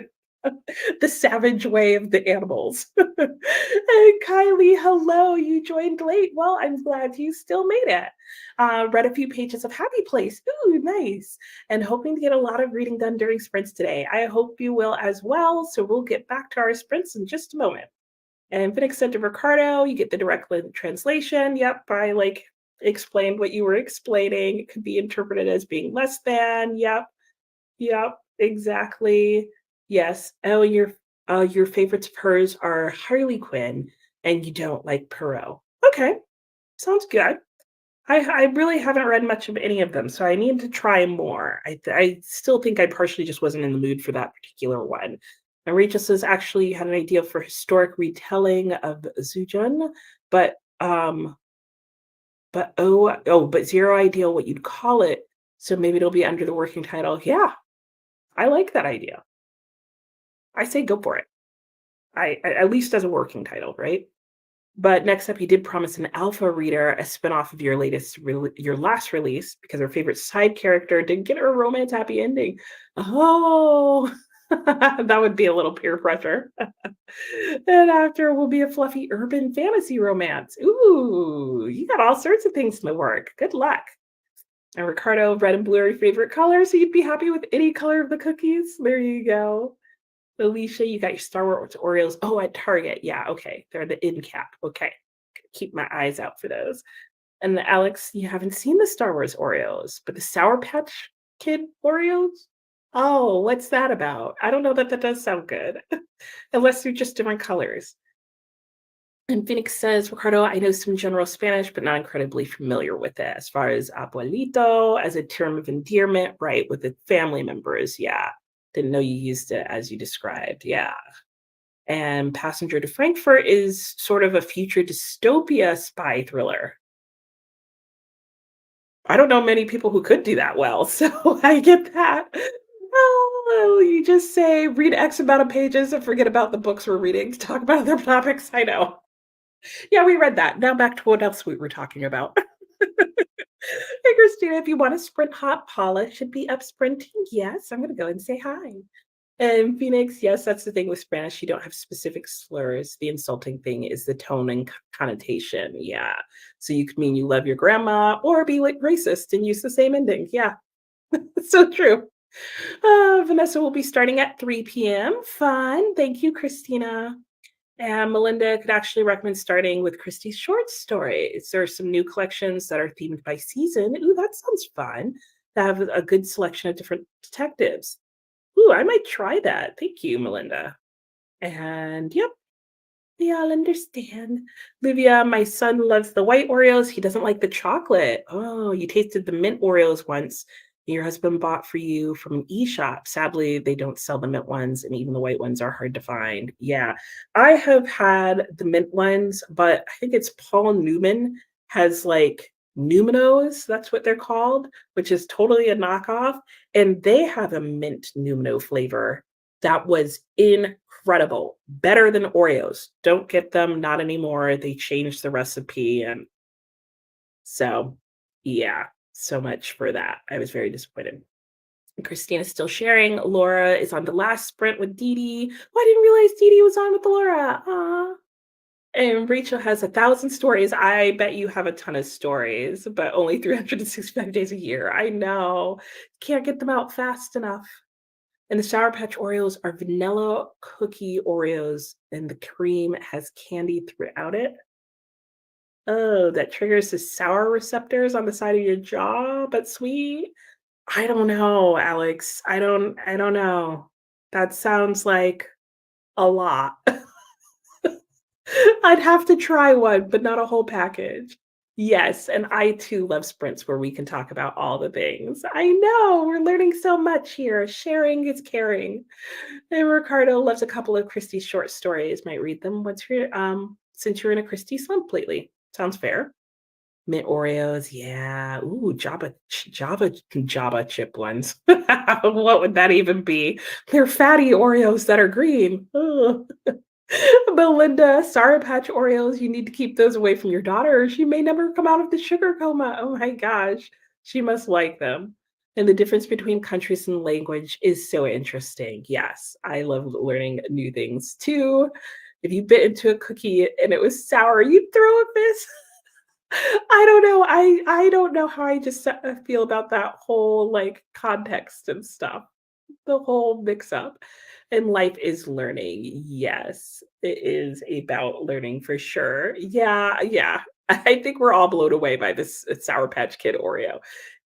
S1: The savage way of the animals. And Kylie, hello, you joined late. Well, I'm glad you still made it. Read a few pages of Happy Place. Ooh, nice. And hoping to get a lot of reading done during sprints today. I hope you will as well. So we'll get back to our sprints in just a moment. And Phoenix said to Ricardo, you get the direct translation. Yep, I like explained what you were explaining. It could be interpreted as being less than. Yep, yep, exactly. Yes. Oh, your favorites of hers are Harley Quinn, and you don't like Perot. Okay, sounds good. I really haven't read much of any of them, so I need to try more. I still think I partially just wasn't in the mood for that particular one. And Rachel says actually you had an idea for historic retelling of Zujun, but but zero idea what you'd call it. So maybe it'll be under the working title. Yeah, I like that idea. I say go for it. At least as a working title, right? But next up, you did promise an alpha reader a spinoff of your last release because her favorite side character didn't get her romance happy ending. Oh, that would be a little peer pressure. And after will be a fluffy urban fantasy romance. Ooh, you got all sorts of things in the work. Good luck. And Ricardo, red and blue are your favorite colors, so you'd be happy with any color of the cookies. There you go. Alicia, you got your Star Wars Oreos. Oh, at Target. Yeah, okay. They're the end cap. Okay. Keep my eyes out for those. And Alex, you haven't seen the Star Wars Oreos, but the Sour Patch Kid Oreos? Oh, what's that about? I don't know that that does sound good, unless they're just different colors. And Phoenix says, Ricardo, I know some general Spanish, but not incredibly familiar with it. As far as abuelito as a term of endearment, right, with the family members. Yeah. Didn't know you used it as you described. Yeah. And Passenger to Frankfurt is sort of a future dystopia spy thriller. I don't know many people who could do that well, so I get that. Oh, you just say read X amount of pages and forget about the books we're reading to talk about other topics. I know. Yeah, we read that. Now back to what else we were talking about. Hey, Christina, if you want to sprint hot, Paula should be up sprinting. Yes, I'm going to go and say hi. And Phoenix, yes, that's the thing with Spanish. You don't have specific slurs. The insulting thing is the tone and connotation. Yeah. So you could mean you love your grandma or be like racist and use the same ending. Yeah. It's so true. Vanessa will be starting at 3 p.m. Fun. Thank you, Christina. And Melinda could actually recommend starting with Christie's short stories. There are some new collections that are themed by season. Ooh, that sounds fun. To have a good selection of different detectives. Ooh, I might try that. Thank you, Melinda. And yep, we all understand. Livia, my son loves the white Oreos. He doesn't like the chocolate. Oh, you tasted the mint Oreos once. Your husband bought for you from an e-shop. Sadly, they don't sell the mint ones, and even the white ones are hard to find. Yeah, I have had the mint ones, but I think it's Paul Newman has like Numinos, that's what they're called, which is totally a knockoff. And they have a mint Numino flavor that was incredible, better than Oreos. Don't get them, not anymore. They changed the recipe. And so, yeah. so much for that. I was very disappointed. Christina's still sharing. Laura is on the last sprint with Dee Dee. Oh, I didn't realize Dee Dee was on with Laura. Aw. And Rachel has 1,000 stories. I bet you have a ton of stories, but only 365 days a year. I know. Can't get them out fast enough. And the Sour Patch Oreos are vanilla cookie Oreos, and the cream has candy throughout it. Oh, that triggers the sour receptors on the side of your jaw, but sweet. I don't know, Alex. I don't know. That sounds like a lot. I'd have to try one, but not a whole package. Yes, and I too love sprints where we can talk about all the things. I know, we're learning so much here. Sharing is caring. And Ricardo loves a couple of Christie's short stories. Might read them once you're since you're in a Christie slump lately. Sounds fair. Mint Oreos, yeah. Ooh, Java chip ones. What would that even be? They're fatty Oreos that are green. Ugh. Belinda, Sour Patch Oreos, you need to keep those away from your daughter, or she may never come out of the sugar coma. Oh my gosh, she must like them. And the difference between countries and language is so interesting. Yes, I love learning new things too. If you bit into a cookie and it was sour, you'd throw a fit. I don't know. I don't know how I just feel about that whole like context and stuff, the whole mix up. And life is learning. Yes, it is about learning for sure. Yeah, yeah. I think we're all blown away by this Sour Patch Kid Oreo.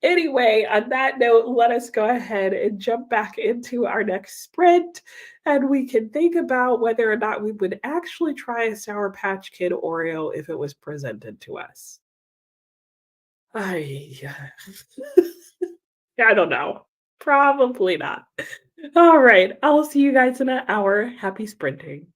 S1: Anyway, on that note, let us go ahead and jump back into our next sprint, and we can think about whether or not we would actually try a Sour Patch Kid Oreo if it was presented to us. I I don't know. Probably not. All right. I'll see you guys in an hour. Happy sprinting.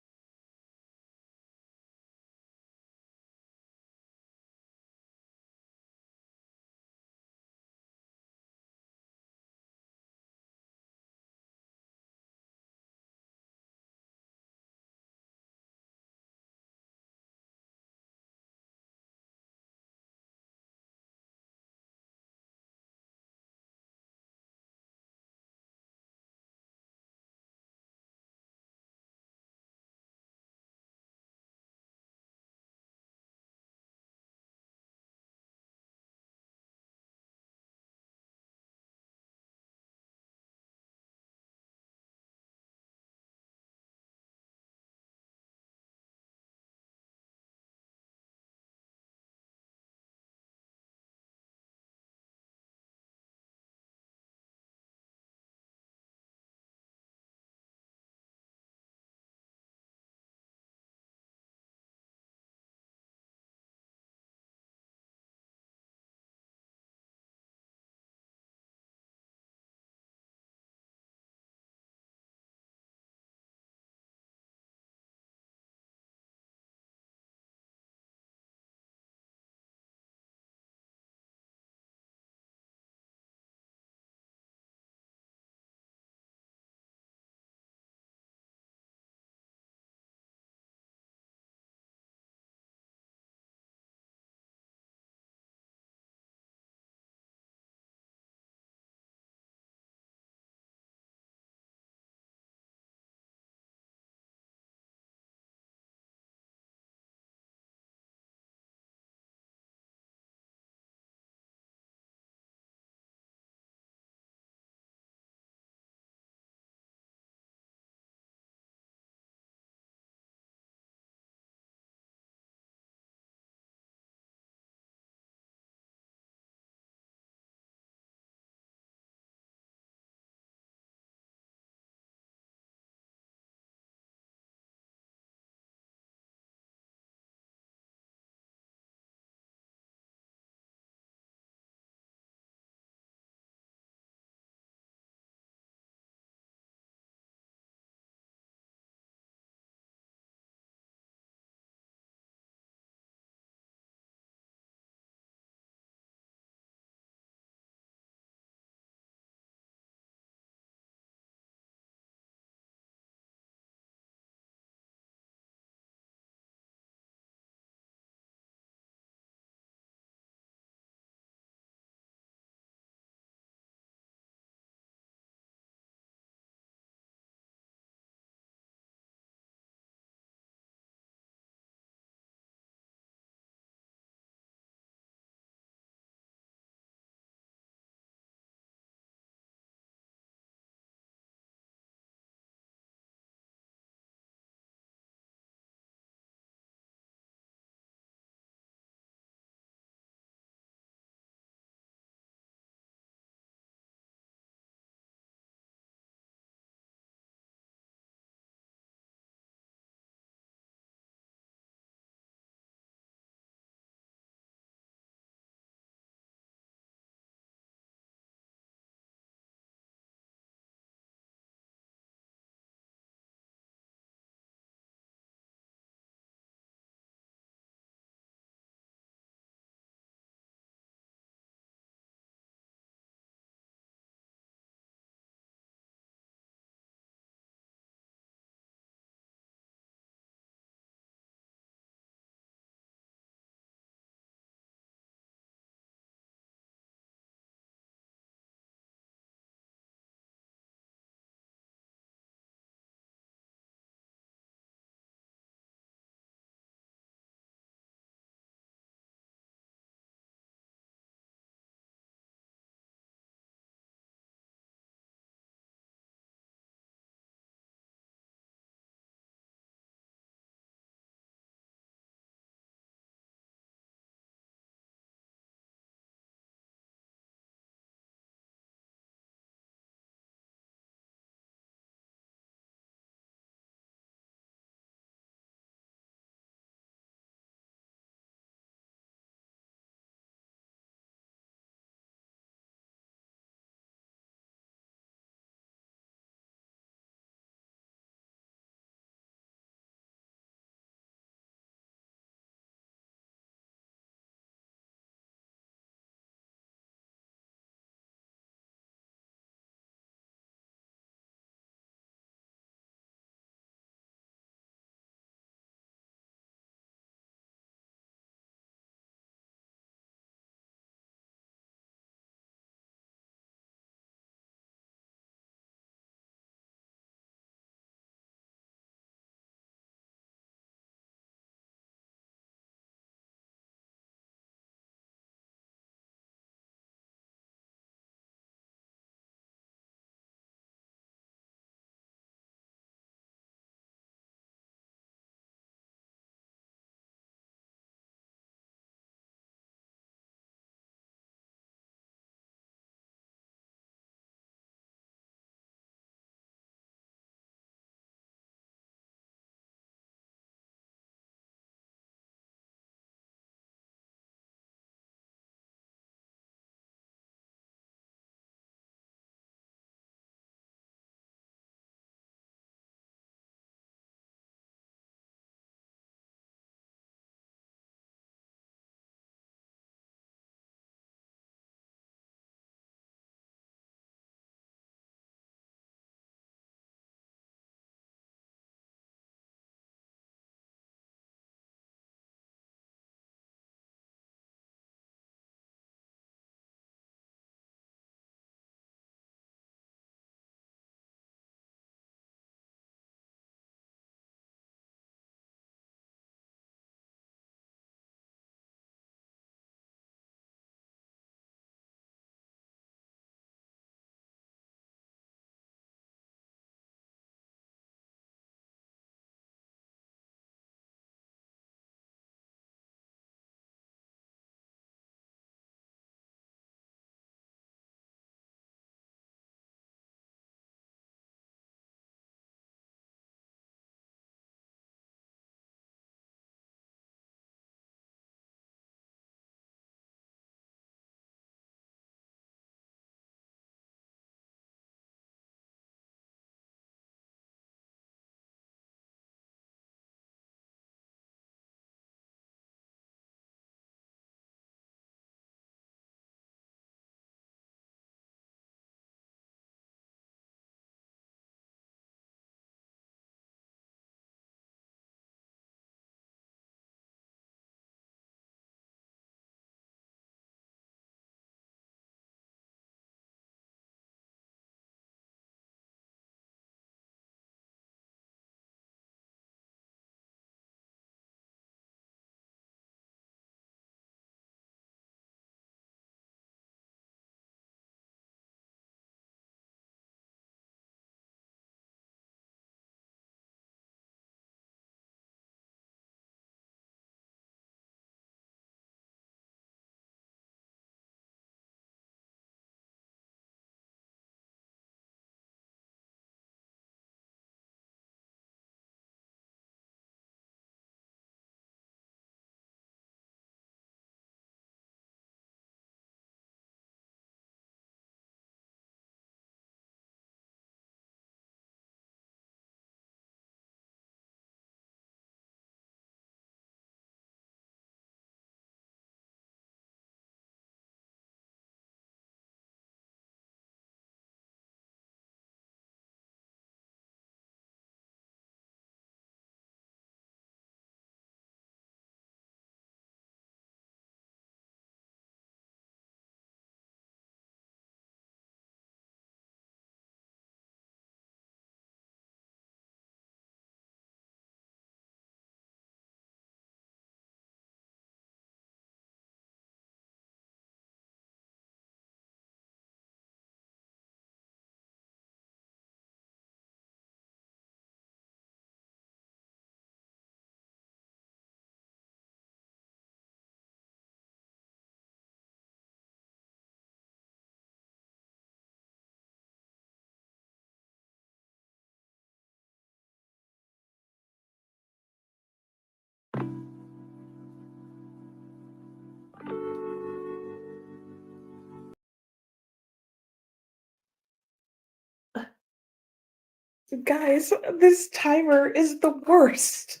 S1: Guys, this timer is the worst.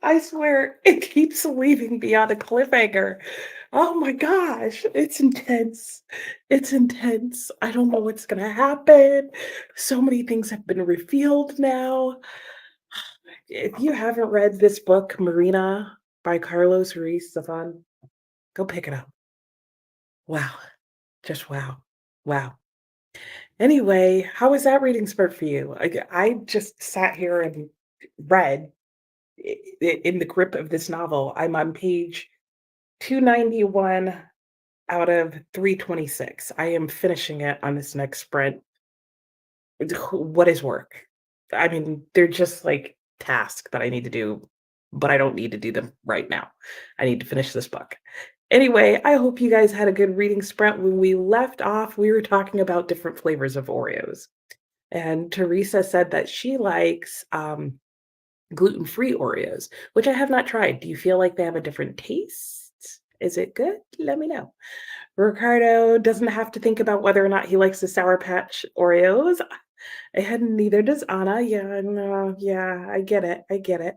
S1: I swear it keeps leaving me on a cliffhanger. Oh my gosh, it's intense. It's intense. I don't know what's gonna happen. So many things have been revealed now. If you haven't read this book, Marina by Carlos Ruiz Zafon, go pick it up. Wow. Just wow. Wow. Anyway, how was that reading spurt for you? I just sat here and read in the grip of this novel. I'm on page 291 out of 326. I am finishing it on this next sprint. What is work? I mean, they're just like tasks that I need to do, but I don't need to do them right now. I need to finish this book. Anyway, I hope you guys had a good reading sprint. When we left off, we were talking about different flavors of Oreos. And Teresa said that she likes gluten-free Oreos, which I have not tried. Do you feel like they have a different taste? Is it good? Let me know. Ricardo doesn't have to think about whether or not he likes the Sour Patch Oreos. And neither does Anna. Yeah, no, yeah, I get it. I get it.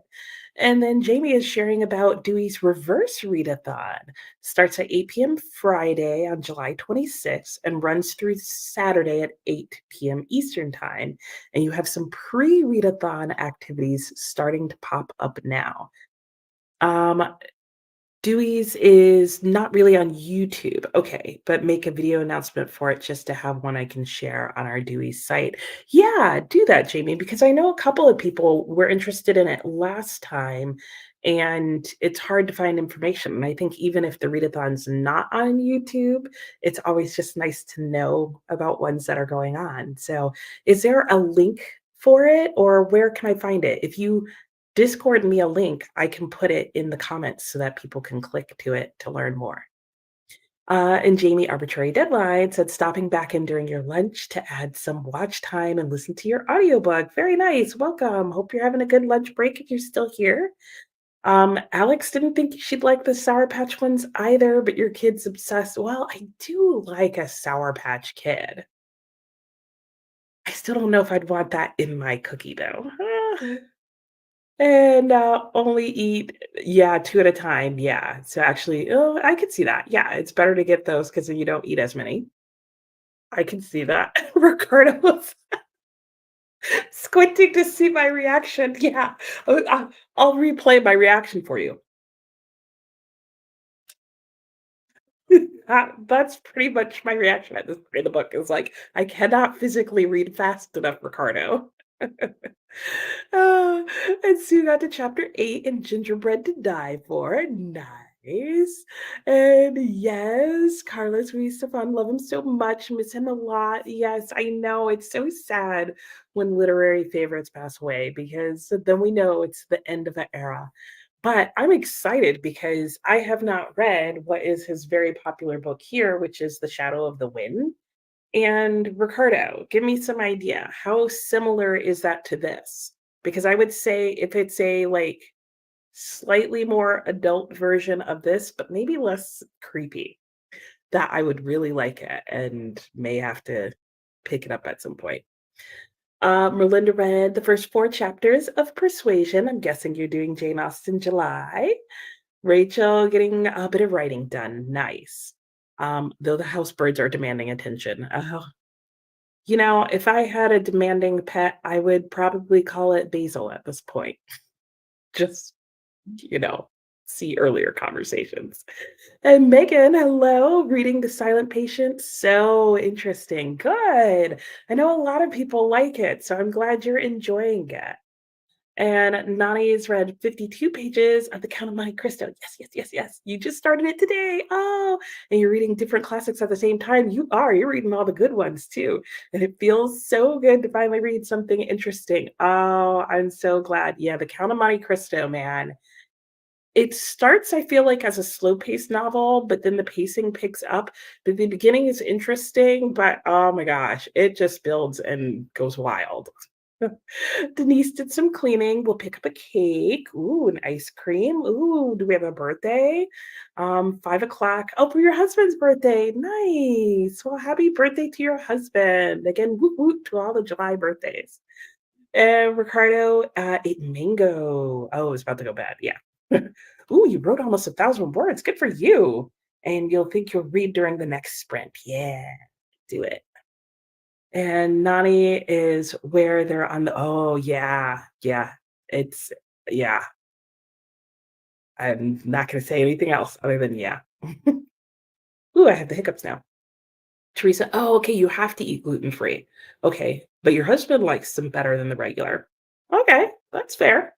S1: And then Jamie is sharing about Dewey's reverse readathon. Starts at 8 p.m. Friday on July 26th and runs through Saturday at 8 p.m. Eastern Time. And you have some pre-readathon activities starting to pop up now. Um, Dewey's is not really on YouTube. Okay, but make a video announcement for it just to have one I can share on our Dewey's site. Yeah, do that, Jamie, because I know a couple of people were interested in it last time, and it's hard to find information. And I think even if the readathon's not on YouTube, it's always just nice to know about ones that are going on. So, is there a link for it, or where can I find it? If you Discord me a link, I can put it in the comments so that people can click to it to learn more. And Jamie Arbitrary Deadline said stopping back in during your lunch to add some watch time and listen to your audiobook. Very nice. Welcome. Hope you're having a good lunch break if you're still here. Alex didn't think she'd like the Sour Patch ones either, but your kid's obsessed. Well, I do like a Sour Patch Kid. I still don't know if I'd want that in my cookie though. And, only eat yeah, 2 at a time, yeah. So, actually oh, I could see that. Yeah, it's better to get those because then you don't eat as many. I can see that. Ricardo was squinting to see my reaction. Yeah. I'll replay my reaction for you. That's pretty much my reaction at this point in the book, is like, I cannot physically read fast enough, Ricardo. Oh, and so you got to chapter 8 and Gingerbread to Die For. Nice. And yes, Carlos, we used to fun, love him so much, miss him a lot. Yes, I know. It's so sad when literary favorites pass away because then we know it's the end of an era. But I'm excited because I have not read what is his very popular book here, which is The Shadow of the Wind. And Ricardo, give me some idea. How similar is that to this? Because I would say if it's a like slightly more adult version of this, but maybe less creepy, that I would really like it and may have to pick it up at some point. Merlinda read the first 4 chapters of Persuasion. I'm guessing you're doing Jane Austen July. Rachel getting a bit of writing done. Nice. Though the house birds are demanding attention. If I had a demanding pet, I would probably call it Basil at this point. Just, you know, see earlier conversations. And Megan, hello, reading The Silent Patient. So interesting. Good. I know a lot of people like it, so I'm glad you're enjoying it. And Nani's read 52 pages of The Count of Monte Cristo. Yes, yes, yes, yes. You just started it today. Oh, and you're reading different classics at the same time. You are. You're reading all the good ones too. And it feels so good to finally read something interesting. Oh, I'm so glad. Yeah, The Count of Monte Cristo, man. It starts, I feel like, as a slow-paced novel, but then the pacing picks up. But the beginning is interesting, but oh my gosh, it just builds and goes wild. Denise did some cleaning. We'll pick up a cake. Ooh, an ice cream. Ooh, do we have a birthday? 5 o'clock. Oh, for your husband's birthday. Nice. Well, happy birthday to your husband. Again, whoop whoop to all the July birthdays. And Ricardo ate mango. Oh, I was about to go bad. Yeah. Ooh, you wrote almost 1,000 words. Good for you. And you'll think you'll read during the next sprint. Yeah, do it. And Nani is where they're on the oh, yeah, yeah. It's yeah. I'm not gonna say anything else other than yeah. Ooh, I have the hiccups now. Teresa, oh, okay, you have to eat gluten-free. Okay, but your husband likes them better than the regular. Okay, that's fair.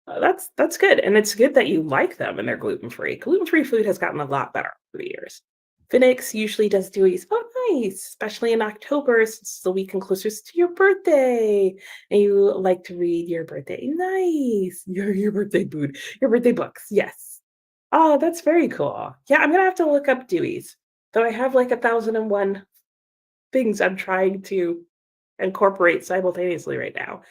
S1: That's good, and it's good that you like them and they're gluten-free. Gluten-free food has gotten a lot better over the years. Phoenix usually does dewies. Oh, nice, especially in October since it's the weekend closest to your birthday, and you like to read your birthday. Nice, your birthday food, your birthday books. Yes. Oh, that's very cool. Yeah, I'm gonna have to look up dewies. Though I have like 1,001 things I'm trying to incorporate simultaneously right now.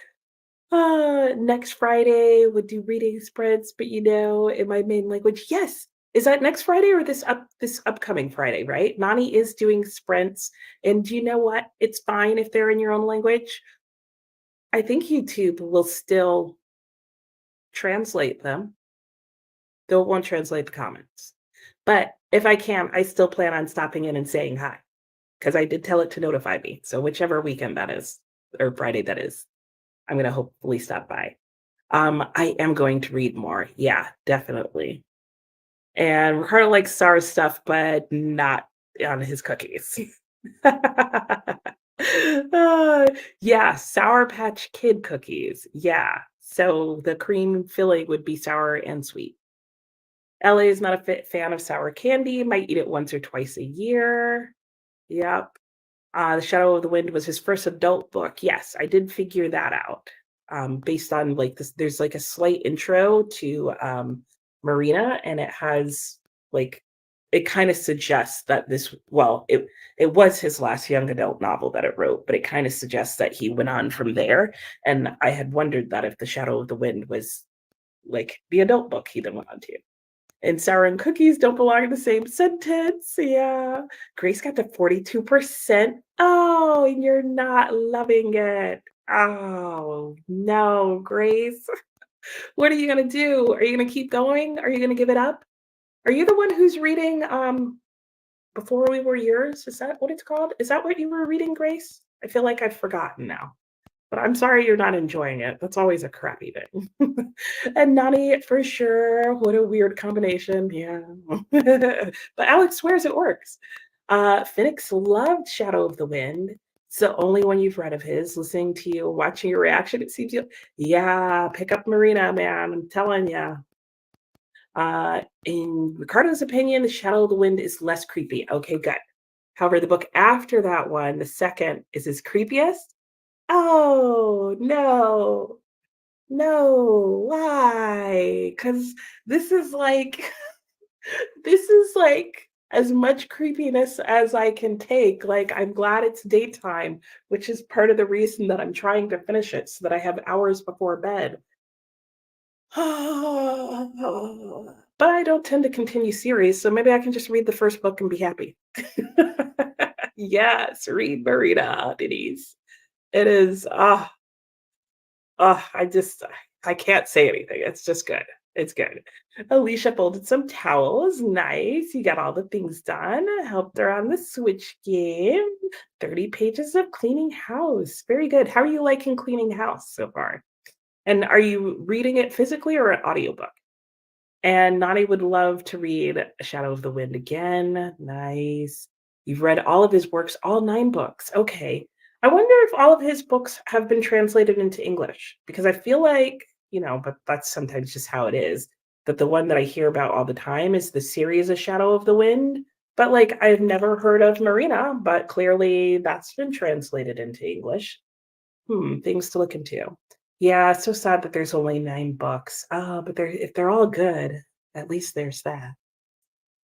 S1: Next Friday would do reading sprints, but in my main language, yes. Is that next Friday or this upcoming Friday, right? Nani is doing sprints, and do you know what? It's fine if they're in your own language. I think YouTube will still translate them, though it won't translate the comments. But if I can, I still plan on stopping in and saying hi because I did tell it to notify me. So whichever weekend that is, or Friday that is, I'm gonna hopefully stop by. I am going to read more. Yeah, definitely. And Ricardo likes sour stuff, but not on his cookies. Uh, yeah, Sour Patch Kid cookies. Yeah. So the cream filling would be sour and sweet. LA is not a fan of sour candy, might eat it once or twice a year. Yep. The Shadow of the Wind was his first adult book. Yes, I did figure that out. Based on like this, there's like a slight intro to Marina, and it has like it kind of suggests that it was his last young adult novel that it wrote, but it kind of suggests that he went on from there. And I had wondered that if The Shadow of the Wind was like the adult book he then went on to. And sour and cookies don't belong in the same sentence. Yeah. Grace got to 42%. Oh, and you're not loving it. Oh, no, Grace. What are you gonna do? Are you gonna keep going? Are you gonna give it up? Are you the one who's reading Before We Were Yours? Is that what it's called? Is that what you were reading, Grace? I feel like I've forgotten now. But I'm sorry you're not enjoying it. That's always a crappy thing. And Nani, for sure. What a weird combination. Yeah. But Alex swears it works. Phoenix loved Shadow of the Wind. It's the only one you've read of his. Listening to you, watching your reaction, it seems you, yeah, pick up Marina, man. I'm telling you. In Ricardo's opinion, The Shadow of the Wind is less creepy. Okay, good. However, the book after that one, the second, is his creepiest. Oh, no. No, why? Because this is like this is like as much creepiness as I can take. Like, I'm glad it's daytime, which is part of the reason that I'm trying to finish it so that I have hours before bed. But I don't tend to continue series, so maybe I can just read the first book and be happy. Yes, read Marina, Denise. It is, I can't say anything. It's just good. It's good. Alicia folded some towels. Nice. You got all the things done. Helped her on the Switch game. 30 pages of cleaning house. Very good. How are you liking cleaning house so far? And are you reading it physically or an audiobook? And Nani would love to read A Shadow of the Wind again. Nice. You've read all of his works, all 9 books. Okay. I wonder if all of his books have been translated into English because I feel like, but that's sometimes just how it is, that the one that I hear about all the time is the series A Shadow of the Wind. But like I've never heard of Marina, but clearly that's been translated into English. Things to look into. Yeah, it's so sad that there's only 9 books. But if they're all good, at least there's that.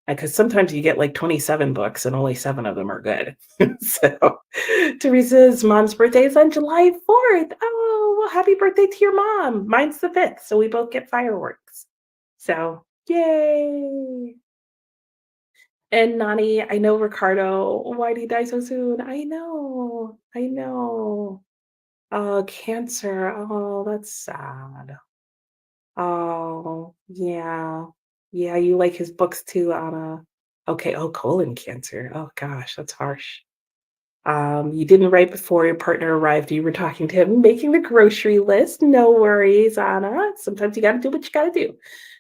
S1: Because sometimes you get like 27 books and only 7 of them are good. So Teresa's mom's birthday is on July 4th. happy birthday to your mom. Mine's the 5th, so we both get fireworks. So, yay. And Nani, I know Ricardo, why did he die so soon? I know. I know. Oh, cancer. Oh, that's sad. Oh, yeah. Yeah, you like his books too, Anna. Okay, oh, colon cancer. Oh gosh, that's harsh. You didn't write before your partner arrived. You were talking to him, making the grocery list. No worries, Anna. Sometimes you got to do what you got to do.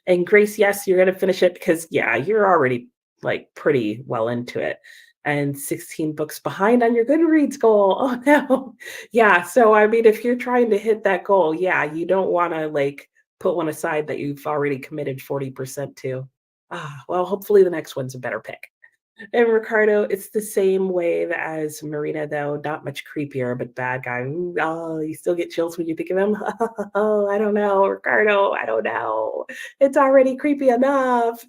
S1: And Grace, yes, you're going to finish it because, yeah, you're already like pretty well into it. And 16 books behind on your Goodreads goal. Oh, no. Yeah. So, I mean, if you're trying to hit that goal, yeah, you don't want to like put one aside that you've already committed 40% to. Well, hopefully the next one's a better pick. And Ricardo, it's the same way as Marina, though not much creepier, but bad guy. Ooh, oh, you still get chills when you think of him. Oh, I don't know, Ricardo. I don't know. It's already creepy enough.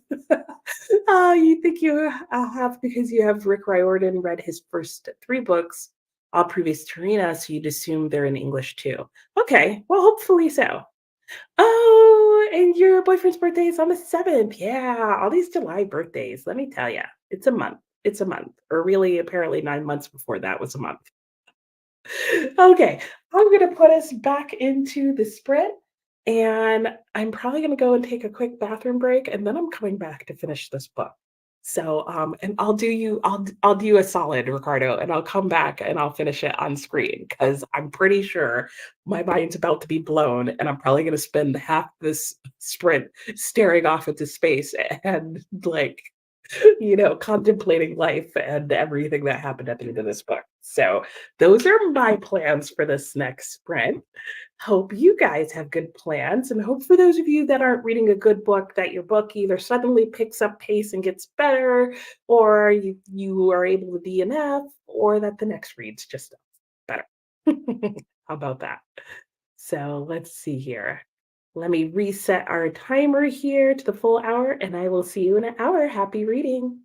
S1: Oh, you think you have because you have Rick Riordan read his first 3 books, all previous to Rena, so you'd assume they're in English too. Okay, well, hopefully so. Oh, and your boyfriend's birthday is on the 7th. Yeah, all these July birthdays. Let me tell you, it's a month. It's a month. Or really, apparently 9 months before that was a month. Okay, I'm gonna put us back into the sprint, and I'm probably gonna go and take a quick bathroom break, and then I'm coming back to finish this book. So, and I'll do you a solid, Ricardo, and I'll come back and I'll finish it on screen because I'm pretty sure my mind's about to be blown, and I'm probably gonna spend half this sprint staring off into space and like contemplating life and everything that happened at the end of this book. So those are my plans for this next sprint. Hope you guys have good plans and hope for those of you that aren't reading a good book that your book either suddenly picks up pace and gets better or you are able to DNF or that the next read's just better. How about that? So let's see here. Let me reset our timer here to the full hour and I will see you in an hour. Happy reading.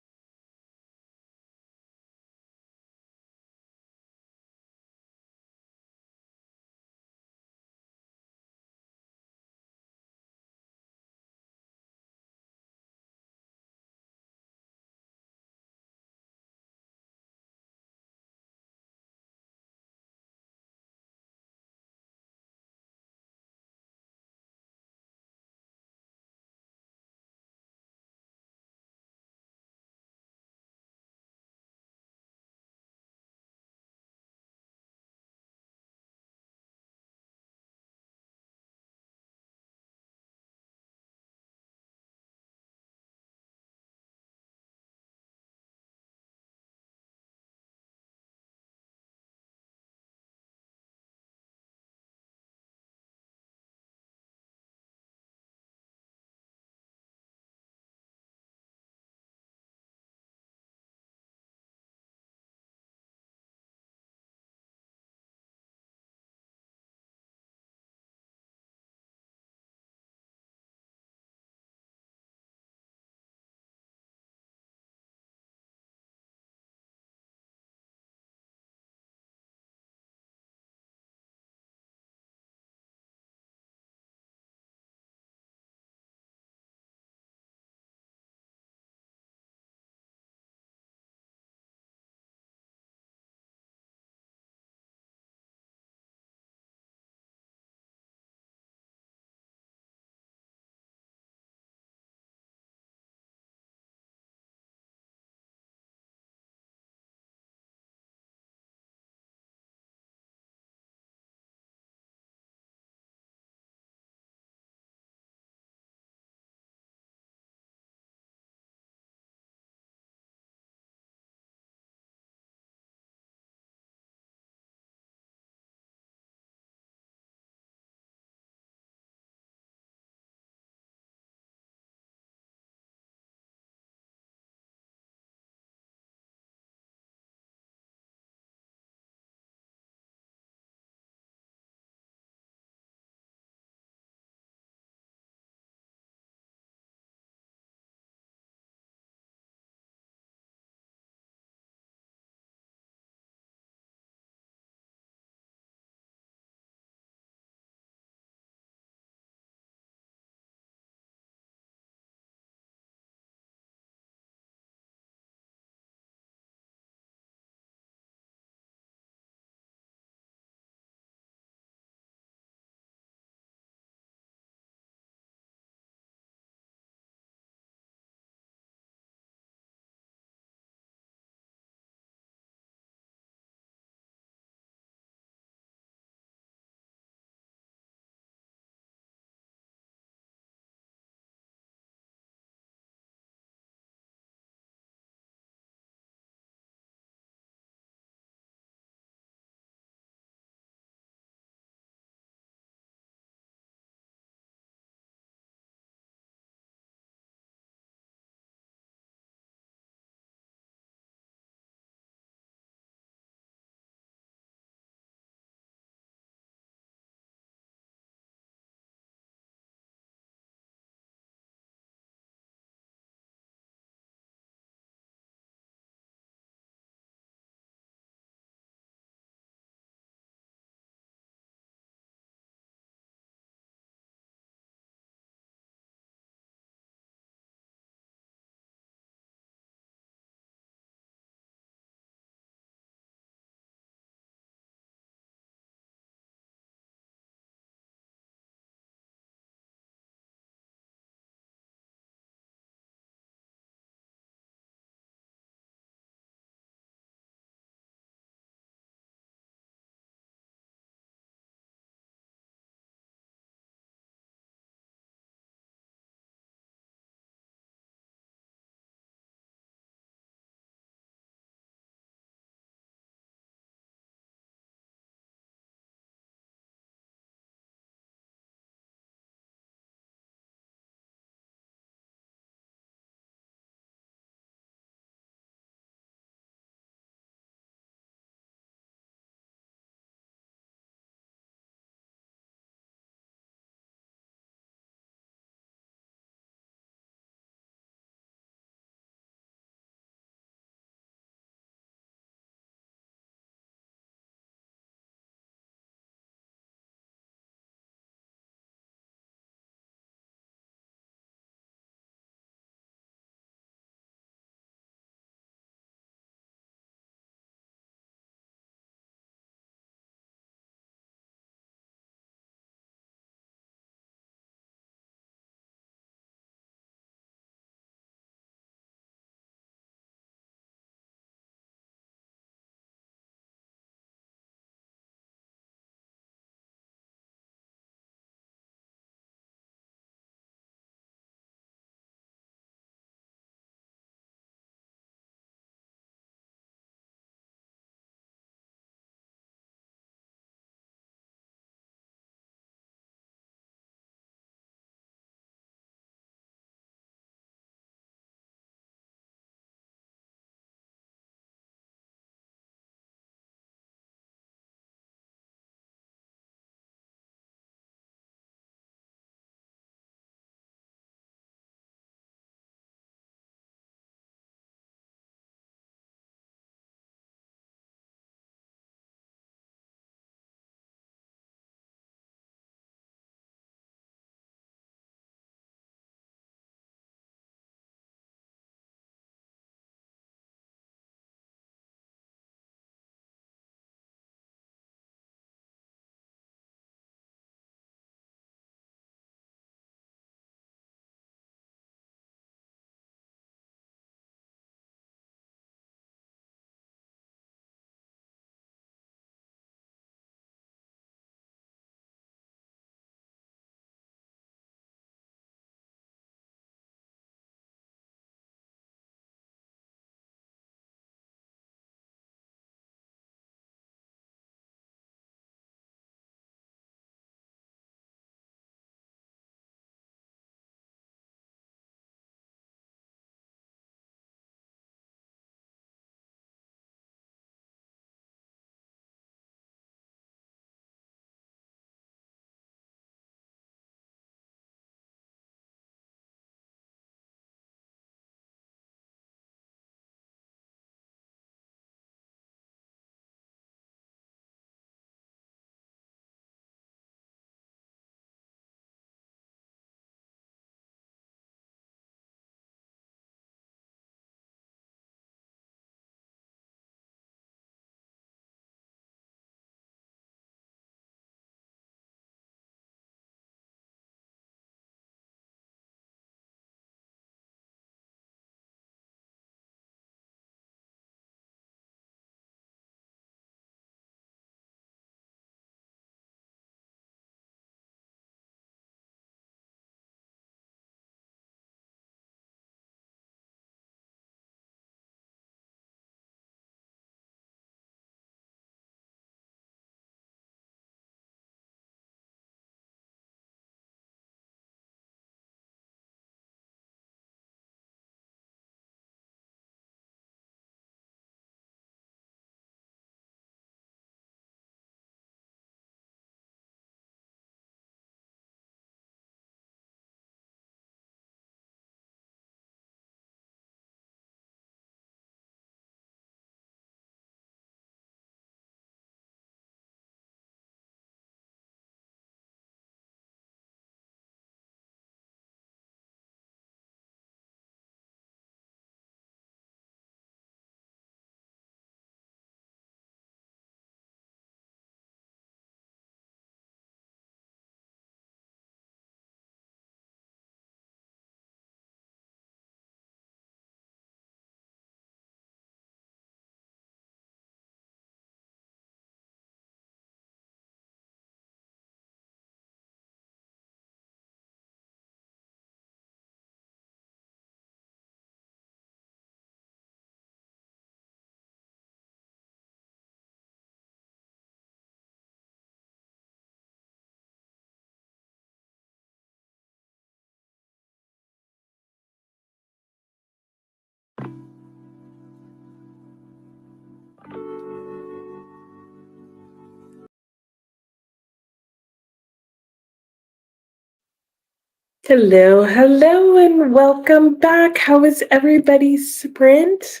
S1: Hello, hello, and welcome back. How was everybody's sprint?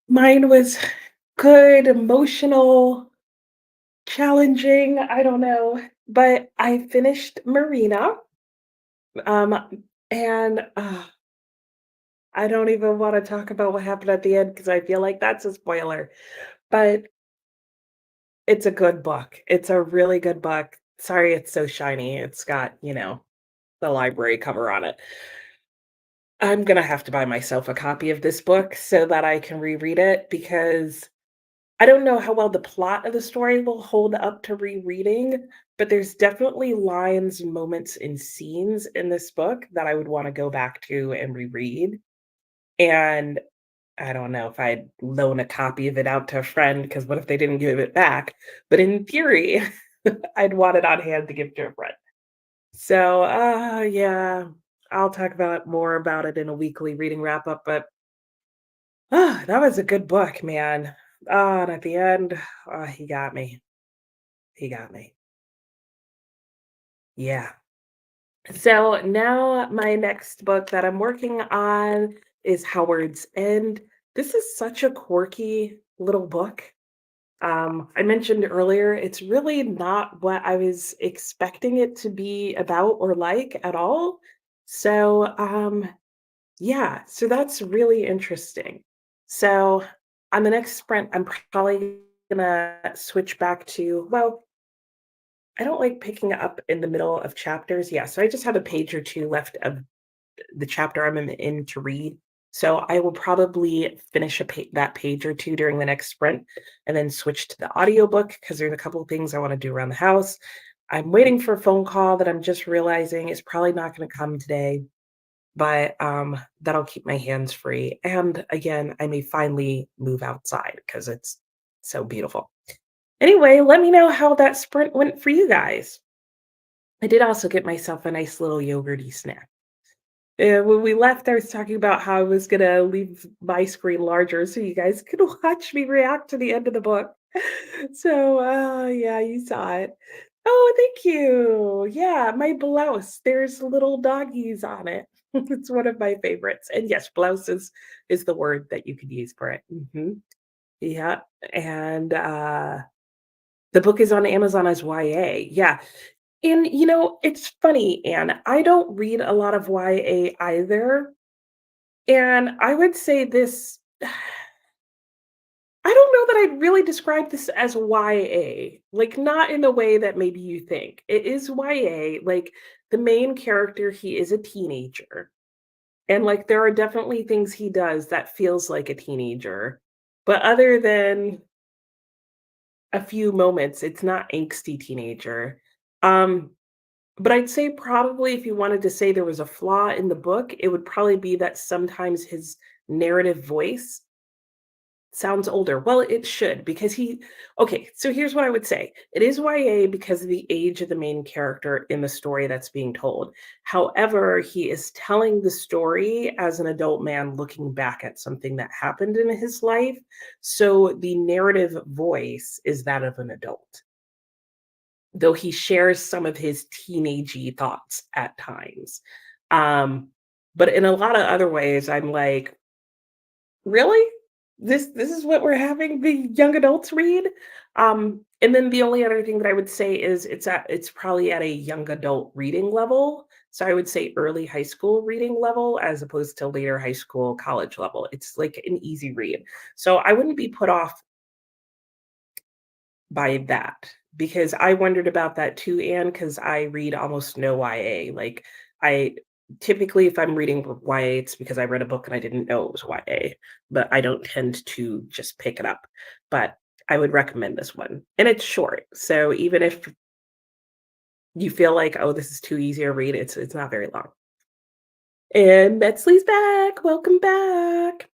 S1: Mine was good, emotional, challenging. I don't know, but I finished Marina. And I don't even want to talk about what happened at the end because I feel like that's a spoiler. But it's a good book. It's a really good book. Sorry, it's so shiny. It's got, the library cover on it. I'm gonna have to buy myself a copy of this book so that I can reread it because I don't know how well the plot of the story will hold up to rereading, but there's definitely lines, moments, and scenes in this book that I would want to go back to and reread. And I don't know if I'd loan a copy of it out to a friend because what if they didn't give it back? But in theory, I'd want it on hand to give to a friend. So, yeah, I'll talk about more about it in a weekly reading wrap up. But that was a good book, man. And at the end, he got me. He got me. Yeah. So now my next book that I'm working on is Howard's End. This is such a quirky little book. I mentioned earlier, it's really not what I was expecting it to be about or like at all. So, yeah, so that's really interesting. So on the next sprint, I'm probably gonna switch back to, well, I don't like picking up in the middle of chapters. Yeah, so I just have a page or two left of the chapter I'm in to read. So I will probably finish that page or two during the next sprint and then switch to the audiobook because there's a couple of things I want to do around the house. I'm waiting for a phone call that I'm just realizing is probably not going to come today, but that'll keep my hands free. And again, I may finally move outside because it's so beautiful. Anyway, let me know how that sprint went for you guys. I did also get myself a nice little yogurty snack. When we left, I was talking about how I was gonna leave my screen larger so you guys could watch me react to the end of the book. So, yeah, you saw it. Oh, thank you. Yeah, my blouse. There's little doggies on it. It's one of my favorites. And yes, blouse is the word that you could use for it. Yeah. And the book is on Amazon as YA. Yeah. And it's funny, Anne. I don't read a lot of YA either. And I would say this, I don't know that I'd really describe this as YA, like, not in the way that maybe you think. It is YA, like, the main character, he is a teenager, and, like, there are definitely things he does that feels like a teenager, but other than a few moments, it's not angsty teenager. Um, but I'd say probably if you wanted to say there was a flaw in the book, it would probably be that sometimes his narrative voice sounds older. Well, it should because okay, so here's what I would say. It is YA because of the age of the main character in the story that's being told. However, he is telling the story as an adult man looking back at something that happened in his life. So the narrative voice is that of an adult, though he shares some of his teenagey thoughts at times. Um, but in a lot of other ways, I'm like, really? This is what we're having the young adults read? And then the only other thing that I would say is it's probably at a young adult reading level. So I would say early high school reading level as opposed to later high school, college level. It's like an easy read. So I wouldn't be put off by that because I wondered about that too, Anne, because I read almost no YA. Like I typically if I'm reading YA, it's because I read a book and I didn't know it was YA, but I don't tend to just pick it up. But I would recommend this one. And it's short. So even if you feel like, oh, this is too easy to read, it's not very long. And Metzley's back. Welcome back.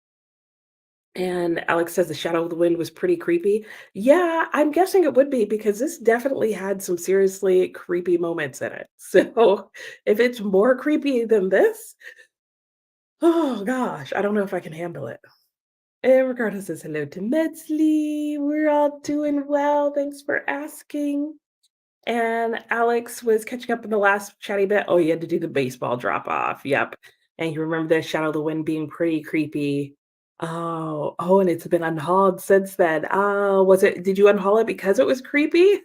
S1: And Alex says The Shadow of the Wind was pretty creepy. Yeah, I'm guessing it would be because this definitely had some seriously creepy moments in it. So if it's more creepy than this, oh gosh, I don't know if I can handle it. And Ricardo says hello to Metzley. We're all doing well. Thanks for asking. And Alex was catching up in the last chatty bit. Oh, he had to do the baseball drop off. Yep. And you remember the Shadow of the Wind being pretty creepy. Oh, and it's been unhauled since then. Oh, did you unhaul it because it was creepy?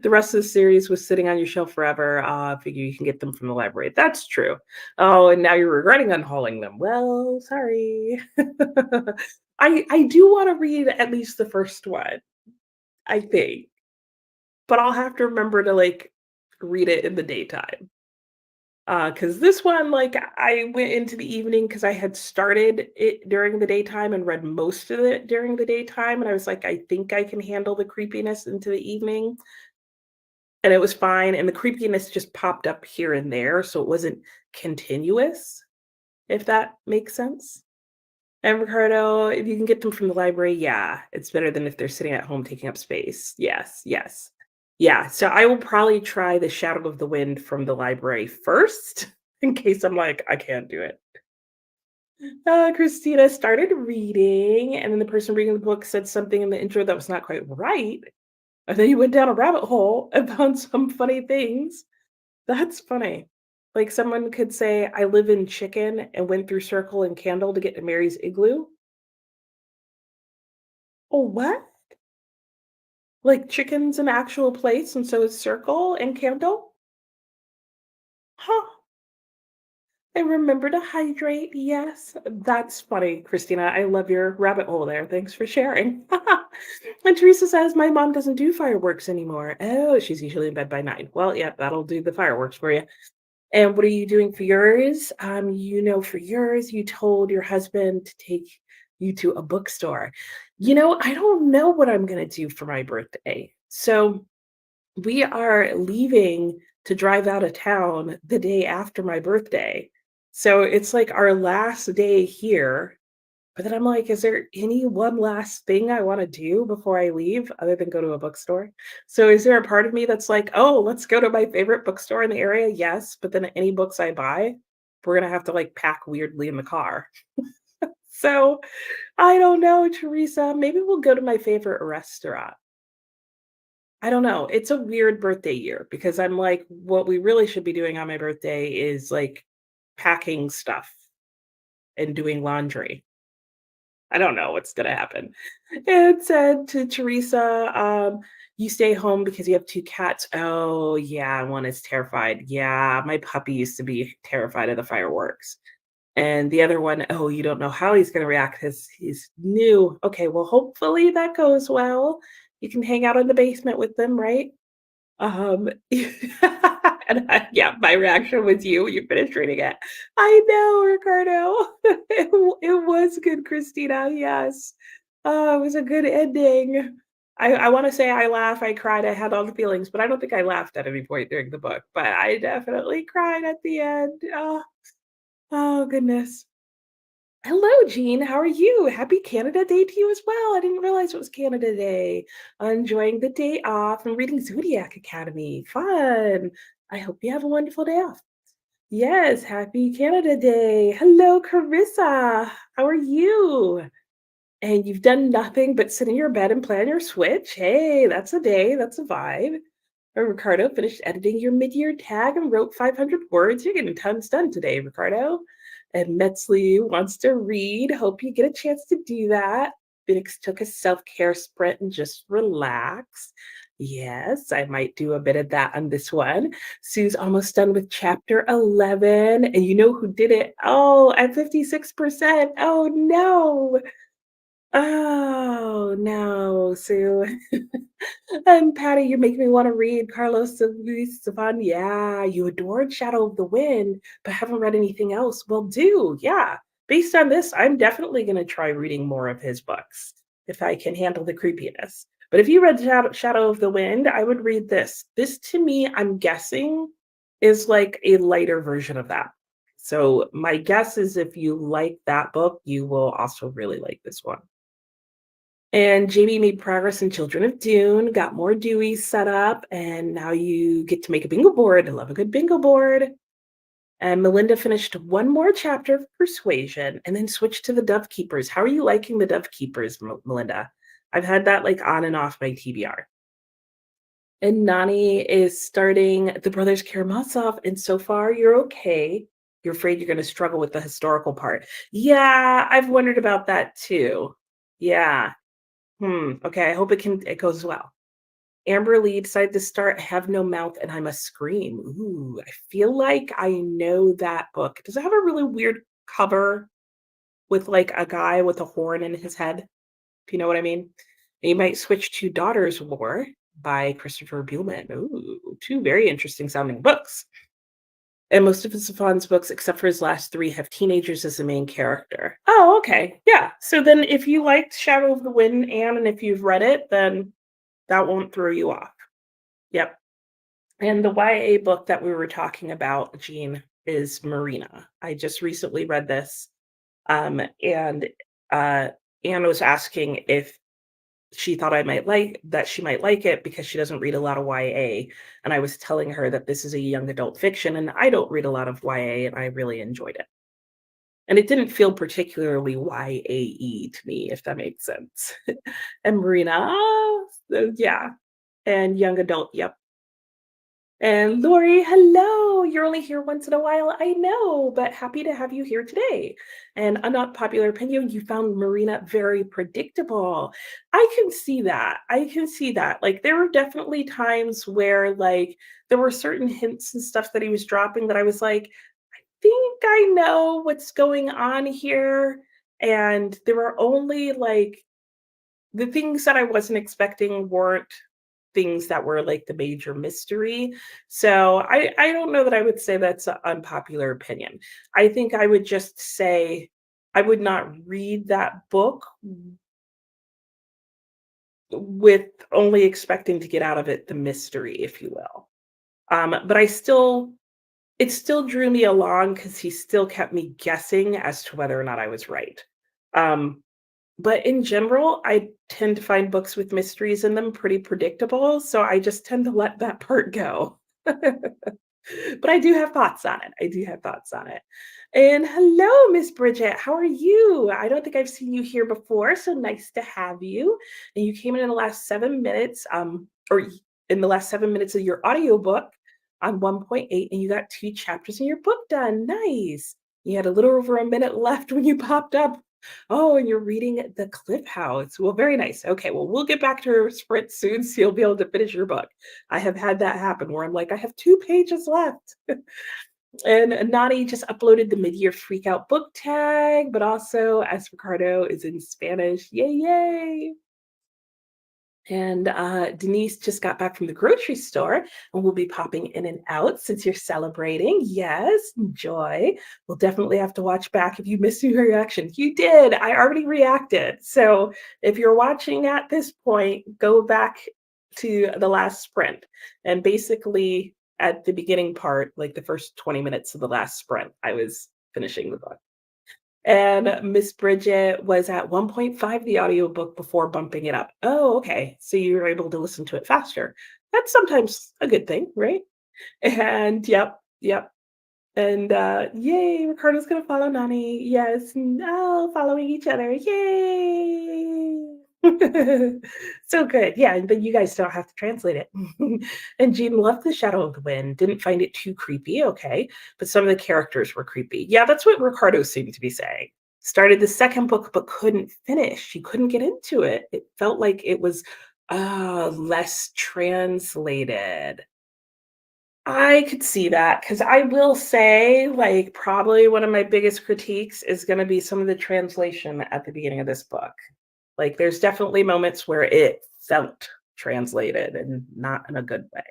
S1: The rest of the series was sitting on your shelf forever. I figure you can get them from the library. That's true. Oh, and now you're regretting unhauling them. Well, sorry. I do want to read at least the first one, I think, but I'll have to remember to like read it in the daytime. Because this one, like, I went into the evening because I had started it during the daytime and read most of it during the daytime, and I was like, I think I can handle the creepiness into the evening. And it was fine, and the creepiness just popped up here and there, so it wasn't continuous, if that makes sense. And Ricardo, if you can get them from the library, yeah, it's better than if they're sitting at home taking up space. Yes, yes. Yeah, so I will probably try The Shadow of the Wind from the library first, in case I'm like, "I can't do it." Christina started reading, and then the person reading the book said something in the intro that was not quite right, and then you went down a rabbit hole and found some funny things. That's funny. Like, someone could say, "I live in Chicken," and went through Circle and Candle to get to Mary's Igloo. Oh, what? Like, Chicken's an actual place, and so is Circle and Candle? Huh. And remember to hydrate. Yes, that's funny, Christina. I love your rabbit hole there. Thanks for sharing. And Teresa says, my mom doesn't do fireworks anymore. Oh, she's usually in bed by 9. Well, yeah, that'll do the fireworks for you. And what are you doing for yours? For yours, you told your husband to take you to a bookstore. I don't know what I'm going to do for my birthday. So we are leaving to drive out of town the day after my birthday. So it's like our last day here. But then I'm like, is there any one last thing I want to do before I leave other than go to a bookstore? So is there a part of me that's like, oh, let's go to my favorite bookstore in the area? Yes. But then any books I buy, we're going to have to like pack weirdly in the car. So I don't know, Teresa. Maybe we'll go to my favorite restaurant. I don't know. It's a weird birthday year because I'm like, what we really should be doing on my birthday is like packing stuff and doing laundry. I don't know what's gonna happen. It said to Teresa, you stay home because you have 2 cats. Oh, yeah, one is terrified. Yeah, my puppy used to be terrified of the fireworks. And the other one, oh, you don't know how he's gonna react because he's new. Okay, well, hopefully that goes well. You can hang out in the basement with them, right? And yeah, my reaction was you when you finished reading it. I know, Ricardo. It was good, Christina. Yes. Oh, it was a good ending. I want to say I laughed, I cried, I had all the feelings, but I don't think I laughed at any point during the book. But I definitely cried at the end. Oh goodness. Hello, Jean. How are you? Happy Canada Day to you as well. I didn't realize it was Canada Day. Enjoying the day off and reading Zodiac Academy. Fun. I hope you have a wonderful day off. Yes, happy Canada Day. Hello, Carissa. How are you? And you've done nothing but sit in your bed and play on your Switch. Hey, that's a day. That's a vibe. Ricardo finished editing your mid-year tag and wrote 500 words. You're getting tons done today, Ricardo. And Metzley wants to read. Hope you get a chance to do that. Phoenix took a self-care sprint and just relax. Yes, I might do a bit of that on this one. Sue's almost done with chapter 11. And you know who did it? Oh, at 56%. Oh, no. Oh, no, Sue. And Patty, you make me want to read Carlos Luis Savon. Yeah, you adored Shadow of the Wind, but haven't read anything else. Well, do. Yeah. Based on this, I'm definitely going to try reading more of his books if I can handle the creepiness. But if you read Shadow of the Wind, I would read this. This, to me, I'm guessing, is like a lighter version of that. So my guess is if you like that book, you will also really like this one. And Jamie made progress in Children of Dune, got more Deweys set up, and now you get to make a bingo board. I love a good bingo board. And Melinda finished one more chapter of Persuasion and then switched to the Dove Keepers. How are you liking the Dove Keepers, Melinda? I've had that like on and off my TBR. And Nani is starting The Brothers Karamazov, and so far you're okay. You're afraid you're gonna struggle with the historical part. Yeah, I've wondered about that too. Yeah. Okay, I hope it goes well. Amber Lee decided to start Have No Mouth and I Must Scream. Ooh, I feel like I know that book. Does it have a really weird cover with, like, a guy with a horn in his head? If you know what I mean? And you might switch to Daughter's War by Christopher Buehlman. Ooh, 2 very interesting sounding books. And most of Safan's books, except for his last 3, have teenagers as the main character. Oh, okay. Yeah. So then if you liked Shadow of the Wind, Anne, and if you've read it, then that won't throw you off. Yep. And the YA book that we were talking about, Jean, is Marina. I just recently read this, and, uh, Anne was asking if she thought she might like it because she doesn't read a lot of YA, and I was telling her that this is a young adult fiction, and I don't read a lot of YA, and I really enjoyed it. And it didn't feel particularly YAE to me, if that makes sense. And Marina, so yeah, and young adult, yep. And Lori, hello. You're only here once in a while, I know, but happy to have you here today. And a not popular opinion, you found Marina very predictable. I can see that. I can see that. Like there were definitely times where like there were certain hints and stuff that he was dropping that I was like, think I know what's going on here. And there were only like the things that I wasn't expecting weren't things that were like the major mystery. So I don't know that I would say that's an unpopular opinion. I think I would just say I would not read that book with only expecting to get out of it the mystery, if you will. But it still drew me along because he still kept me guessing as to whether or not I was right. Um, But in general, I tend to find books with mysteries in them pretty predictable, so I just tend to let that part go. But I do have thoughts on it. I do have thoughts on it. And hello, Miss Bridget. How are you? I don't think I've seen you here before, so nice to have you. And you came in the last 7 minutes, in the last 7 minutes of your audiobook on 1.8, and you got 2 chapters in your book done. Nice. You had a little over a minute left when you popped up. Oh, and you're reading The Cliff House. Well, very nice. Okay, well, we'll get back to your sprint soon, so you'll be able to finish your book. I have had that happen where I'm like, I have 2 pages left. And Nani just uploaded the mid-year freak out book tag, but also as Ricardo is in Spanish. Yay, yay. And Denise just got back from the grocery store and will be popping in and out since you're celebrating. Yes, enjoy. We'll definitely have to watch back if you missed your reaction. You did. I already reacted. So if you're watching at this point, go back to the last sprint. And basically, at the beginning part, like the first 20 minutes of the last sprint, I was finishing the book. And Miss Bridget was at 1.5 the audiobook before bumping it up. Oh, okay. So you were able to listen to it faster. That's sometimes a good thing, right? And yep, yep. And yay, Ricardo's gonna follow Nani. Yes, following each other. Yay! So good. Yeah, and then you guys don't have to translate it. And Jean loved The Shadow of the Wind, didn't find it too creepy, okay, but some of the characters were creepy. Yeah, that's what Ricardo seemed to be saying. Started the second book but couldn't finish. He couldn't get into it. It felt like it was less translated. I could see that because I will say, like, probably one of my biggest critiques is going to be some of the translation at the beginning of this book. Like, there's definitely moments where it felt translated and not in a good way.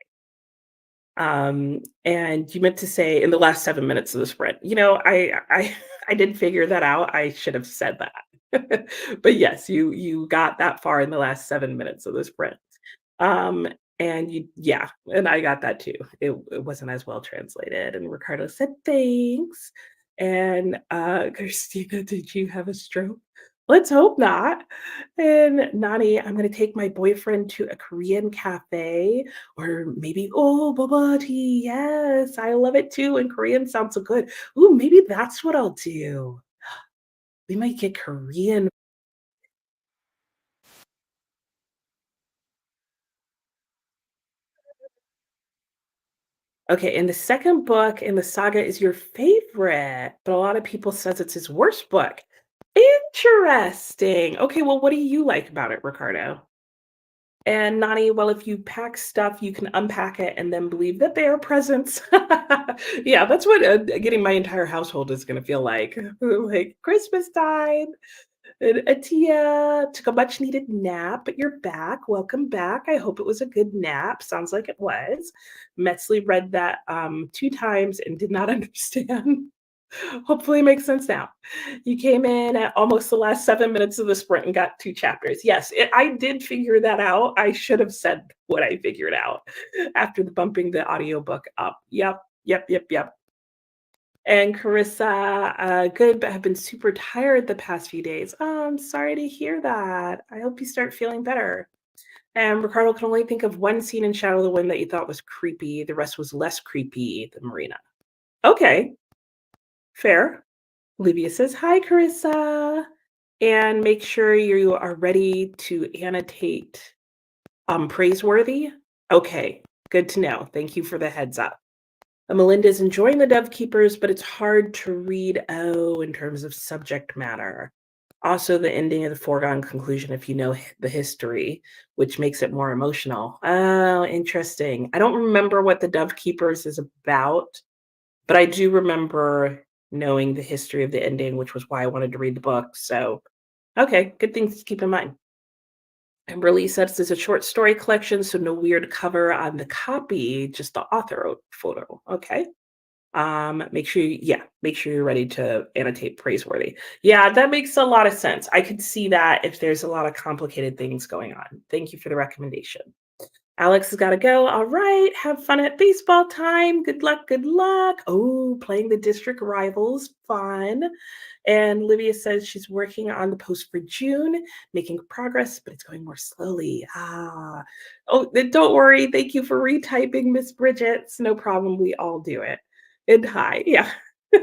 S1: And you meant to say in the last 7 minutes of the sprint. I did figure that out. I should have said that. But yes, you got that far in the last 7 minutes of the sprint. Um, and yeah, and I got that too. It wasn't as well translated. And Ricardo said, thanks. And Christina, did you have a stroke? Let's hope not. And Nani, I'm gonna take my boyfriend to a Korean cafe or maybe, oh, bubble tea. Yes, I love it too. And Korean sounds so good. Ooh, maybe that's what I'll do. We might get Korean. Okay, and the second book in the saga is your favorite, but a lot of people says it's his worst book. Interesting. Okay, well, what do you like about it, Ricardo? And Nani, well, if you pack stuff, you can unpack it and then believe that they are presents. Yeah, that's what getting my entire household is going to feel like. Like Christmas time. And Atia took a much needed nap, but you're back. Welcome back. I hope it was a good nap. Sounds like it was. Metzley read that two times and did not understand. Hopefully, it makes sense now. You came in at almost the last 7 minutes of the sprint and got two chapters. Yes, I did figure that out. I should have said what I figured out after bumping the audiobook up. Yep, yep, yep, yep. And Carissa, good, but have been super tired the past few days. Oh, I'm sorry to hear that. I hope you start feeling better. And Ricardo can only think of one scene in Shadow of the Wind that you thought was creepy. The rest was less creepy than Marina. Okay, fair. Olivia says, hi, Carissa. And make sure you are ready to annotate praiseworthy. Okay, good to know. Thank you for the heads up. Melinda's enjoying the Dove Keepers, but it's hard to read, in terms of subject matter. Also, the ending of the foregone conclusion, if you know the history, which makes it more emotional. Oh, interesting. I don't remember what the Dove Keepers is about, but I do remember knowing the history of the ending, which was why I wanted to read the book. So, okay, good things to keep in mind. And Burley says it's a short story collection, so no weird cover on the copy, just the author photo. Okay. Make sure you're ready to annotate praiseworthy. Yeah, that makes a lot of sense. I could see that if there's a lot of complicated things going on. Thank you for the recommendation. Alex has got to go. All right. Have fun at baseball time. Good luck. Good luck. Oh, playing the district rivals. Fun. And Livia says she's working on the post for June, making progress, but it's going more slowly. Ah. Oh, don't worry. Thank you for retyping, Miss Bridget's. No problem. We all do it. And hi. Yeah.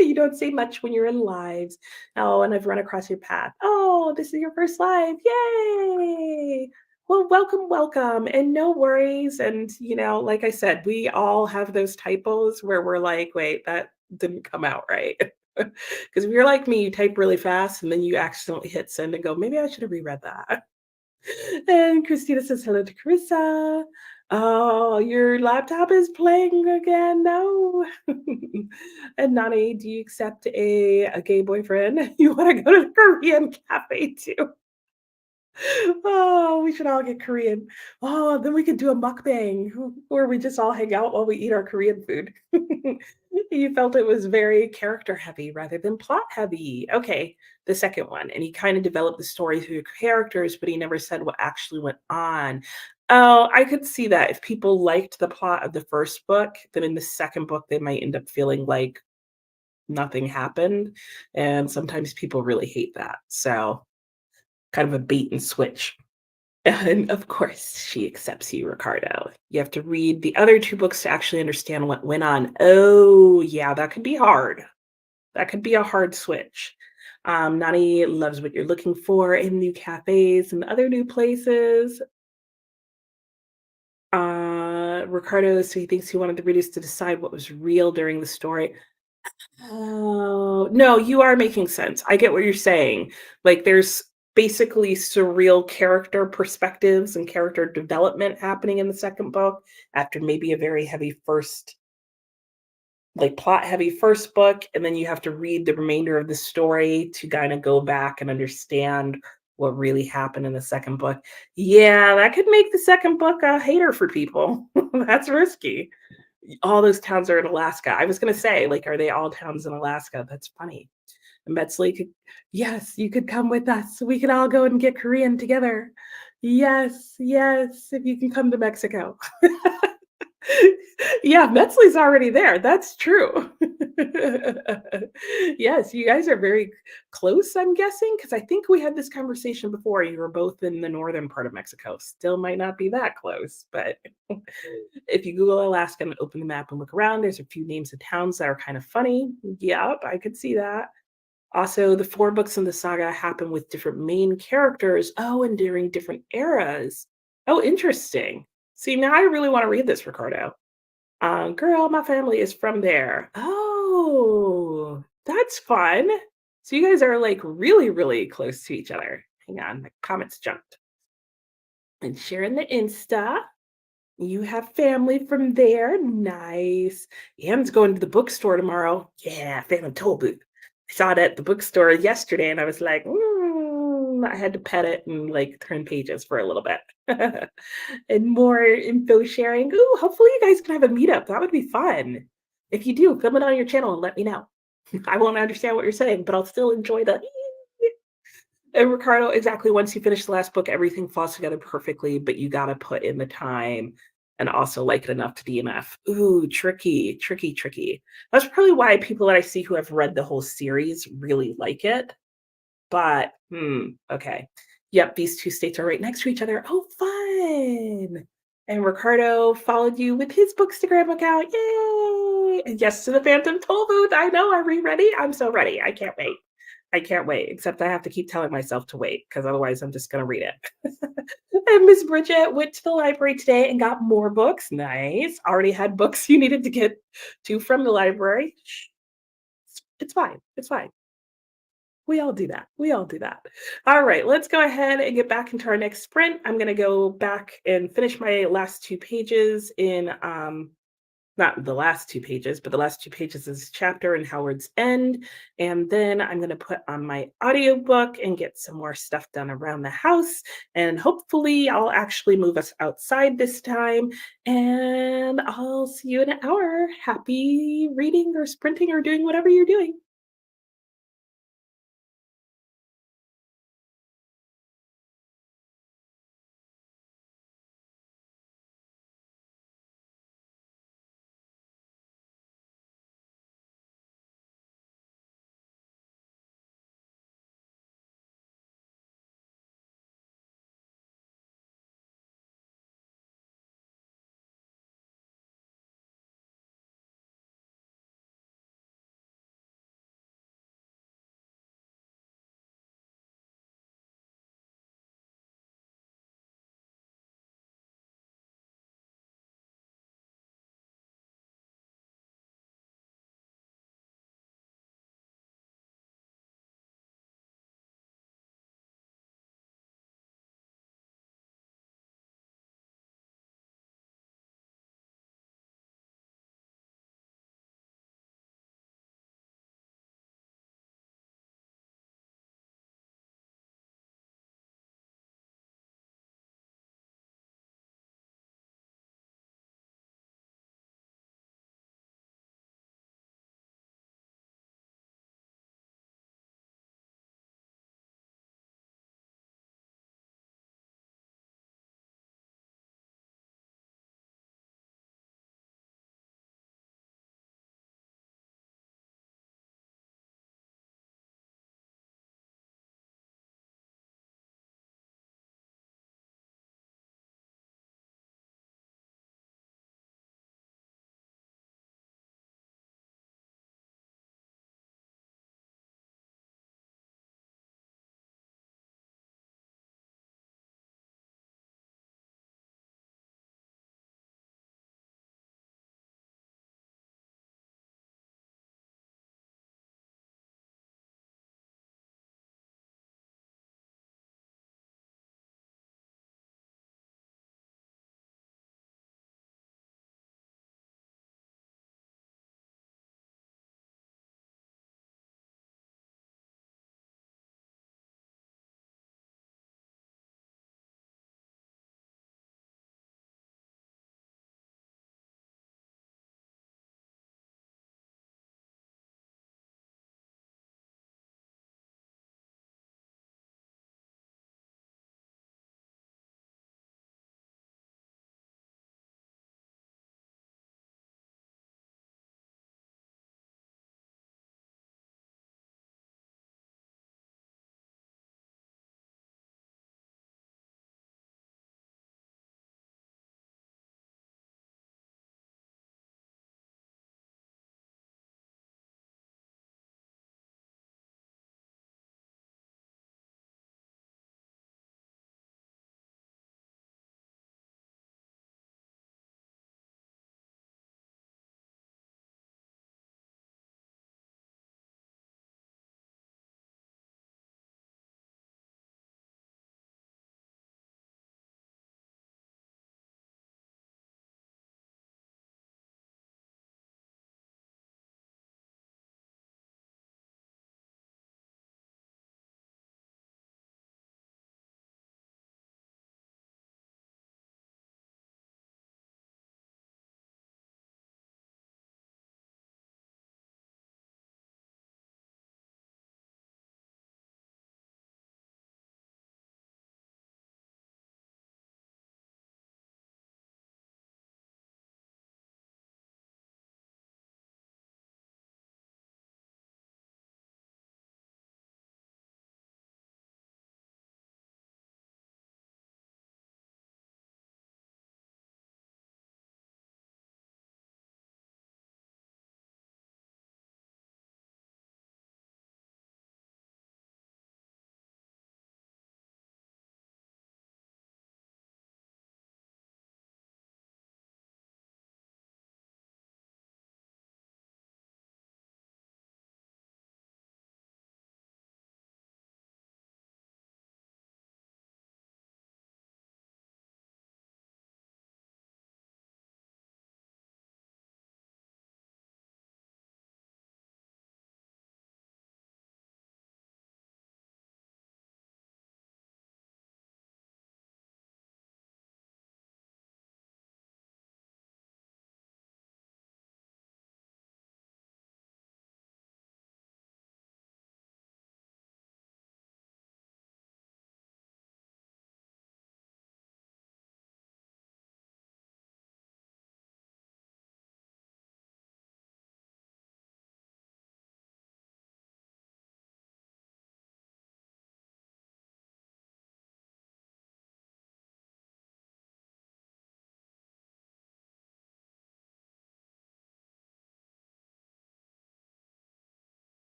S1: You don't say much when you're in lives. Oh, and I've run across your path. Oh, this is your first live. Yay. Well, welcome, welcome, and no worries. And, like I said, we all have those typos where we're like, wait, that didn't come out right. Because if you're like me, you type really fast and then you accidentally hit send and go, maybe I should have reread that. And Christina says hello to Carissa. Oh, your laptop is playing again. No. And Nani, do you accept a gay boyfriend? You want to go to the Korean cafe too? Oh, we should all get Korean. Oh, then we could do a mukbang where we just all hang out while we eat our Korean food. You felt it was very character heavy rather than plot heavy. Okay, the second one. And he kind of developed the story through characters, but he never said what actually went on. Oh, I could see that. If people liked the plot of the first book, then in the second book, they might end up feeling like nothing happened. And sometimes people really hate that. So, kind of a bait and switch. And of course, she accepts you, Ricardo. You have to read the other two books to actually understand what went on. Oh, yeah, that could be hard. That could be a hard switch. Nani loves what you're looking for in new cafes and other new places. Ricardo, so he thinks he wanted the readers to decide what was real during the story. Oh, no, you are making sense. I get what you're saying. Like, there's basically surreal character perspectives and character development happening in the second book after maybe a very heavy first, like plot heavy first book. And then you have to read the remainder of the story to kind of go back and understand what really happened in the second book. Yeah, that could make the second book a hater for people. That's risky. All those towns are in Alaska. I was gonna say, like, are they all towns in Alaska? That's funny. And Metzley could, yes, you could come with us. We could all go and get Korean together. Yes, yes, if you can come to Mexico. Yeah, Metzley's already there. That's true. Yes, you guys are very close, I'm guessing, because I think we had this conversation before. You were both in the northern part of Mexico. Still might not be that close, but if you Google Alaska and open the map and look around, there's a few names of towns that are kind of funny. Yep, I could see that. Also, the four books in the saga happen with different main characters. Oh, and during different eras. Oh, interesting. See, now I really want to read this, Ricardo. Girl, my family is from there. Oh, that's fun. So you guys are like really, really close to each other. Hang on, my comments jumped. And sharing the Insta. You have family from there. Nice. Yam's going to the bookstore tomorrow. Yeah, Phantom Toll Booth. I saw it at the bookstore yesterday and I was like, I had to pet it and like turn pages for a little bit. And more info sharing. Ooh, hopefully you guys can have a meetup. That would be fun. If you do, film it on your channel and let me know. I won't understand what you're saying, but I'll still enjoy the and Ricardo, exactly. Once you finish the last book, everything falls together perfectly, but you got to put in the time and also like it enough to DNF. Ooh, tricky, tricky, tricky. That's probably why people that I see who have read the whole series really like it. But, okay. Yep, these two states are right next to each other. Oh, fun. And Ricardo followed you with his Bookstagram account. Yay! And yes to the Phantom Toll Booth. I know. Are we ready? I'm so ready. I can't wait. I can't wait, except I have to keep telling myself to wait because otherwise I'm just going to read it. And Miss Bridget went to the library today and got more books. Nice. Already had books you needed to get to from the library. It's fine. It's fine. We all do that. We all do that. All right, let's go ahead and get back into our next sprint. I'm going to go back and finish my last two pages in not the last two pages, but the last two pages is chapter in Howard's End. And then I'm going to put on my audiobook and get some more stuff done around the house. And hopefully, I'll actually move us outside this time. And I'll see you in an hour. Happy reading or sprinting or doing whatever you're doing.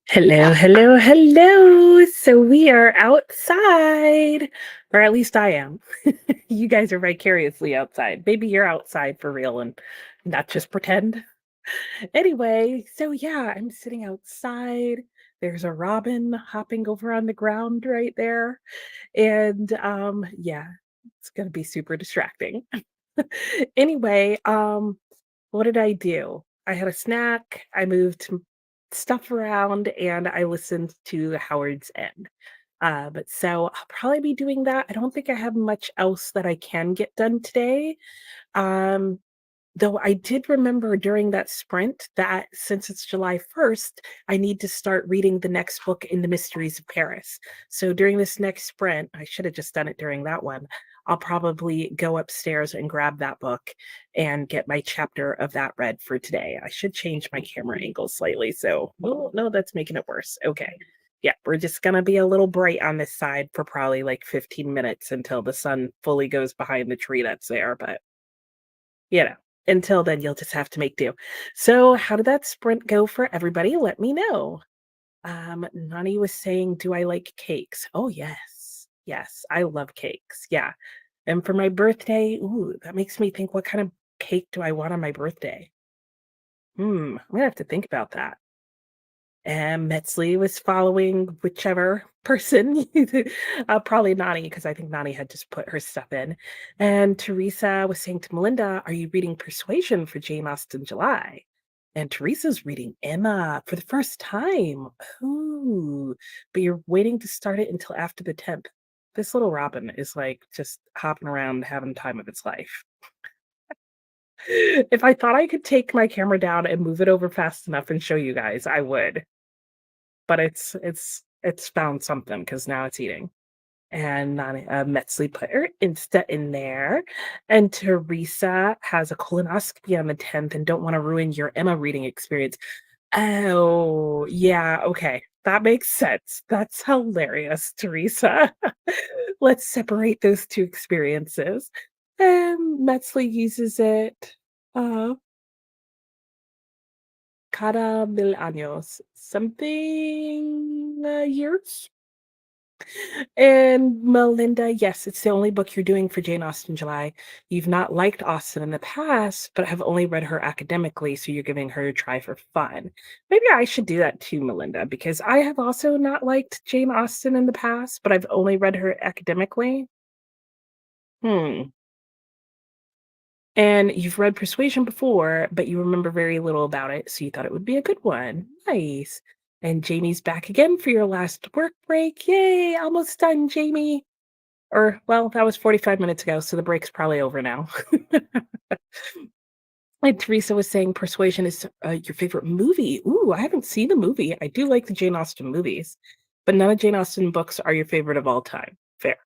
S1: Hello, hello, hello. So we are outside, or at least I am. You guys are vicariously outside. Maybe you're outside for real and not just pretend. Anyway, so yeah, I'm sitting outside. There's a robin hopping over on the ground right there. And yeah, it's gonna be super distracting. Anyway, what did I do? I had a snack, I moved stuff around, and I listened to Howard's End. But so I'll probably be doing that. I don't think I have much else that I can get done today. Um, Though I did remember during that sprint that since it's July 1st, I need to start reading the next book in the Mysteries of Paris. So during this next sprint, I should have just done it during that one. I'll probably go upstairs and grab that book and get my chapter of that read for today. I should change my camera angle slightly. So, oh, no, that's making it worse. Okay. Yeah, we're just going to be a little bright on this side for probably like 15 minutes until the sun fully goes behind the tree that's there. But you know, until then, you'll just have to make do. So, how did that sprint go for everybody? Let me know. Nani was saying, "Do I like cakes?" Oh, yes. Yes, I love cakes. Yeah. And for my birthday, ooh, that makes me think, what kind of cake do I want on my birthday? I'm gonna have to think about that. And Metzley was following whichever person, probably Nani, because I think Nani had just put her stuff in. And Teresa was saying to Melinda, "Are you reading Persuasion for Jane Austen July?" And Teresa's reading Emma for the first time. Ooh, but you're waiting to start it until after the 10th. This little Robin is like just hopping around having time of its life. If I thought I could take my camera down and move it over fast enough and show you guys, I would. But it's found something because now it's eating. And Nani Metzli put her Insta in there, and Teresa has a colonoscopy on the 10th and don't wanna ruin your Emma reading experience. Oh, yeah, okay, that makes sense. That's hilarious, Teresa. Let's separate those 2 experiences. And Metzli uses it, uh, cada mil años, something, years? And Melinda, yes, it's the only book you're doing for Jane Austen July. You've not liked Austen in the past, but have only read her academically, so you're giving her a try for fun. Maybe I should do that too, Melinda, because I have also not liked Jane Austen in the past, but I've only read her academically. Hmm. And you've read Persuasion before, but you remember very little about it, so you thought it would be a good one. Nice. And Jamie's back again for your last work break. Yay, almost done, Jamie. Or, well, that was 45 minutes ago, so the break's probably over now. And Teresa was saying Persuasion is your favorite movie. Ooh, I haven't seen the movie. I do like the Jane Austen movies, but none of Jane Austen books are your favorite of all time. Fair.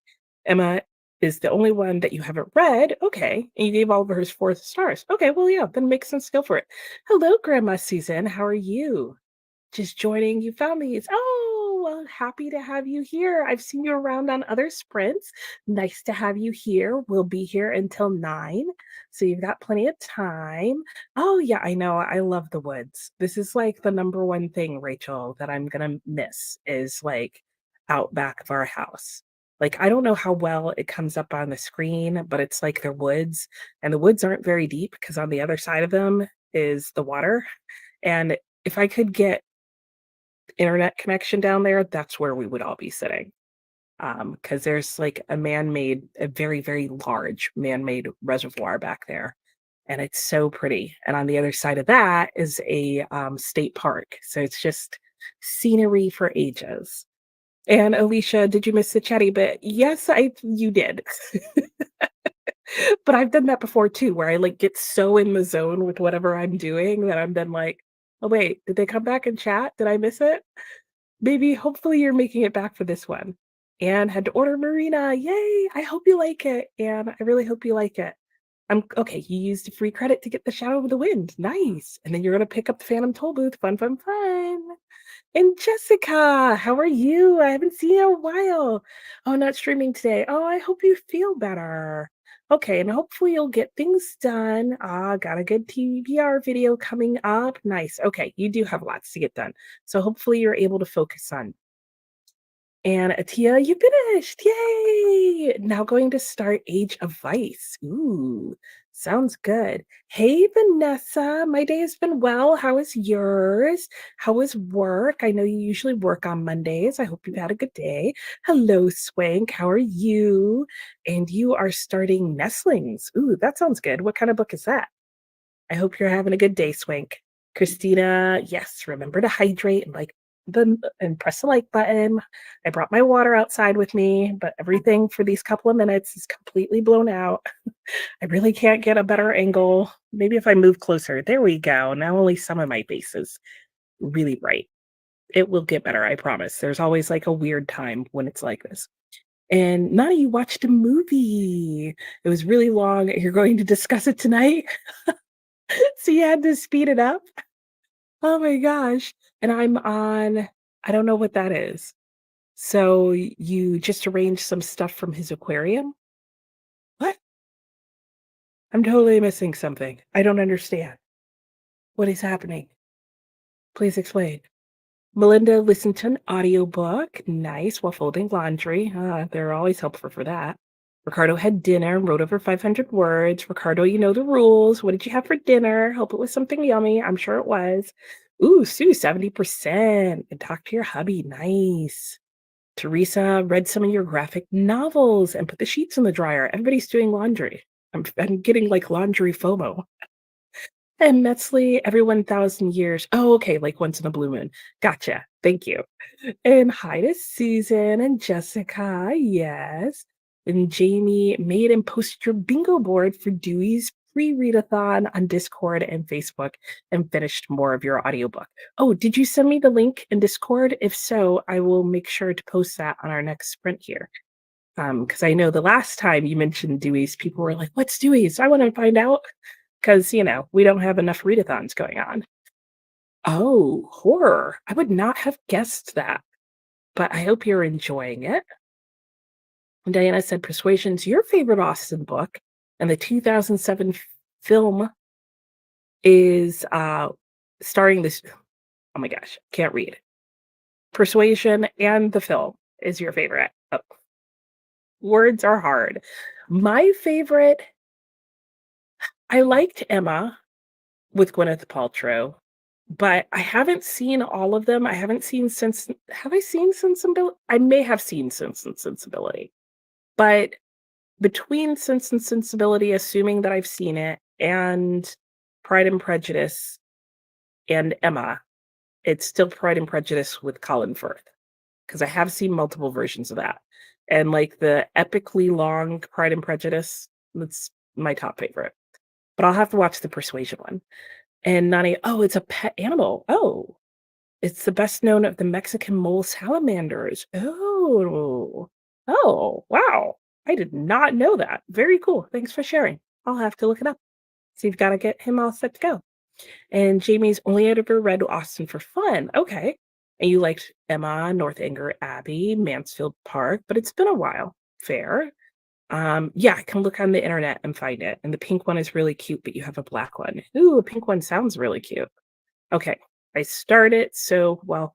S1: Emma is the only one that you haven't read. Okay. And you gave all of hers 4 stars. Okay, well, yeah, then make sense. Go for it. Hello, Grandma Susan. How are you? Just joining, you found me. It's oh, well, happy to have you here. I've seen you around on other sprints. Nice to have you here. We'll be here until 9. So you've got plenty of time. Oh, yeah, I know. I love the woods. This is like the number one thing, Rachel, that I'm gonna miss is like out back of our house. Like, I don't know how well it comes up on the screen, but it's like they're woods, and the woods aren't very deep because on the other side of them is the water. And if I could get internet connection down there, that's where we would all be sitting. Because there's like a very, very large man-made reservoir back there, and it's so pretty. And on the other side of that is a state park. So it's just scenery for ages. And Alicia, did you miss the chatty bit? Yes, I you did. But I've done that before too, where I like get so in the zone with whatever I'm doing that I'm then like, oh wait, did they come back and chat? Did I miss it? Maybe hopefully you're making it back for this one. And had to order Marina. Yay! I hope you like it. And I really hope you like it. I'm okay. You used a free credit to get the Shadow of the Wind. Nice. And then you're gonna pick up the Phantom Toll Booth. Fun, fun, fun. And Jessica, how are you? I haven't seen you in a while. Oh, not streaming today. Oh, I hope you feel better. Okay, and hopefully you'll get things done. Ah, got a good TBR video coming up. Nice. Okay, you do have lots to get done. So hopefully you're able to focus on. And Atia, you finished. Yay! Now going to start Age of Vice. Ooh, sounds good. Hey, Vanessa. My day has been well. How is yours? How was work? I know you usually work on Mondays. I hope you've had a good day. Hello, Swank. How are you? And you are starting Nestlings. Ooh, that sounds good. What kind of book is that? I hope you're having a good day, Swank. Christina, yes, remember to hydrate and press the like button. I brought my water outside with me, but everything for these couple of minutes is completely blown out. I really can't get a better angle. Maybe if I move closer. There we go. Now only some of my base is really bright. It will get better, I promise. There's always like a weird time when it's like this. And Nani, you watched a movie. It was really long. You're going to discuss it tonight. So you had to speed it up. Oh my gosh. And I'm on, I don't know what that is. So you just arranged some stuff from his aquarium? What? I'm totally missing something. I don't understand. What is happening? Please explain. Melinda listened to an audiobook. Nice. While folding laundry. They're always helpful for that. Ricardo had dinner, wrote over 500 words. Ricardo, you know the rules. What did you have for dinner? Hope it was something yummy. I'm sure it was. Ooh, Sue, 70%. And talk to your hubby. Nice. Teresa read some of your graphic novels and put the sheets in the dryer. Everybody's doing laundry. I'm getting like laundry FOMO. And Metzley, every 1,000 years. Oh, okay, like once in a blue moon. Gotcha. Thank you. And hi to Susan and Jessica. Yes. And Jamie made and posted your bingo board for Dewey's pre-readathon on Discord and Facebook and finished more of your audiobook. Oh, did you send me the link in Discord? If so, I will make sure to post that on our next sprint here. Because I know the last time you mentioned Dewey's, people were like, "What's Dewey's? I want to find out." Because, we don't have enough readathons going on. Oh, horror. I would not have guessed that, but I hope you're enjoying it. And Diana said Persuasion's your favorite Austen book, and the 2007 film is starring this. Oh my gosh, can't read. Persuasion and the film is your favorite. Oh, words are hard. My favorite, I liked Emma with Gwyneth Paltrow, but I haven't seen all of them. I haven't seen Sense. Have I seen Sensibility? I may have seen Sense and Sensibility, but between Sense and Sensibility, assuming that I've seen it, and Pride and Prejudice and Emma, it's still Pride and Prejudice with Colin Firth because I have seen multiple versions of that, and like the epically long Pride and Prejudice, that's my top favorite. But I'll have to watch the Persuasion one. And Nani, oh, it's a pet animal. Oh, it's the best known of the Mexican mole salamanders. Oh. Oh, wow. I did not know that. Very cool. Thanks for sharing. I'll have to look it up. So you've got to get him all set to go. And Jamie's only ever read Austen for fun. Okay. And you liked Emma, Northanger Abbey, Mansfield Park, but it's been a while. Fair. Yeah, I can look on the internet and find it. And the pink one is really cute, but you have a black one. Ooh, a pink one sounds really cute. Okay. I started, so well,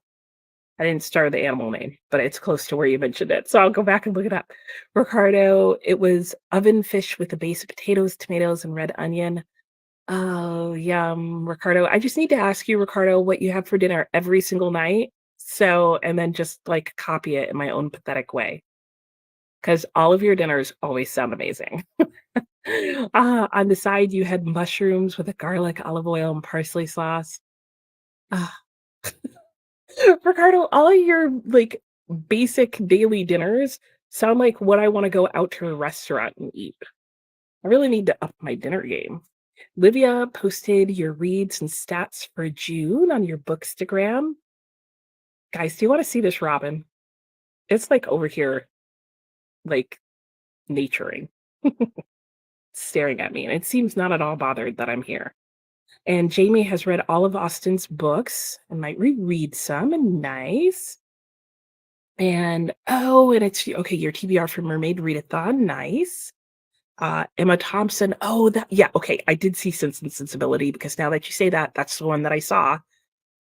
S1: I didn't start the animal name, but it's close to where you mentioned it. So I'll go back and look it up. Ricardo, it was oven fish with a base of potatoes, tomatoes, and red onion. Oh, yum, Ricardo. I just need to ask you, Ricardo, what you have for dinner every single night. So, and then just like copy it in my own pathetic way. Because all of your dinners always sound amazing. On the side, you had mushrooms with a garlic, olive oil, and parsley sauce. Ah, Ricardo, all of your like basic daily dinners sound like what I want to go out to a restaurant and eat. I really need to up my dinner game. Livia posted your reads and stats for June on your Bookstagram. Guys, do you want to see this robin? It's like over here, like naturing, staring at me, and it seems not at all bothered that I'm here. And Jamie has read all of Austen's books and might reread some, and nice. And oh, and it's okay, your TBR for Mermaid Readathon, nice. Emma Thompson. Oh, that yeah, okay, I did see Sense and Sensibility because now that you say that, that's the one that I saw.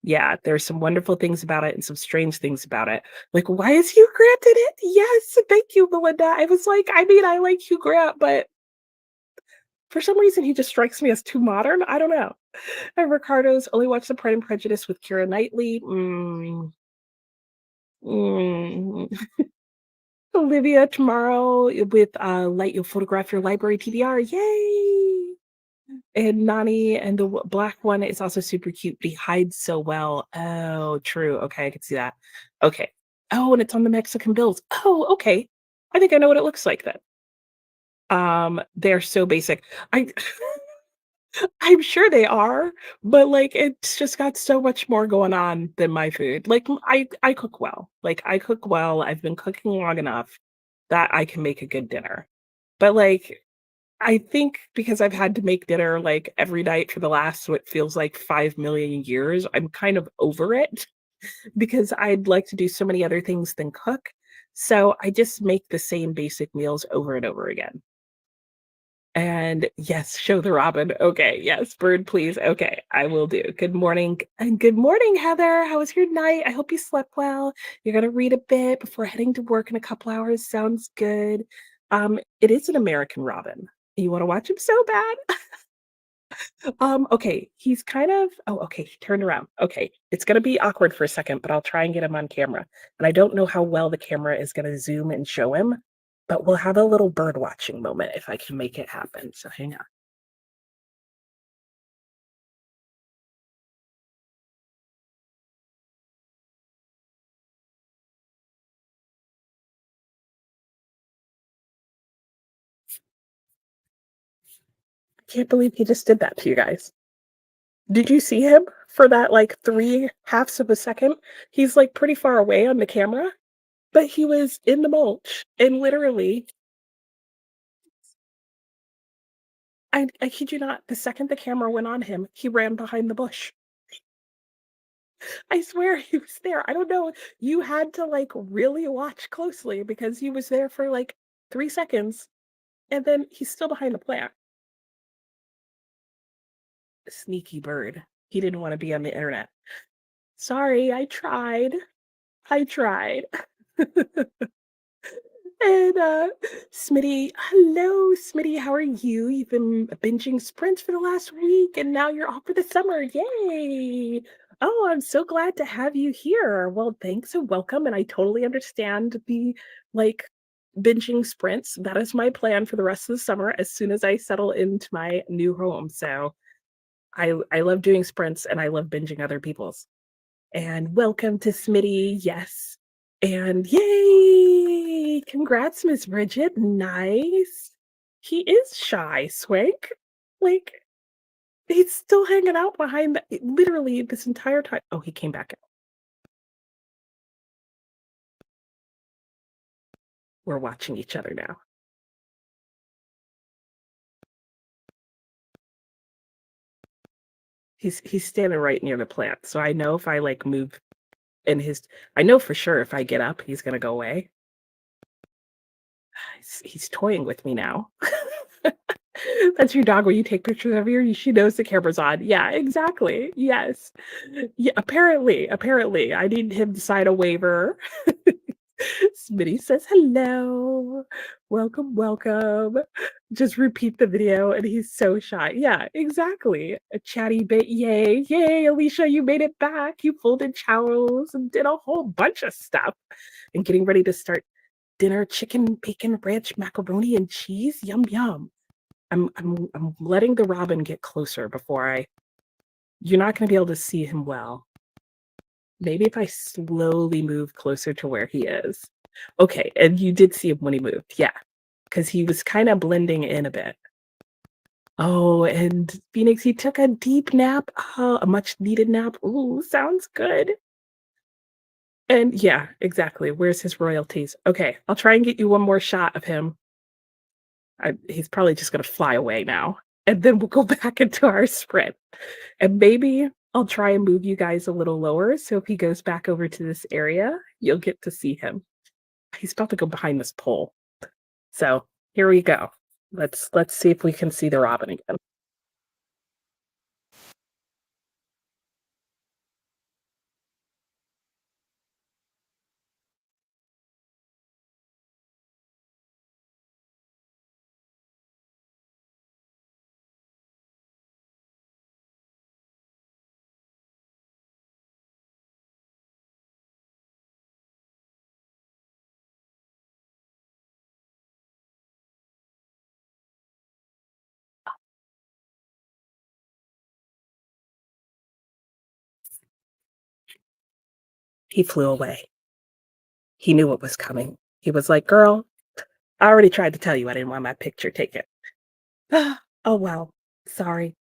S1: Yeah, there's some wonderful things about it and some strange things about it. Like, why is Hugh Grant in it? Yes, thank you, Melinda. I was like, I mean, I like Hugh Grant, but for some reason he just strikes me as too modern. I don't know. And Ricardo's Only Watch the Pride and Prejudice with Keira Knightley. Mm. Olivia tomorrow with Light You'll Photograph Your Library TBR. Yay! And Nani and the black one is also super cute, but he hides so well. Oh, true. Okay, I can see that. Okay. Oh, and it's on the Mexican bills. Oh, okay. I think I know what it looks like then. They're so basic. I I'm sure they are, but like it's just got so much more going on than my food. Like I cook well. Like I cook well. I've been cooking long enough that I can make a good dinner. But like I think because I've had to make dinner, like, every night for the last what feels like 5,000,000 years, I'm kind of over it because I'd like to do so many other things than cook. So I just make the same basic meals over and over again. And yes, show the robin. Okay, yes, bird, please. Okay, I will do. Good morning and good morning, Heather. How was your night? I hope you slept well. You're gonna read a bit before heading to work in a couple hours. Sounds good. It is an American robin. You want to watch him so bad? Okay, he's kind of oh, okay, he turned around. Okay, it's gonna be awkward for a second, but I'll try and get him on camera. And I don't know how well the camera is gonna zoom and show him, but we'll have a little bird watching moment if I can make it happen. So hang on. I can't believe he just did that to you guys. Did you see him for that like three halves of a second? He's like pretty far away on the camera, but he was in the mulch and literally I kid you not, the second the camera went on him, he ran behind the bush. I swear he was there. I don't know. You had to like really watch closely because he was there for like 3 seconds and then he's still behind the plant. Sneaky bird. He didn't want to be on the internet. Sorry, I tried. I tried. And Smitty, hello, Smitty. How are you? You've been binging sprints for the last week, and now you're off for the summer. Yay! Oh, I'm so glad to have you here. Well, thanks and welcome. And I totally understand the like binging sprints. That is my plan for the rest of the summer as soon as I settle into my new home. So I love doing sprints and I love binging other people's. And welcome to Smitty. Yes. And yay! Congrats, Miss Bridget. Nice. He is shy, Swank. Like, he's still hanging out behind the literally this entire time. Oh, he came back out. We're watching each other now. He's standing right near the plant. So I know if I like move in his I know for sure if I get up, he's gonna go away. He's toying with me now. That's your dog when you take pictures of her, she knows the camera's on. Yeah, exactly. Yes. Yeah, apparently. I need him to sign a waiver. Smitty says, "Hello. Welcome, welcome." Just repeat the video, and he's so shy. Yeah, exactly. A chatty bit. Yay, yay, Alicia, you made it back. You folded towels and did a whole bunch of stuff. And getting ready to start dinner, chicken, bacon, ranch, macaroni, and cheese. Yum, yum. I'm letting the robin get closer before I you're not gonna be able to see him well. Maybe if I slowly move closer to where he is. Okay, and you did see him when he moved, yeah, because he was kinda blending in a bit. Oh, and Phoenix, he took a deep nap. Oh, a much needed nap. Ooh, sounds good. And yeah, exactly. Where's his royalties? Okay, I'll try and get you one more shot of him. He's probably just gonna fly away now, and then we'll go back into our sprint. And maybe I'll try and move you guys a little lower, so if he goes back over to this area, you'll get to see him. He's about to go behind this pole. So, here we go. Let's see if we can see the robin again. He flew away. He knew what was coming. He was like, "Girl, I already tried to tell you I didn't want my picture taken." Oh, well, sorry.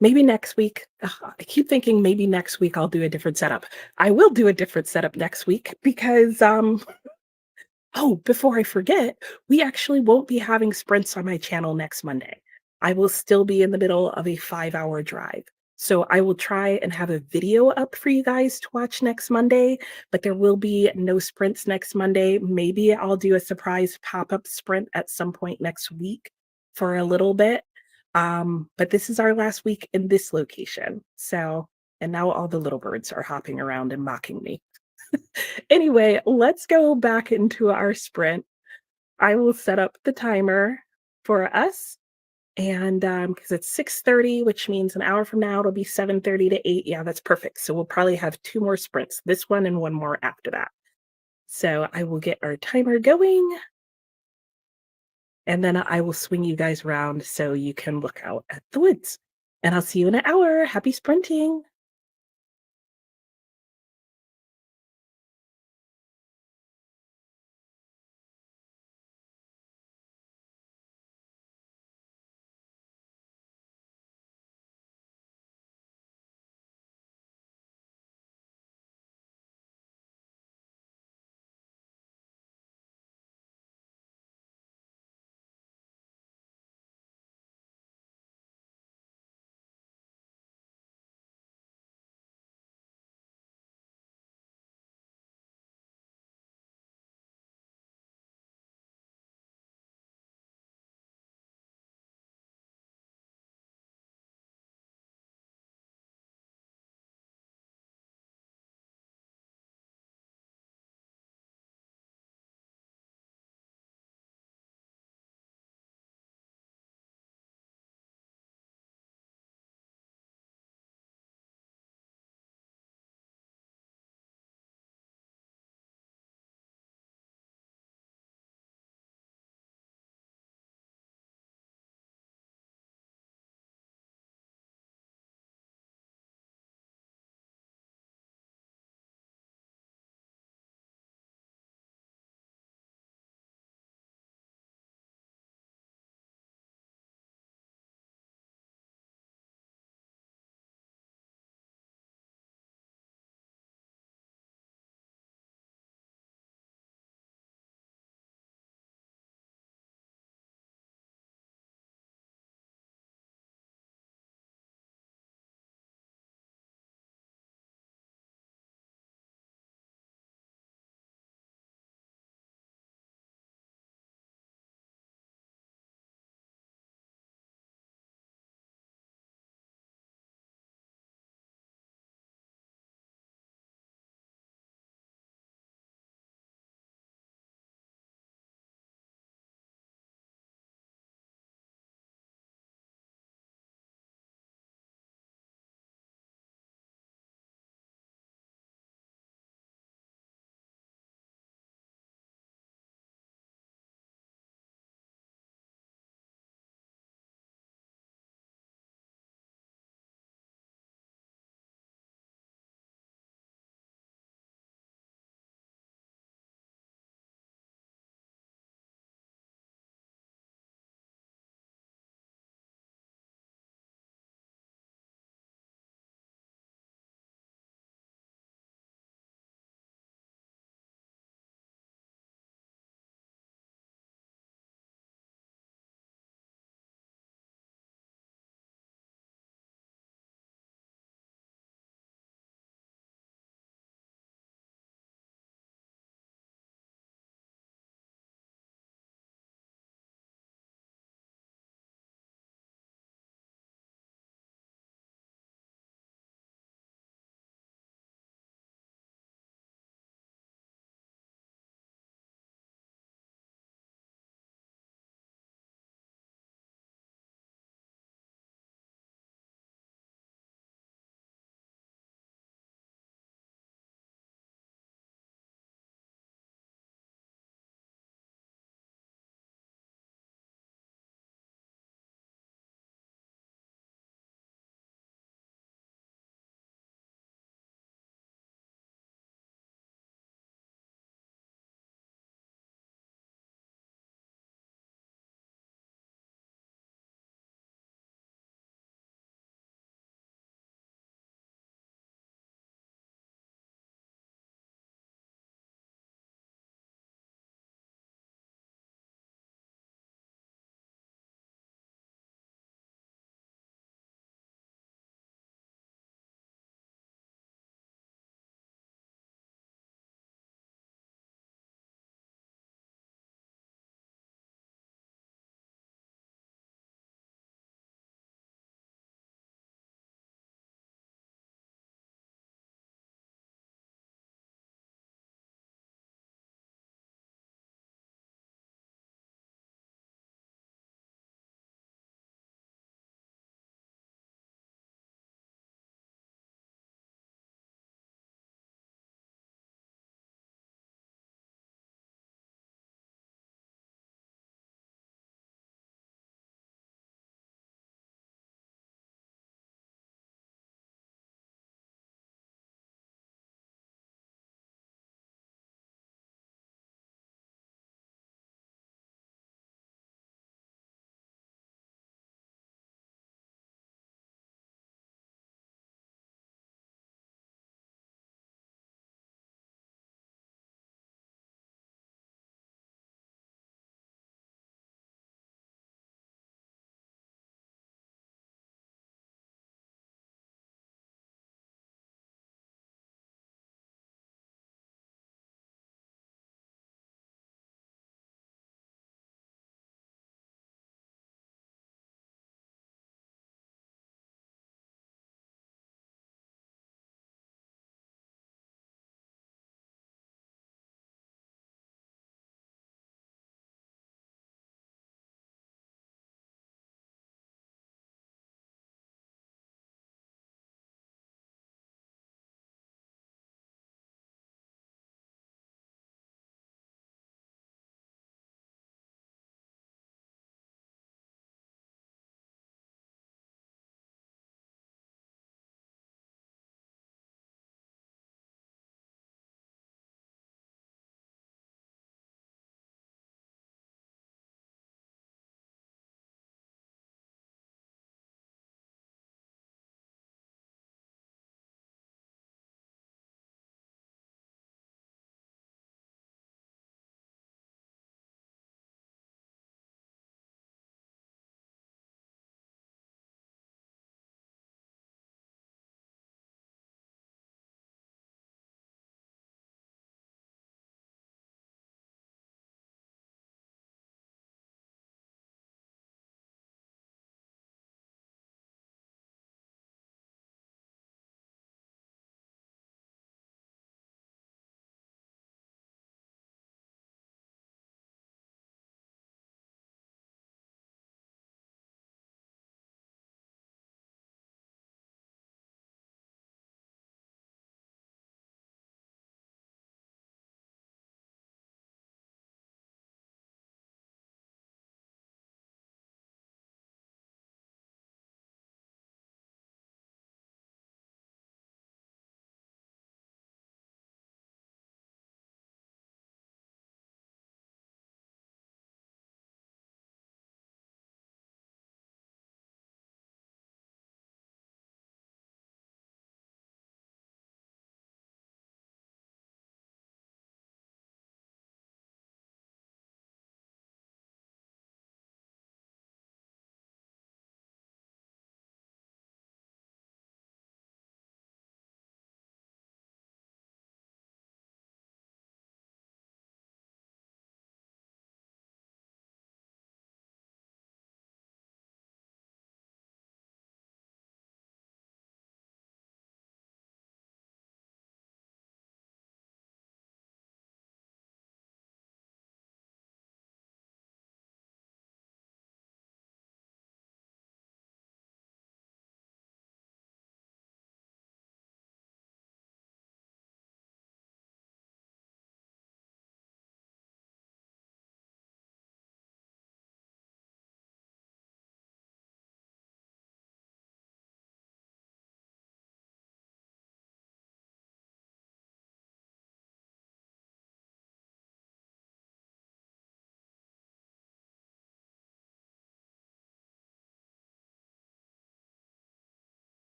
S1: Maybe next week. Ugh, I keep thinking maybe next week I'll do a different setup. I will do a different setup next week because, oh, before I forget, we actually won't be having sprints on my channel next Monday. I will still be in the middle of a 5-hour drive. So I will try and have a video up for you guys to watch next Monday, but there will be no sprints next Monday. Maybe I'll do a surprise pop-up sprint at some point next week for a little bit. But this is our last week in this location. So, and now all the little birds are hopping around and mocking me. Anyway, let's go back into our sprint. I will set up the timer for us, and because it's 6:30, which means an hour from now it'll be 7:30 to 8. Yeah, that's perfect. So we'll probably have 2 more sprints, this one and one more after that. So I will get our timer going, and then I will swing you guys around so you can look out at the woods. And I'll see you in an hour. Happy sprinting.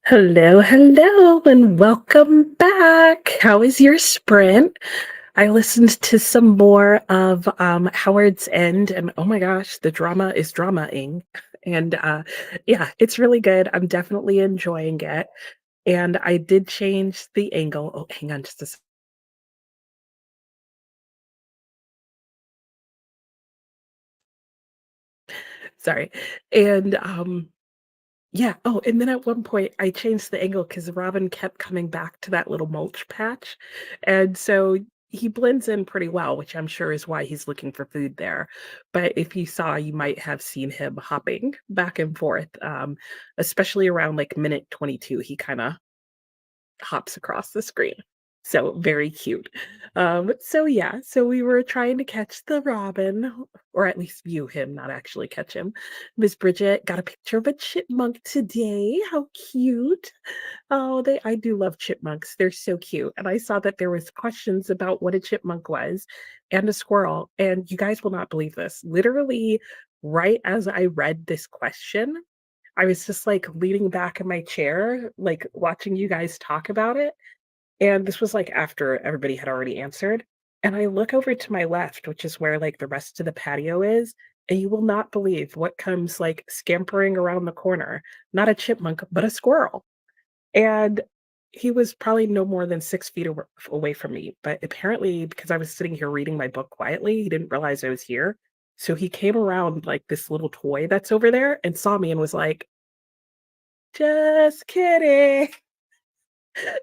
S1: Hello, hello, and welcome back. How is your sprint? I listened to some more of Howard's End, and oh my gosh, the drama is drama-ing. And yeah, it's really good. I'm definitely enjoying it. And I did change the angle. Oh, hang on just a sorry. And yeah. Oh, and then at one point I changed the angle because Robin kept coming back to that little mulch patch. And so he blends in pretty well, which I'm sure is why he's looking for food there. But if you saw, you might have seen him hopping back and forth, especially around like minute 22. He kind of hops across the screen. So very cute. So yeah, so we were trying to catch the robin, or at least view him, not actually catch him. Miss Bridget got a picture of a chipmunk today. How cute. Oh, I do love chipmunks. They're so cute. And I saw that there was questions about what a chipmunk was and a squirrel. And you guys will not believe this. Literally, right as I read this question, I was just like leaning back in my chair, like watching you guys talk about it. And this was like after everybody had already answered. And I look over to my left, which is where like the rest of the patio is. And you will not believe what comes like scampering around the corner. Not a chipmunk, but a squirrel. And he was probably no more than 6 feet away from me. But apparently, because I was sitting here reading my book quietly, he didn't realize I was here. So he came around like this little toy that's over there and saw me and was like, just kidding.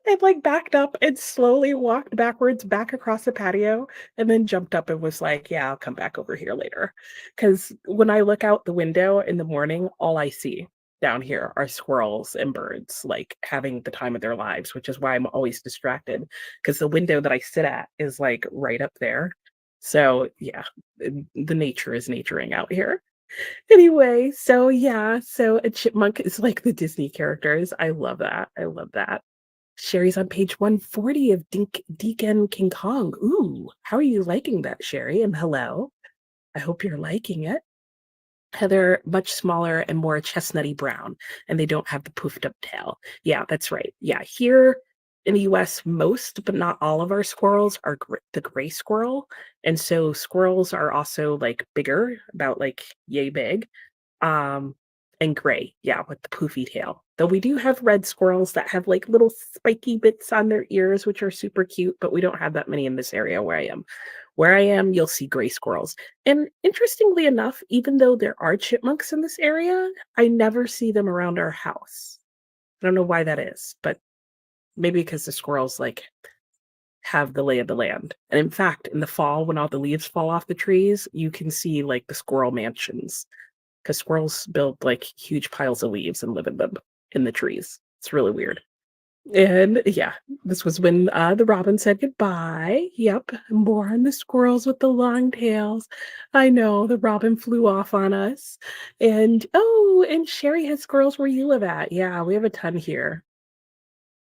S1: And, like, backed up and slowly walked backwards back across the patio, and then jumped up and was like, "Yeah, I'll come back over here later." Because when I look out the window in the morning, all I see down here are squirrels and birds, like, having the time of their lives, which is why I'm always distracted. Because the window that I sit at is, like, right up there. So, yeah, the nature is naturing out here. Anyway, so yeah, so a chipmunk is like the Disney characters. I love that. I love that. Sherry's on page 140 of Deacon King Kong. Ooh, how are you liking that, Sherry? And hello. I hope you're liking it. They're much smaller and more chestnutty brown, and they don't have the poofed up tail. Yeah, that's right. Yeah, here in the US, most but not all of our squirrels are the gray squirrel. And so squirrels are also like bigger, about like yay big. Um, and gray, yeah, with the poofy tail. Though we do have red squirrels that have like little spiky bits on their ears, which are super cute, but we don't have that many in this area where I am. Where I am, you'll see gray squirrels. And interestingly enough, even though there are chipmunks in this area, I never see them around our house. I don't know why that is, but maybe because the squirrels like have the lay of the land. And in fact, in the fall, when all the leaves fall off the trees, you can see like the squirrel mansions because squirrels build like huge piles of leaves and live in them in the trees. It's really weird. And yeah, this was when the robin said goodbye. Yep, more on the squirrels with the long tails. I know the robin flew off on us. And oh, and Sherry has squirrels where you live at. Yeah, we have a ton here.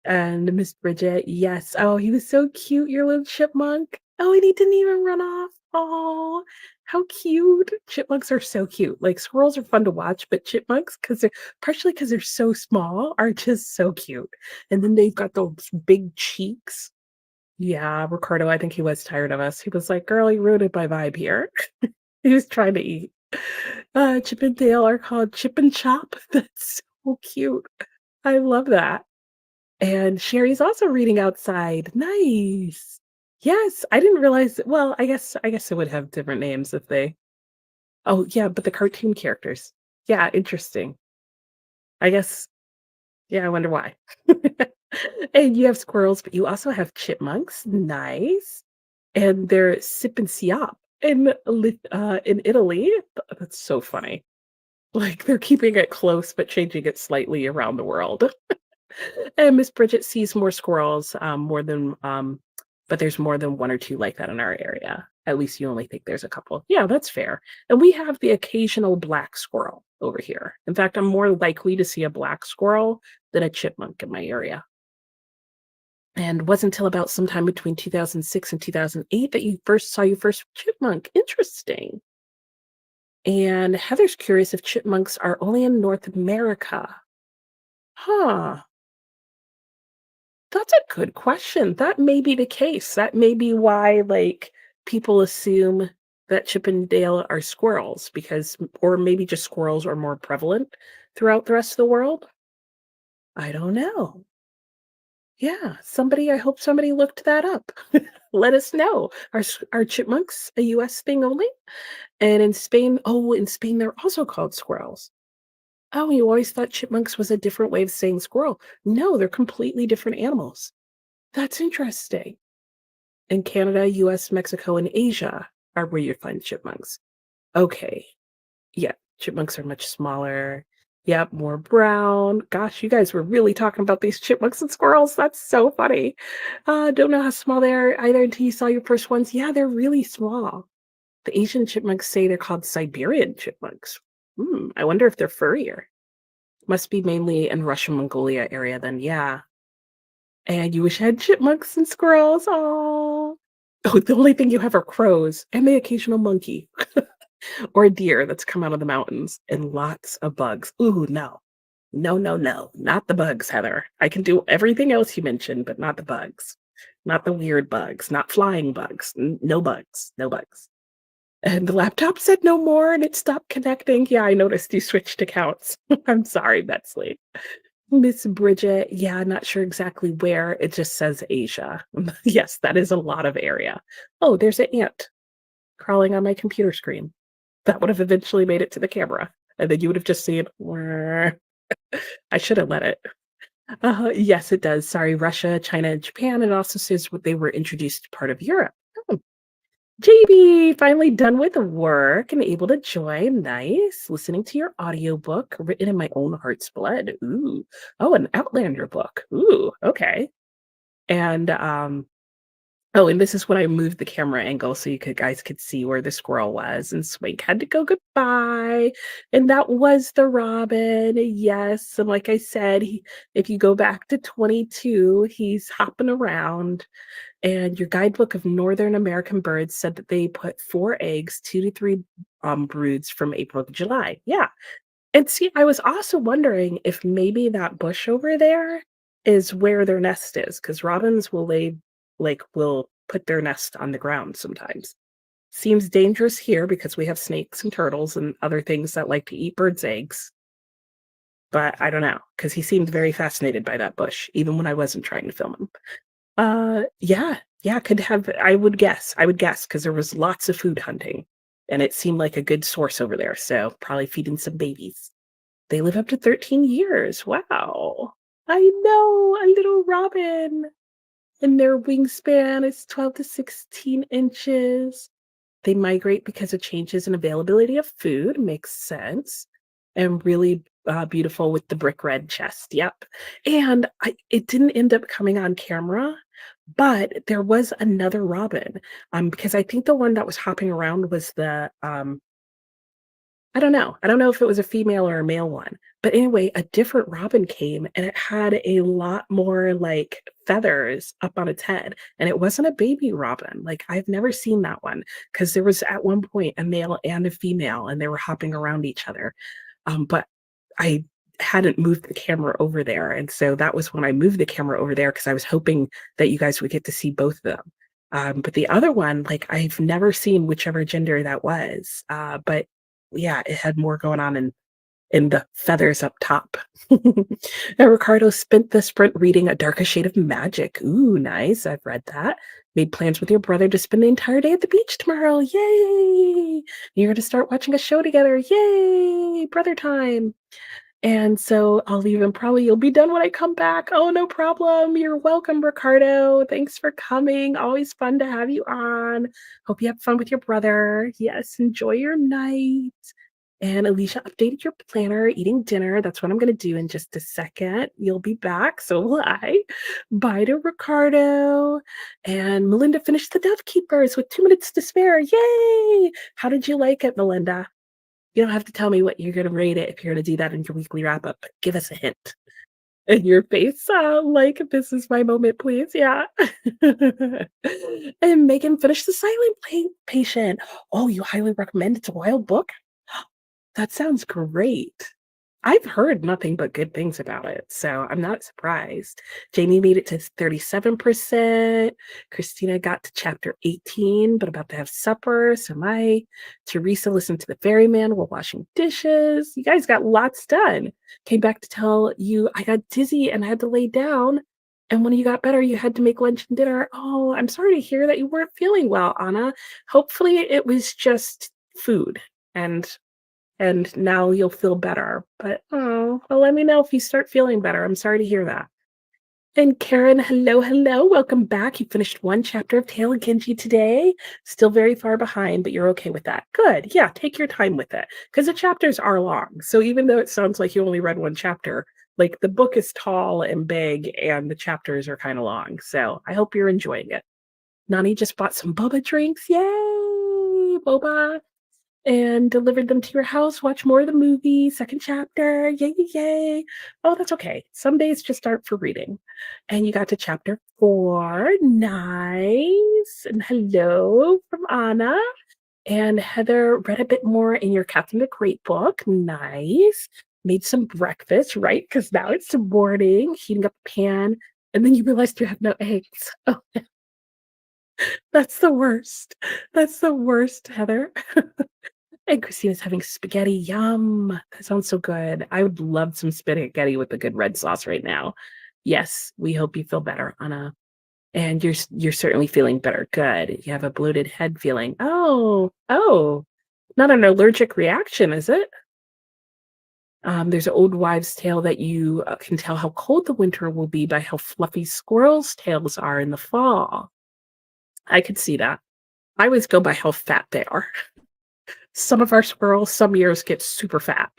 S1: And Miss Bridget, yes. Oh, he was so cute, your little chipmunk. Oh, and he didn't even run off. Oh, how cute. Chipmunks are so cute. Like squirrels are fun to watch, but chipmunks, because they're partially because they're so small, are just so cute. And then they've got those big cheeks. Yeah, Ricardo, I think he was tired of us. He was like, girl, you ruined my vibe here. He was trying to eat. Chip and Dale are called Chip and Chop. That's so cute. I love that. And Sherry's also reading outside. Nice. Yes, I didn't realize well, I guess it would have different names if they oh, yeah, but the cartoon characters. Yeah, interesting. I guess yeah, I wonder why. And you have squirrels, but you also have chipmunks. Nice. And they're sip and siop in Italy. That's so funny. Like, they're keeping it close, but changing it slightly around the world. And Miss Bridget sees more squirrels, more than but there's more than 1 or 2 like that in our area. At least you only think there's a couple. Yeah, that's fair. And we have the occasional black squirrel over here. In fact, I'm more likely to see a black squirrel than a chipmunk in my area. And it wasn't until about sometime between 2006 and 2008 that you first saw your first chipmunk. Interesting. And Heather's curious if chipmunks are only in North America. Huh. That's a good question. That may be the case. That may be why, like, people assume that Chip and Dale are squirrels because or maybe just squirrels are more prevalent throughout the rest of the world. I don't know. Yeah, I hope somebody looked that up. Let us know. Are chipmunks a US thing only? And in Spain, they're also called squirrels. Oh, you always thought chipmunks was a different way of saying squirrel. No, they're completely different animals. That's interesting. In Canada, US, Mexico, and Asia are where you find chipmunks. Okay. Yeah, chipmunks are much smaller. Yep, more brown. Gosh, you guys were really talking about these chipmunks and squirrels. That's so funny. Don't know how small they are either until you saw your first ones. Yeah, they're really small. The Asian chipmunks say they're called Siberian chipmunks. I wonder if they're furrier. Must be mainly in Russia, Mongolia area then, yeah. And you wish I had chipmunks and squirrels. Oh, oh, the only thing you have are crows and the occasional monkey or a deer that's come out of the mountains and lots of bugs. Ooh, no. No, no, no. Not the bugs, Heather. I can do everything else you mentioned, but not the bugs. Not the weird bugs, not flying bugs. No bugs. No bugs. And the laptop said no more and it stopped connecting. Yeah, I noticed you switched accounts. I'm sorry, Betsley. Miss Bridget, yeah, not sure exactly where. It just says Asia. Yes, that is a lot of area. Oh, there's an ant crawling on my computer screen. That would have eventually made it to the camera, and then you would have just seen. "Whirr." I should have let it. Yes, it does. Sorry, Russia, China, and Japan. It also says what they were introduced to part of Europe. Oh, JB, finally done with work and able to join. Nice. Listening to your audiobook written in my own heart's blood. Ooh. Oh, an Outlander book. Ooh, okay. And oh, and this is when I moved the camera angle so you guys could see where the squirrel was, and Swink had to go goodbye. And that was the robin. Yes. And like I said, if you go back to 22, he's hopping around. And your guidebook of Northern American birds said that they put 4 eggs, 2 to 3 broods from April to July. Yeah. And see, I was also wondering if maybe that bush over there is where their nest is, because robins will put their nest on the ground sometimes. Seems dangerous here because we have snakes and turtles and other things that like to eat birds' eggs. But I don't know, because he seemed very fascinated by that bush, even when I wasn't trying to film him. Yeah, yeah, could have I would guess, because there was lots of food hunting, and it seemed like a good source over there, so probably feeding some babies. They live up to 13 years, wow. I know, a little robin, and their wingspan is 12 to 16 inches. They migrate because of changes in availability of food, makes sense, and really, beautiful with the brick red chest, yep, and it didn't end up coming on camera, but there was another robin, because I think the one that was hopping around was I don't know. I don't know if it was a female or a male one. But anyway, a different robin came and it had a lot more like feathers up on its head. And it wasn't a baby robin. Like I've never seen that one because there was at one point a male and a female and they were hopping around each other. But I hadn't moved the camera over there. And so that was when I moved the camera over there because I was hoping that you guys would get to see both of them. But the other one, like I've never seen whichever gender that was. But yeah, it had more going on in the feathers up top. And Ricardo spent the sprint reading A Darker Shade of Magic. Ooh, nice. I've read that. Made plans with your brother to spend the entire day at the beach tomorrow. Yay! You're going to start watching a show together. Yay! Brother time. And so I'll leave and probably you'll be done when I come back. Oh, no problem. You're welcome, Ricardo. Thanks for coming. Always fun to have you on. Hope you have fun with your brother. Yes, enjoy your night. And Alicia updated your planner, eating dinner. That's what I'm going to do in just a second. You'll be back. So will I. Bye to Ricardo. And Melinda finished the Dove Keepers with 2 minutes to spare. Yay! How did you like it, Melinda? You don't have to tell me what you're gonna rate it if you're gonna do that in your weekly wrap up, but give us a hint. In your face, like, "This is my moment, please." Yeah. And Megan finished The Silent Patient. Oh, you highly recommend It's a wild book? That sounds great. I've heard nothing but good things about it, so I'm not surprised. Jamie made it to 37%. Christina got to chapter 18, but about to have supper. So my Teresa listened to the ferryman while washing dishes. You guys got lots done. Came back to tell you I got dizzy and I had to lay down. And when you got better, you had to make lunch and dinner. Oh, I'm sorry to hear that you weren't feeling well, Anna. Hopefully it was just food and now you'll feel better. But oh, well, let me know if you start feeling better. I'm sorry to hear that. And Karen, hello, hello. Welcome back. You finished one chapter of Tale of Genji today. Still very far behind, but you're okay with that. Good. Yeah, take your time with it because the chapters are long. So even though it sounds like you only read one chapter, like the book is tall and big and the chapters are kind of long. So I hope you're enjoying it. Nani just bought some boba drinks. Yay! Boba and delivered them to your house. Watch more of the movie, second chapter. Yay, yay, yay. Oh, that's okay. Some days just aren't for reading. And you got to chapter 4. Nice. And hello from Anna. And Heather read a bit more in your Captain the Great book. Nice. Made some breakfast, right? Because now it's morning, heating up a pan. And then you realized you have no eggs. Oh, that's the worst. That's the worst, Heather. And Christina's having spaghetti. Yum. That sounds so good. I would love some spaghetti with a good red sauce right now. Yes, we hope you feel better, Anna. And you're certainly feeling better. Good. You have a bloated head feeling. Oh, not an allergic reaction, is it? There's an old wives' tale that you can tell how cold the winter will be by how fluffy squirrels' tails are in the fall. I could see that. I always go by how fat they are. Some of our squirrels some years get super fat.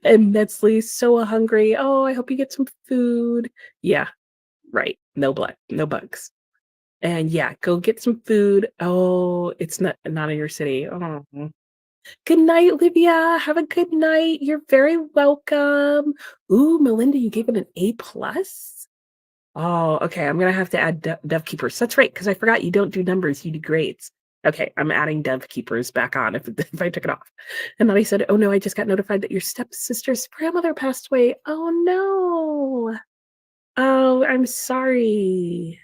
S1: Immensely so hungry. Oh, I hope you get some food. Yeah, right. No bugs. And yeah, go get some food. Oh, it's not in your city. Oh. Good night, Olivia. Have a good night. You're very welcome. Ooh, Melinda, you gave it an A plus. Oh, okay. I'm gonna have to add dev keepers. That's right, because I forgot you don't do numbers, you do grades. Okay, I'm adding dev keepers back on if I took it off. And then I said, "Oh no, I just got notified that your stepsister's grandmother passed away." Oh no. Oh, I'm sorry.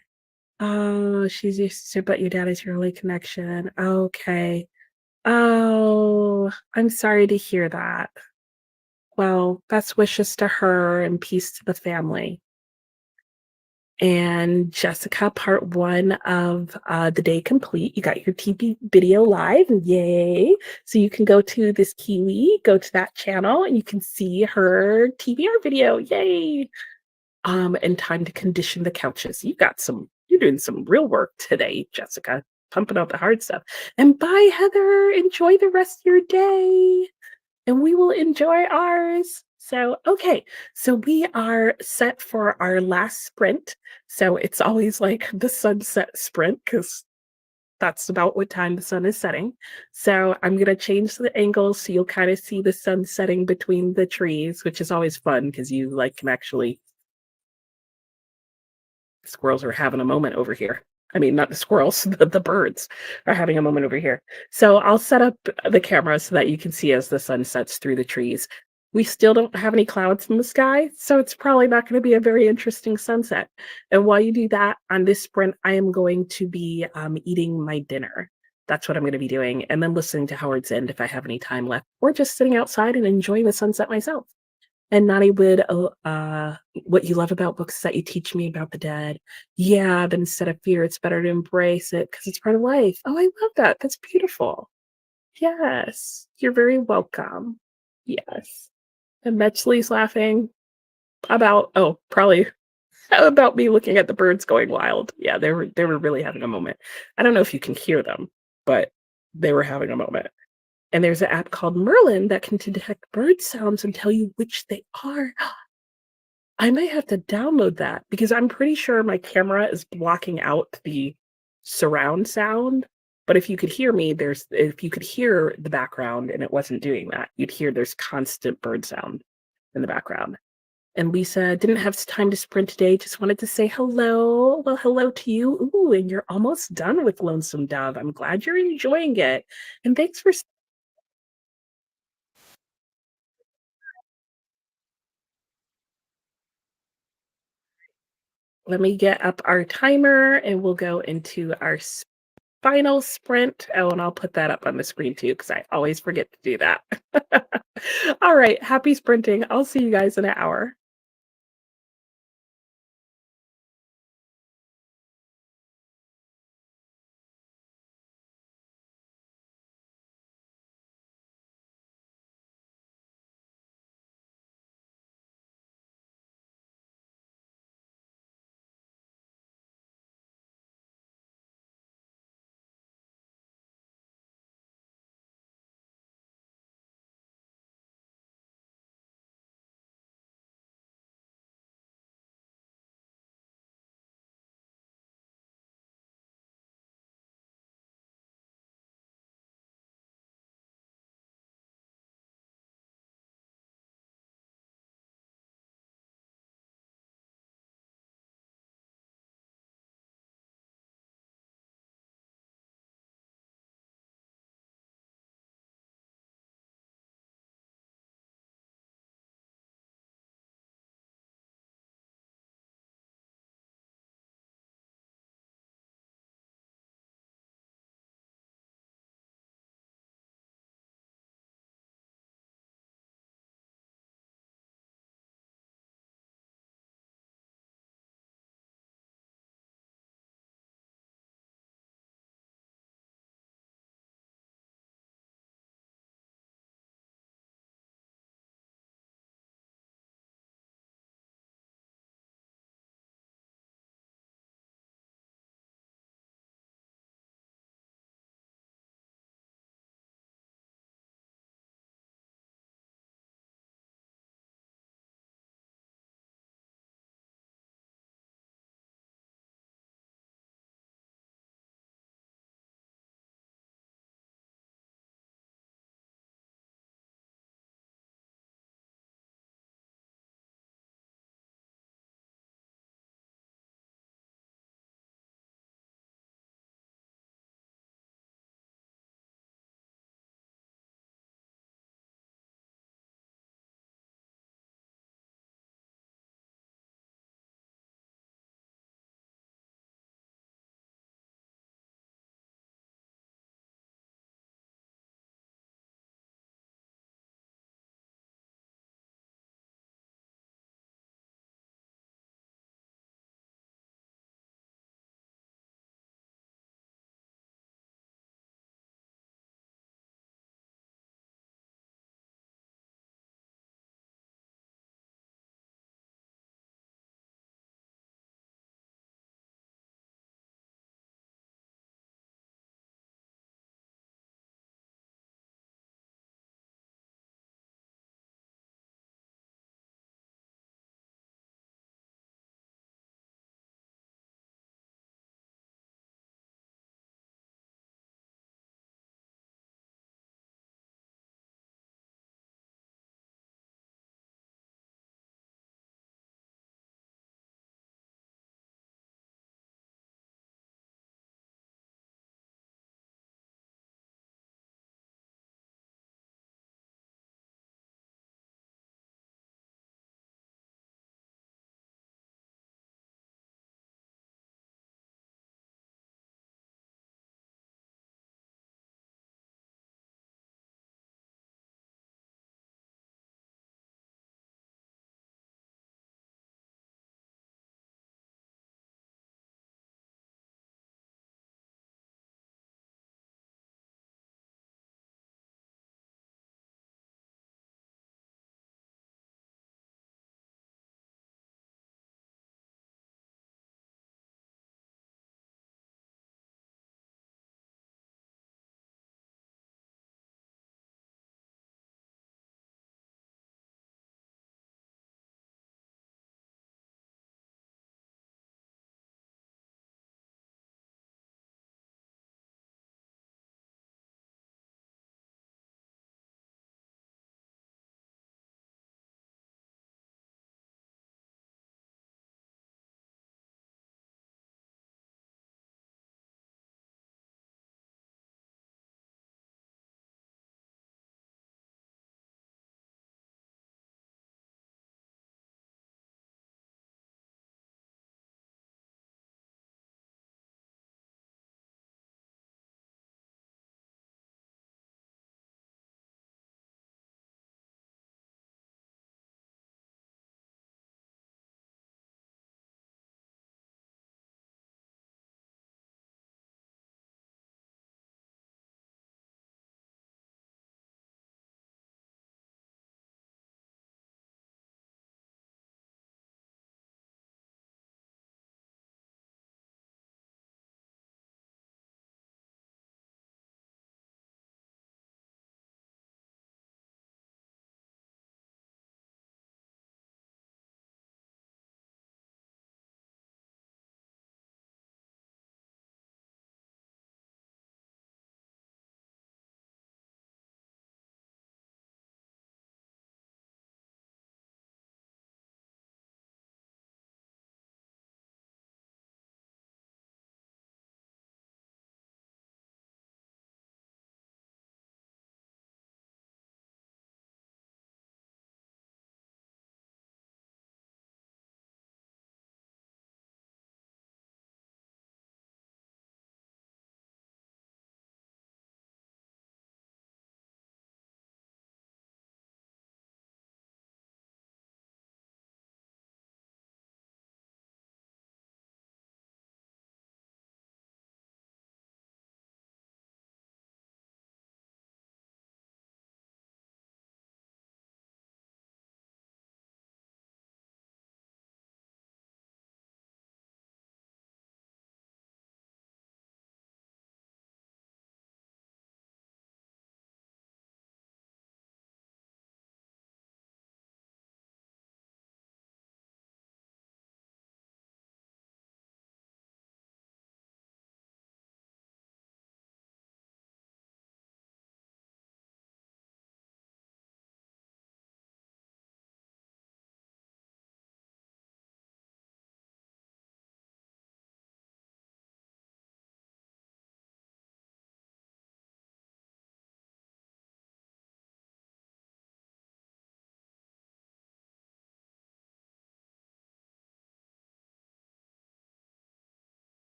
S1: Oh, she's your sister, but your dad is your only connection. Okay. Oh, I'm sorry to hear that. Well, best wishes to her and peace to the family. And Jessica, part 1 of the day complete. You got your TV video live. Yay. So you can go to this Kiwi, go to that channel, and you can see her TBR video. Yay. And time to condition the couches. You're doing some real work today, Jessica. Pumping out the hard stuff. And bye, Heather. Enjoy the rest of your day and we will enjoy ours. So, okay, so we are set for our last sprint. So it's always like the sunset sprint because that's about what time the sun is setting. So I'm going to change the angle so you'll kind of see the sun setting between the trees, which is always fun because you like can actually squirrels are having a moment over here. I mean, not the squirrels, the birds are having a moment over here. So I'll set up the camera so that you can see as the sun sets through the trees. We still don't have any clouds in the sky, so it's probably not going to be a very interesting sunset. And while you do that, on this sprint, I am going to be eating my dinner. That's what I'm going to be doing, and then listening to Howard's End if I have any time left, or just sitting outside and enjoying the sunset myself. And Nani would, what you love about books is that you teach me about the dead. Yeah, but instead of fear, it's better to embrace it because it's part of life. Oh, I love that. That's beautiful. Yes, you're very welcome. Yes. And Metchley's laughing probably about me looking at the birds going wild. Yeah, they were really having a moment. I don't know if you can hear them, but they were having a moment. And there's an app called Merlin that can detect bird sounds and tell you which they are. I might have to download that because I'm pretty sure my camera is blocking out the surround sound. But if you could hear me, if you could hear the background and it wasn't doing that, you'd hear there's constant bird sound in the background. And Lisa didn't have time to sprint today, just wanted to say hello. Well, hello to you. Ooh, and you're almost done with Lonesome Dove. I'm glad you're enjoying it. And thanks for Let me get up our timer and we'll go into our final sprint. Oh, and I'll put that up on the screen too, because I always forget to do that. All right, happy sprinting. I'll see you guys in an hour.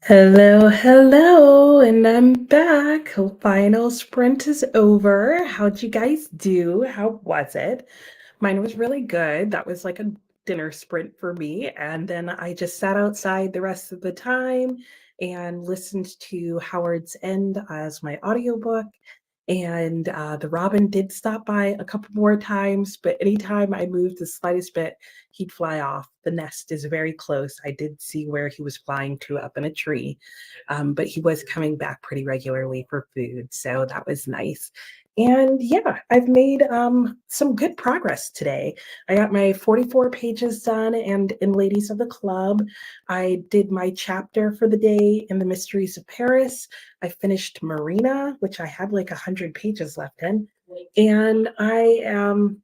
S1: Hello, hello, and I'm back. Final sprint is over. How'd you guys do? How was it? Mine was really good. That was like a dinner sprint for me. And then I just sat outside the rest of the time and listened to Howard's End as my audiobook. And the robin did stop by a couple more times, but anytime I moved the slightest bit, he'd fly off. The nest is very close. I did see where he was flying to up in a tree, but he was coming back pretty regularly for food. So that was nice. And yeah, I've made some good progress today. I got my 44 pages done, and in Ladies of the Club, I did my chapter for the day in The Mysteries of Paris. I finished Marina, which I had like 100 pages left in, and I am.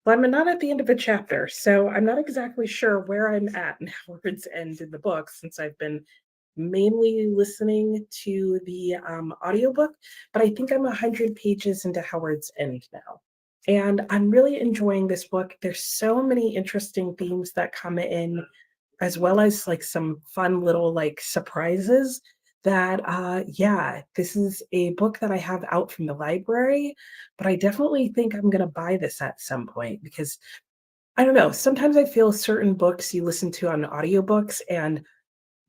S1: Well, I'm not at the end of a chapter, so I'm not exactly sure where I'm at and how it's end in the book since I've been mainly listening to the audiobook, but I think I'm 100 pages into Howard's End now. And I'm really enjoying this book. There's so many interesting themes that come in, as well as like some fun little like surprises that yeah, this is a book that I have out from the library, but I definitely think I'm going to buy this at some point because I don't know, sometimes I feel certain books you listen to on audiobooks and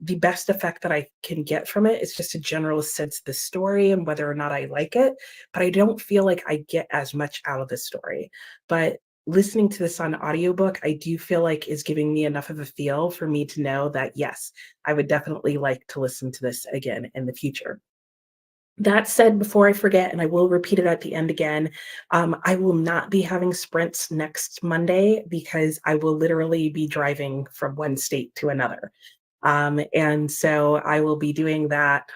S1: the best effect that I can get from it is just a general sense of the story and whether or not I like it, but I don't feel like I get as much out of the story. But listening to this on audiobook, I do feel like is giving me enough of a feel for me to know that yes, I would definitely like to listen to this again in the future. That said, before I forget, and I will repeat it at the end again, I will not be having sprints next Monday because I will literally be driving from one state to another. And so I will be doing that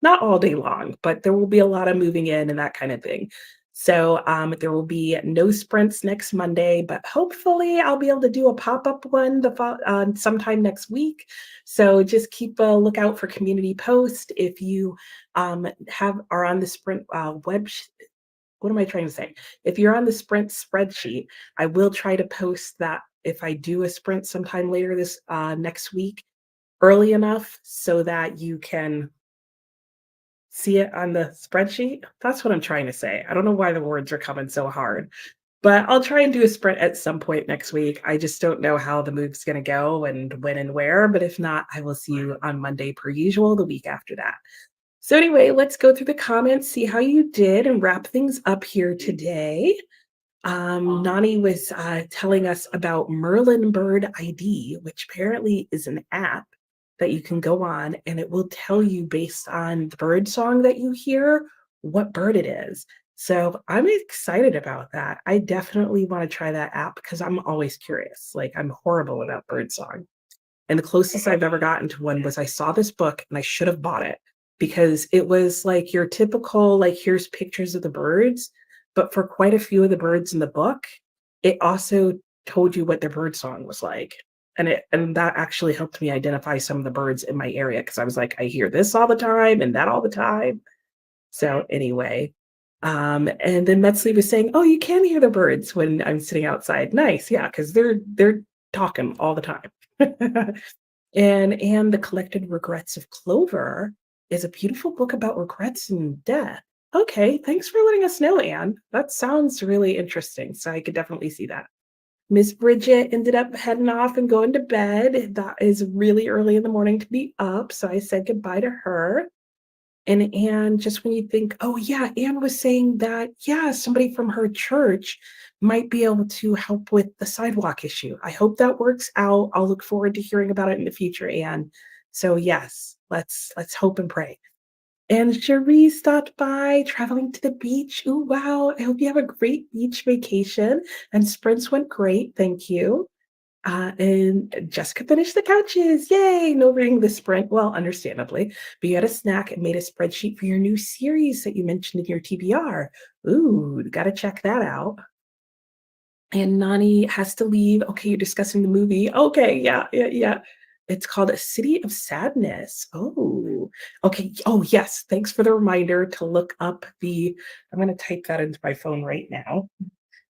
S1: not all day long, but there will be a lot of moving in and that kind of thing. So there will be no sprints next Monday, but hopefully I'll be able to do a pop-up one sometime next week. So just keep a lookout for community post. If you have are on the sprint what am I trying to say? If you're on the sprint spreadsheet, I will try to post that if I do a sprint sometime later this next week early enough so that you can see it on the spreadsheet. That's what I'm trying to say. I don't know why the words are coming so hard, but I'll try and do a sprint at some point next week. I just don't know how the move's going to go and when and where. But if not, I will see you on Monday per usual, the week after that. So, anyway, let's go through the comments, see how you did, and wrap things up here today. Nani was telling us about Merlin Bird ID, which apparently is an app that you can go on and it will tell you based on the bird song that you hear what bird it is. So I'm excited about that. I definitely want to try that app because I'm always curious. Like I'm horrible about bird song. And the closest I've ever gotten to one was I saw this book and I should have bought it because it was like your typical, like, here's pictures of the birds. But for quite a few of the birds in the book, it also told you what their bird song was like. And that actually helped me identify some of the birds in my area because I was like, I hear this all the time and that all the time. So anyway, and then Metzley was saying, "Oh, you can hear the birds when I'm sitting outside." Nice, yeah, because they're talking all the time. And the Collected Regrets of Clover is a beautiful book about regrets and death. Okay, thanks for letting us know, Anne. That sounds really interesting. So I could definitely see that. Miss Bridget ended up heading off and going to bed. That is really early in the morning to be up. So I said goodbye to her. And Anne, just when you think, oh, yeah, Anne was saying that, yeah, somebody from her church might be able to help with the sidewalk issue. I hope that works out. I'll look forward to hearing about it in the future, Anne. So yes, let's hope and pray. And Cherie stopped by, traveling to the beach. Oh, wow. I hope you have a great beach vacation. And sprints went great. Thank you. And Jessica finished the couches. Yay! No reading the sprint. Well, understandably, but you had a snack and made a spreadsheet for your new series that you mentioned in your TBR. Ooh, got to check that out. And Nani has to leave. Okay, you're discussing the movie. Okay, yeah, yeah, yeah. It's called A City of Sadness. Oh, okay. Oh, yes. Thanks for the reminder to look up I'm going to type that into my phone right now.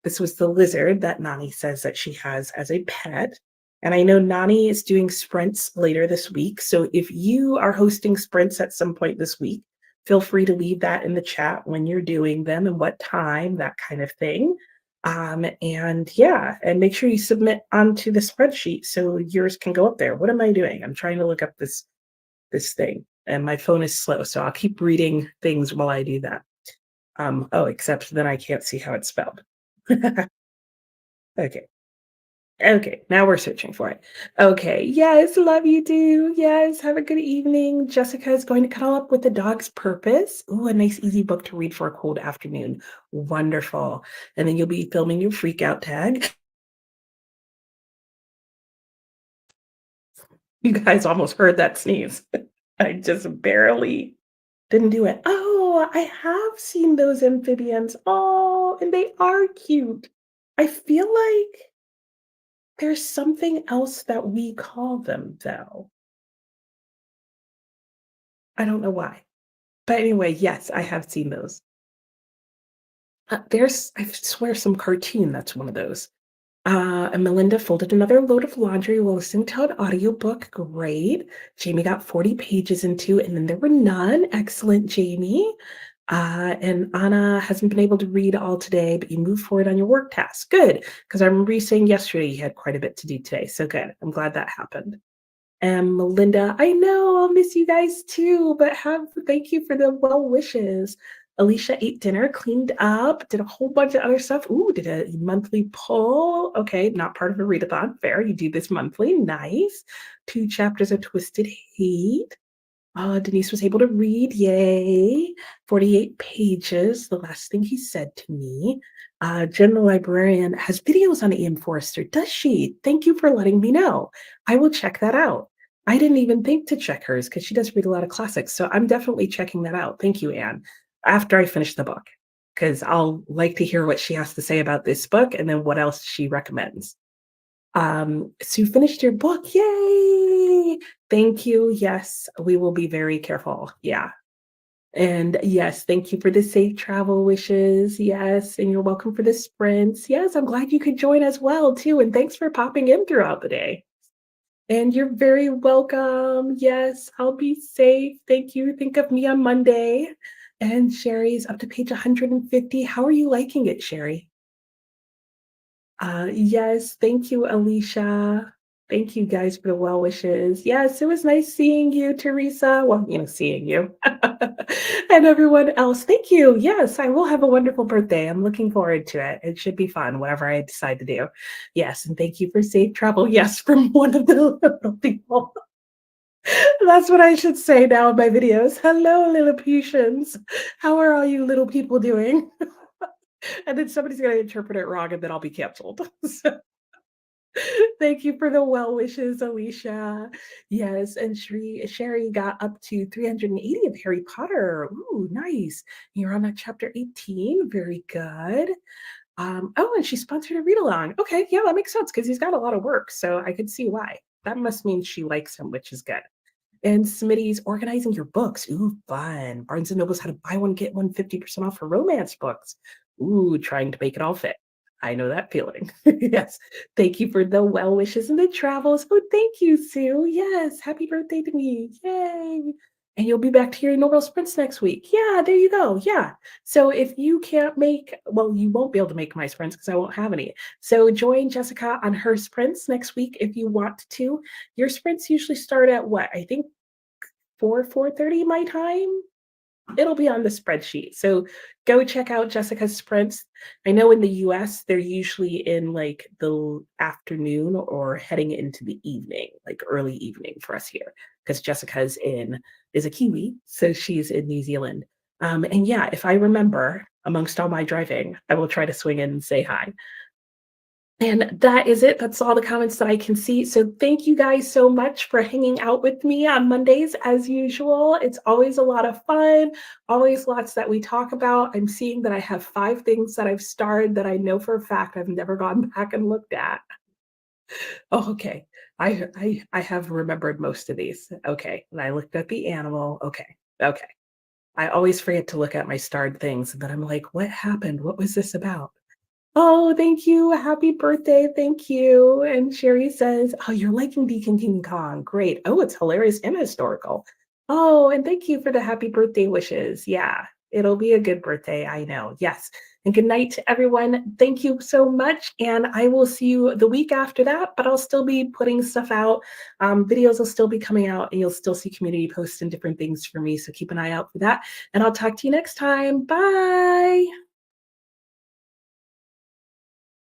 S1: This was the lizard that Nani says that she has as a pet. And I know Nani is doing sprints later this week. So if you are hosting sprints at some point this week, feel free to leave that in the chat when you're doing them and what time, that kind of thing. And yeah, and make sure you submit onto the spreadsheet so yours can go up there. What am I doing? I'm trying to look up this thing, and my phone is slow, so I'll keep reading things while I do that. Oh, except then I can't see how it's spelled. Okay. Okay, now we're searching for it. Okay, yes, love you too. Yes, have a good evening. Jessica is going to cuddle up with the dog's purpose. Ooh, a nice easy book to read for a cold afternoon. Wonderful. And then you'll be filming your freak out tag. You guys almost heard that sneeze. I just barely didn't do it. Oh, I have seen those amphibians. Oh, and they are cute. I feel like there's something else that we call them, though. I don't know why. But anyway, yes, I have seen those. There's, I swear, some cartoon that's one of those. And Melinda folded another load of laundry while listening to an audiobook. Great. Jamie got 40 pages into, and then there were none. Excellent, Jamie. And Anna hasn't been able to read all today, but you moved forward on your work task. Good, because I remember you saying yesterday you had quite a bit to do today. So good. I'm glad that happened. And Melinda, I know I'll miss you guys too, but have thank you for the well wishes. Alicia ate dinner, cleaned up, did a whole bunch of other stuff. Ooh, did a monthly poll. Okay, not part of a readathon. Fair. You do this monthly. Nice. 2 chapters of Twisted Hate. Denise was able to read, yay. 48 pages, the last thing he said to me. Jen, the librarian, has videos on Ian Forster. Does she? Thank you for letting me know. I will check that out. I didn't even think to check hers because she does read a lot of classics. So I'm definitely checking that out. Thank you, Anne. After I finish the book, because I'll like to hear what she has to say about this book and then what else she recommends. So you finished your book. Yay! Thank you. Yes, we will be very careful. Yeah. And yes, thank you for the safe travel wishes. Yes, and you're welcome for the sprints. Yes, I'm glad you could join as well too. And thanks for popping in throughout the day. And you're very welcome. Yes, I'll be safe. Thank you. Think of me on Monday. And Sherry's up to page 150. How are you liking it, Sherry? Yes, thank you, Alicia. Thank you guys for the well wishes. Yes, it was nice seeing you, Teresa. Well, seeing you and everyone else. Thank you. Yes, I will have a wonderful birthday. I'm looking forward to it. It should be fun, whatever I decide to do. Yes, and thank you for safe travel. Yes, from one of the little people. That's what I should say now in my videos. Hello, Lilliputians. How are all you little people doing? And then somebody's going to interpret it wrong and then I'll be canceled. So thank you for the well wishes, Alicia. Yes, and Sherry got up to 380 of Harry Potter. Ooh, nice. You're on that chapter 18. Very good. Oh, and she sponsored a read along. Okay, yeah, that makes sense because he's got a lot of work, so I could see why. That must mean she likes him, which is good. And Smitty's organizing your books. Ooh, fun. Barnes& and Noble's had a buy one, get one 50% off for romance books. Ooh, trying to make it all fit. I know that feeling. Yes. Thank you for the well wishes and the travels. Oh, thank you, Sue. Yes. Happy birthday to me. Yay. And you'll be back to your normal sprints next week. Yeah, there you go. Yeah. So if you can't make, well, you won't be able to make my sprints because I won't have any. So join Jessica on her sprints next week if you want to. Your sprints usually start at what? I think 4:30 my time. It'll be on the spreadsheet. So go check out Jessica's sprints. I know in the US, they're usually in like the afternoon or heading into the evening, like early evening for us here, because Jessica's is a Kiwi, so she's in New Zealand. And yeah, if I remember amongst all my driving, I will try to swing in and say hi. And that is it. That's all the comments that I can see. So thank you guys so much for hanging out with me on Mondays as usual. It's always a lot of fun, always lots that we talk about. I'm seeing that I have 5 things that I've starred that I know for a fact I've never gone back and looked at. Oh, okay. I have remembered most of these. Okay. And I looked at the animal. Okay. Okay. I always forget to look at my starred things, but I'm like, what happened? What was this about? Oh, thank you. Happy birthday. Thank you. And Sherry says, oh, you're liking Deacon King Kong. Great. Oh, it's hilarious and historical. Oh, and thank you for the happy birthday wishes. Yeah, it'll be a good birthday. I know. Yes. And good night to everyone. Thank you so much. And I will see you the week after that, but I'll still be putting stuff out. Videos will still be coming out, and you'll still see community posts and different things for me. So keep an eye out for that. And I'll talk to you next time. Bye.